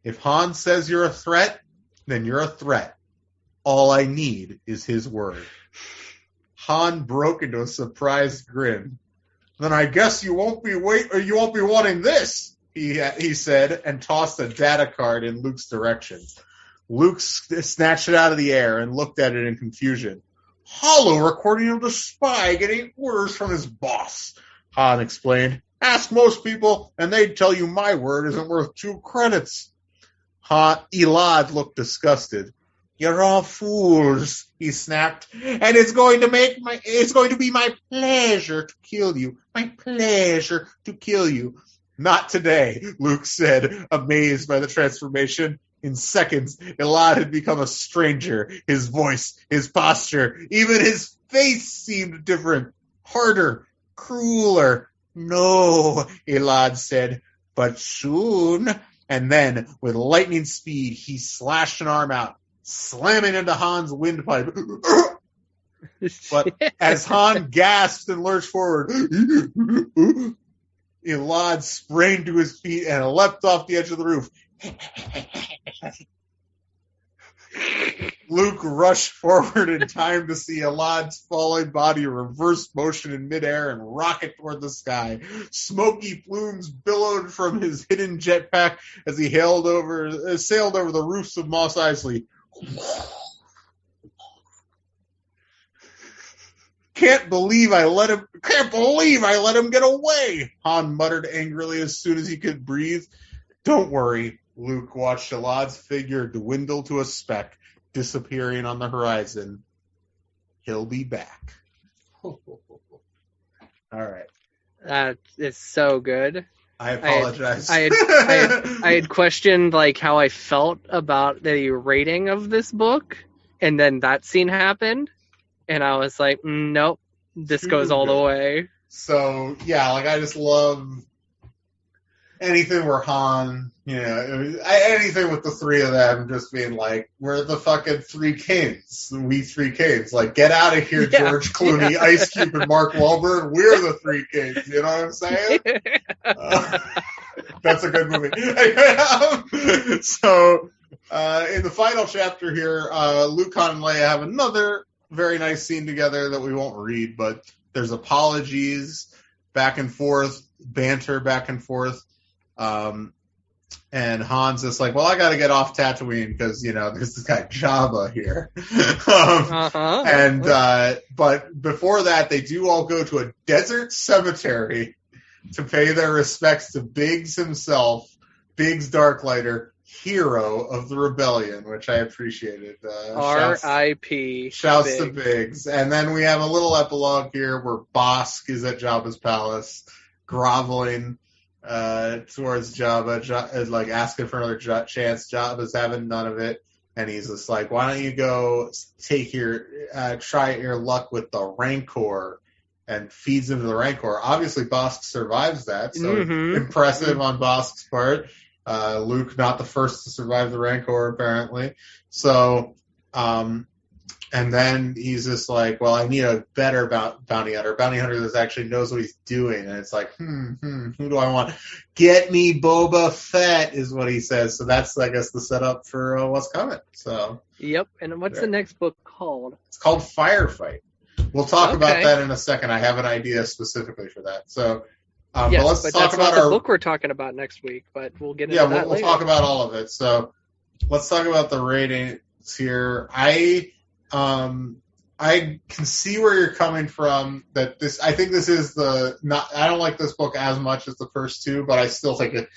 [SPEAKER 3] If Han says you're a threat, then you're a threat. All I need is his word. Han broke into a surprised grin. Then I guess you won't be wanting this, he said, and tossed a data card in Luke's direction. Luke snatched it out of the air and looked at it in confusion. Holo recording of the spy getting orders from his boss, Han explained. Ask most people, and they'd tell you my word isn't worth 2 credits. Elad looked disgusted. You're all fools, he snapped, and it's going to be my pleasure to kill you. My pleasure to kill you. Not today, Luke said, amazed by the transformation. In seconds, Elad had become a stranger. His voice, his posture, even his face seemed different, harder, crueler. No, Elad said, but soon. And then, with lightning speed, he slashed an arm out, slamming into Han's windpipe. But as Han gasped and lurched forward, Elad sprang to his feet and leapt off the edge of the roof. Luke rushed forward in time to see Elad's falling body reverse motion in midair and rocket toward the sky. Smoky plumes billowed from his hidden jetpack as he sailed over the roofs of Mos Eisley. Can't believe I let him get away, Han muttered angrily as soon as he could breathe. Don't worry, Luke watched Elad's figure dwindle to a speck, disappearing on the horizon. He'll be back. All right.
[SPEAKER 2] That is so good.
[SPEAKER 3] I apologize.
[SPEAKER 2] I had questioned like how I felt about the rating of this book, and then that scene happened, and I was like, nope, this goes all the way.
[SPEAKER 3] So yeah, like I just love anything where Han, anything with the three of them just being like, we're the fucking three kings, we three kings. Like, get out of here, George Clooney, Ice Cube, and Mark Wahlberg. We're the three kings. You know what I'm saying? That's a good movie. So, in the final chapter here, Luke, Han, and Leia have another very nice scene together that we won't read, but there's apologies back and forth, banter back and forth. And Han's just like, well, I got to get off Tatooine because, there's this guy Jabba here. But before that, they do all go to a desert cemetery to pay their respects to Biggs himself, Biggs Darklighter, hero of the rebellion, which I appreciated.
[SPEAKER 2] R.I.P.
[SPEAKER 3] Shouts to Biggs. And then we have a little epilogue here where Bosk is at Jabba's palace, groveling towards Jabba, like asking for another chance. Jabba's having none of it, and he's just like, "Why don't you go try your luck with the Rancor?" and feeds him to the Rancor. Obviously, Bosk survives that, so
[SPEAKER 2] Mm-hmm.
[SPEAKER 3] impressive on Bosk's part. Luke not the first to survive the Rancor, apparently. So, and then he's just like, well, I need a better bounty hunter. Bounty hunter that actually knows what he's doing. And it's like, who do I want? Get me Boba Fett, is what he says. So that's, I guess, the setup for what's coming. So.
[SPEAKER 2] Yep. And what's the next book called?
[SPEAKER 3] It's called Firefight. We'll talk about that in a second. I have an idea specifically for that. So, but let's talk about
[SPEAKER 2] the book we're talking about next week, but we'll get into that later.
[SPEAKER 3] We'll talk about all of it. So let's talk about the ratings here. I can see where you're coming from. I think this is I don't like this book as much as the first two, but I still think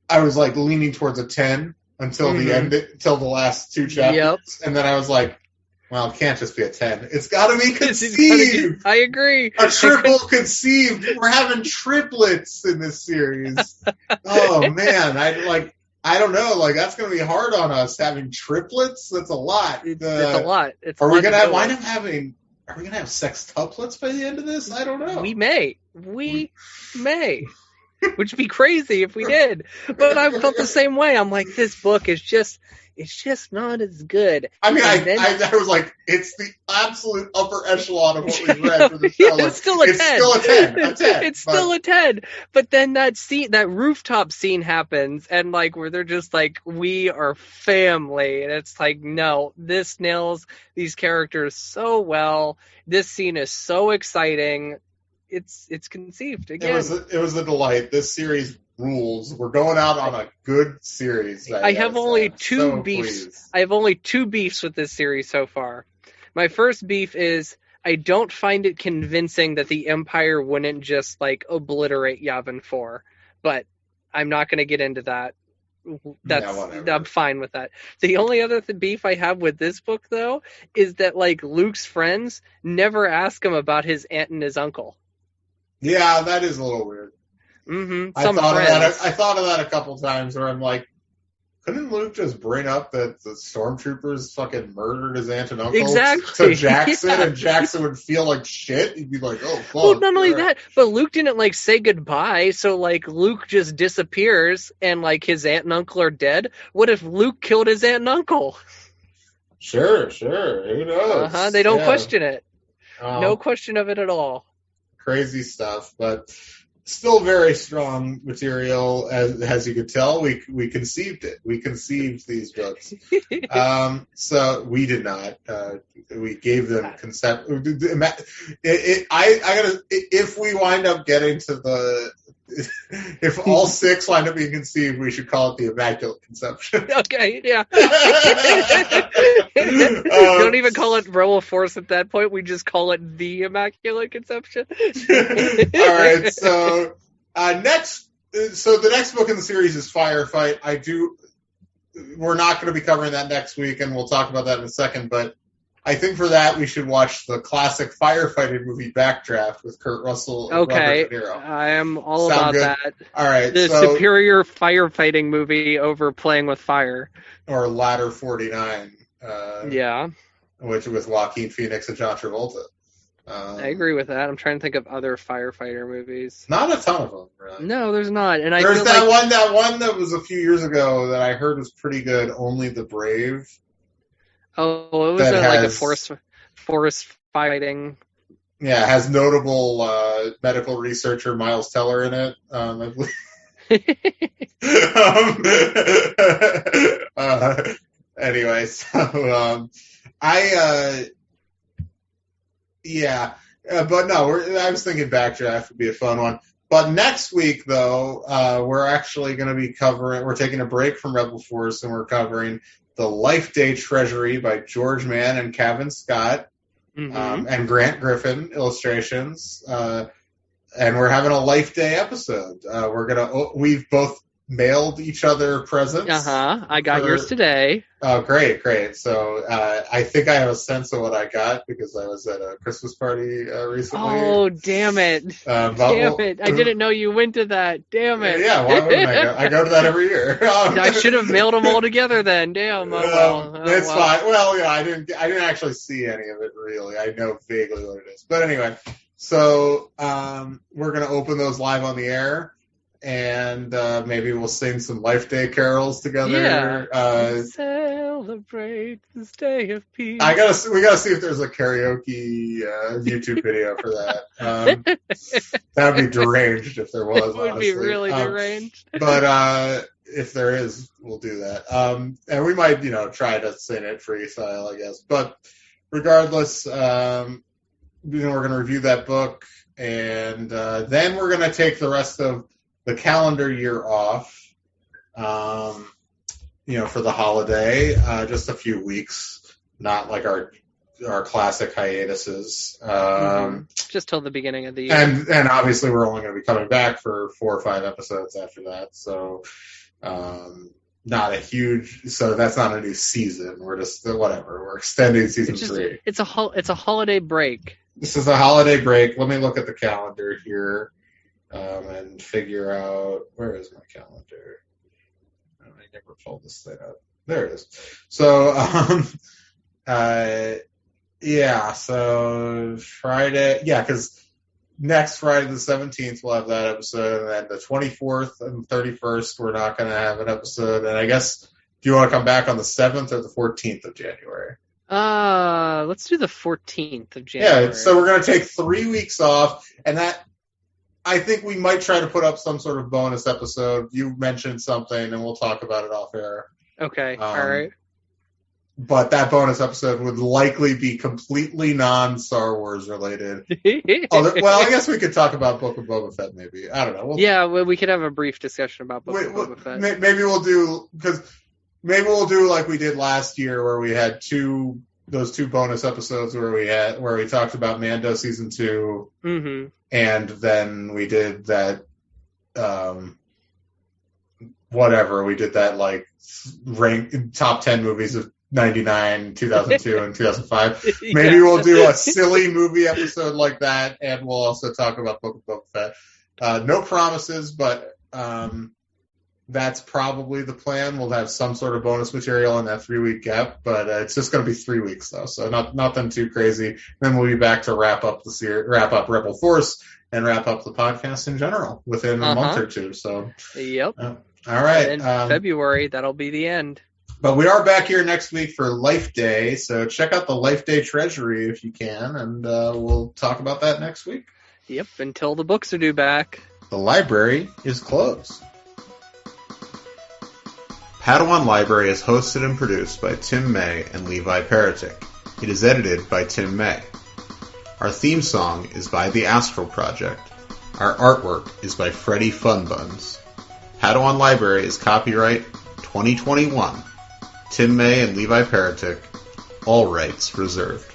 [SPEAKER 3] I was like leaning towards a 10 until the end, until the last two chapters, and then I was like, well, it can't just be a 10. It's got to be conceived.
[SPEAKER 2] I agree.
[SPEAKER 3] A triple conceived. We're having triplets in this series. Oh man, I don't know. Like, that's going to be hard on us having triplets. That's a lot.
[SPEAKER 2] It's a lot.
[SPEAKER 3] Are we going to wind up having? Are we going to have sextuplets by the end of this? I don't know.
[SPEAKER 2] We may. Which would be crazy if we did. But I felt the same way. I'm like, this book is just. It's just not as good.
[SPEAKER 3] I mean, I was like, it's the absolute upper echelon of what we've read for the show.
[SPEAKER 2] It's still a 10.
[SPEAKER 3] It's still
[SPEAKER 2] a 10. But then that rooftop scene happens, and like where they're just like, we are family, and it's like, no, this nails these characters so well. This scene is so exciting. It's conceived again.
[SPEAKER 3] It was a delight. This series rules. We're going out on a good series.
[SPEAKER 2] I have only two beefs. Pleased. I have only two beefs with this series so far. My first beef is I don't find it convincing that the Empire wouldn't just like obliterate Yavin 4, but I'm not going to get into that. I'm fine with that. The only other beef I have with this book, though, is that like Luke's friends never ask him about his aunt and his uncle.
[SPEAKER 3] Yeah, that is a little weird.
[SPEAKER 2] Mm-hmm.
[SPEAKER 3] I thought of that a couple times where I'm like, couldn't Luke just bring up that the stormtroopers fucking murdered his aunt and uncle to Jackson, and Jackson would feel like shit? He'd be like, oh, fuck.
[SPEAKER 2] Well, not only that, but Luke didn't like say goodbye, so like Luke just disappears and like his aunt and uncle are dead. What if Luke killed his aunt and uncle?
[SPEAKER 3] Sure. Who knows?
[SPEAKER 2] They don't question it. No question of it at all.
[SPEAKER 3] Crazy stuff, but still very strong material. As you could tell, we conceived it. We conceived these books. So we did not. We gave them concept. If we wind up getting to if all six wind up being conceived, we should call it the Immaculate Conception.
[SPEAKER 2] Okay, yeah. Don't even call it Row of Force at that point. We just call it the Immaculate Conception.
[SPEAKER 3] All right, so the next book in the series is Firefight. We're not going to be covering that next week, and we'll talk about that in a second, but I think for that we should watch the classic firefighting movie Backdraft with Kurt Russell and Robert De Niro.
[SPEAKER 2] I am all about good? That.
[SPEAKER 3] All right,
[SPEAKER 2] the superior firefighting movie over Playing with Fire.
[SPEAKER 3] Or Ladder 49.
[SPEAKER 2] Yeah.
[SPEAKER 3] Which with Joaquin Phoenix and John Travolta.
[SPEAKER 2] I agree with that. I'm trying to think of other firefighter movies.
[SPEAKER 3] Not a ton of them, really.
[SPEAKER 2] No, there's not. And
[SPEAKER 3] there's that one that was a few years ago that I heard was pretty good. Only the Brave.
[SPEAKER 2] Oh, it was like a forest fighting.
[SPEAKER 3] Yeah, it has notable medical researcher Miles Teller in it. I believe. Anyway, so but no, I was thinking Backdraft would be a fun one. But next week, though, we're actually going to be we're taking a break from Rebel Force, and we're covering The Life Day Treasury by George Mann and Kevin Scott, and Grant Griffin illustrations. And we're having a Life Day episode. We've both mailed each other presents.
[SPEAKER 2] I got yours today.
[SPEAKER 3] Oh, great. So I think I have a sense of what I got because I was at a Christmas party recently.
[SPEAKER 2] Oh, damn it. I didn't know you went to that. Damn it.
[SPEAKER 3] Yeah, why wouldn't I go? I go to that every year.
[SPEAKER 2] I should have mailed them all together then. Damn.
[SPEAKER 3] It's fine. Well, yeah, I didn't actually see any of it, really. I know vaguely what it is. But anyway, So we're going to open those live on the air, and maybe we'll sing some Life Day carols together.
[SPEAKER 2] Yeah. Celebrate this day of peace.
[SPEAKER 3] We gotta see if there's a karaoke YouTube video for that. That'd be deranged if there was.
[SPEAKER 2] It would
[SPEAKER 3] honestly.
[SPEAKER 2] be really deranged.
[SPEAKER 3] But if there is, we'll do that. And we might, try to sing it freestyle, I guess. But regardless, we're going to review that book, and then we're going to take the rest of the calendar year off. For the holiday, just a few weeks, not like our classic hiatuses.
[SPEAKER 2] Just till the beginning of the year.
[SPEAKER 3] And obviously we're only going to be coming back for 4 or 5 episodes after that. So, not a huge, so that's not a new season. We're just, whatever. We're extending season 3.
[SPEAKER 2] It's a holiday break.
[SPEAKER 3] This is a holiday break. Let me look at the calendar here, and figure out, where is my calendar? I never pulled this thing up. There it is. So, so Friday, because next Friday the 17th we'll have that episode, and then the 24th and 31st we're not going to have an episode, and I guess, do you want to come back on the 7th or the 14th of January?
[SPEAKER 2] Let's do the 14th of January.
[SPEAKER 3] Yeah, so we're going to take 3 weeks off, and that, I think we might try to put up some sort of bonus episode. You mentioned something, and we'll talk about it off air.
[SPEAKER 2] Okay, all right.
[SPEAKER 3] But that bonus episode would likely be completely non-Star Wars related. Well, I guess we could talk about Book of Boba Fett, maybe. I don't know.
[SPEAKER 2] We could have a brief discussion about Book of Boba Fett.
[SPEAKER 3] Maybe we'll do like we did last year, where we had those 2 bonus episodes where we talked about Mando season 2.
[SPEAKER 2] Mm-hmm.
[SPEAKER 3] And then we did that, we did that, like, rank top 10 movies of 99, 2002, and 2005. Maybe we'll do a silly movie episode like that, and we'll also talk about Book of Boba Fett. No promises, but that's probably the plan. We'll have some sort of bonus material in that 3-week gap, but it's just going to be 3 weeks, though, so nothing too crazy. Then we'll be back to wrap up Rebel Force and wrap up the podcast in general within a month or two. So,
[SPEAKER 2] yep.
[SPEAKER 3] All right.
[SPEAKER 2] In February, that'll be the end.
[SPEAKER 3] But we are back here next week for Life Day, so check out the Life Day Treasury if you can, and we'll talk about that next week.
[SPEAKER 2] Yep, until the books are due back.
[SPEAKER 3] The library is closed. Padawan Library is hosted and produced by Tim May and Levi Peretic. It is edited by Tim May. Our theme song is by The Astral Project. Our artwork is by Freddie Funbuns. Padawan Library is copyright 2021. Tim May and Levi Peretic. All rights reserved.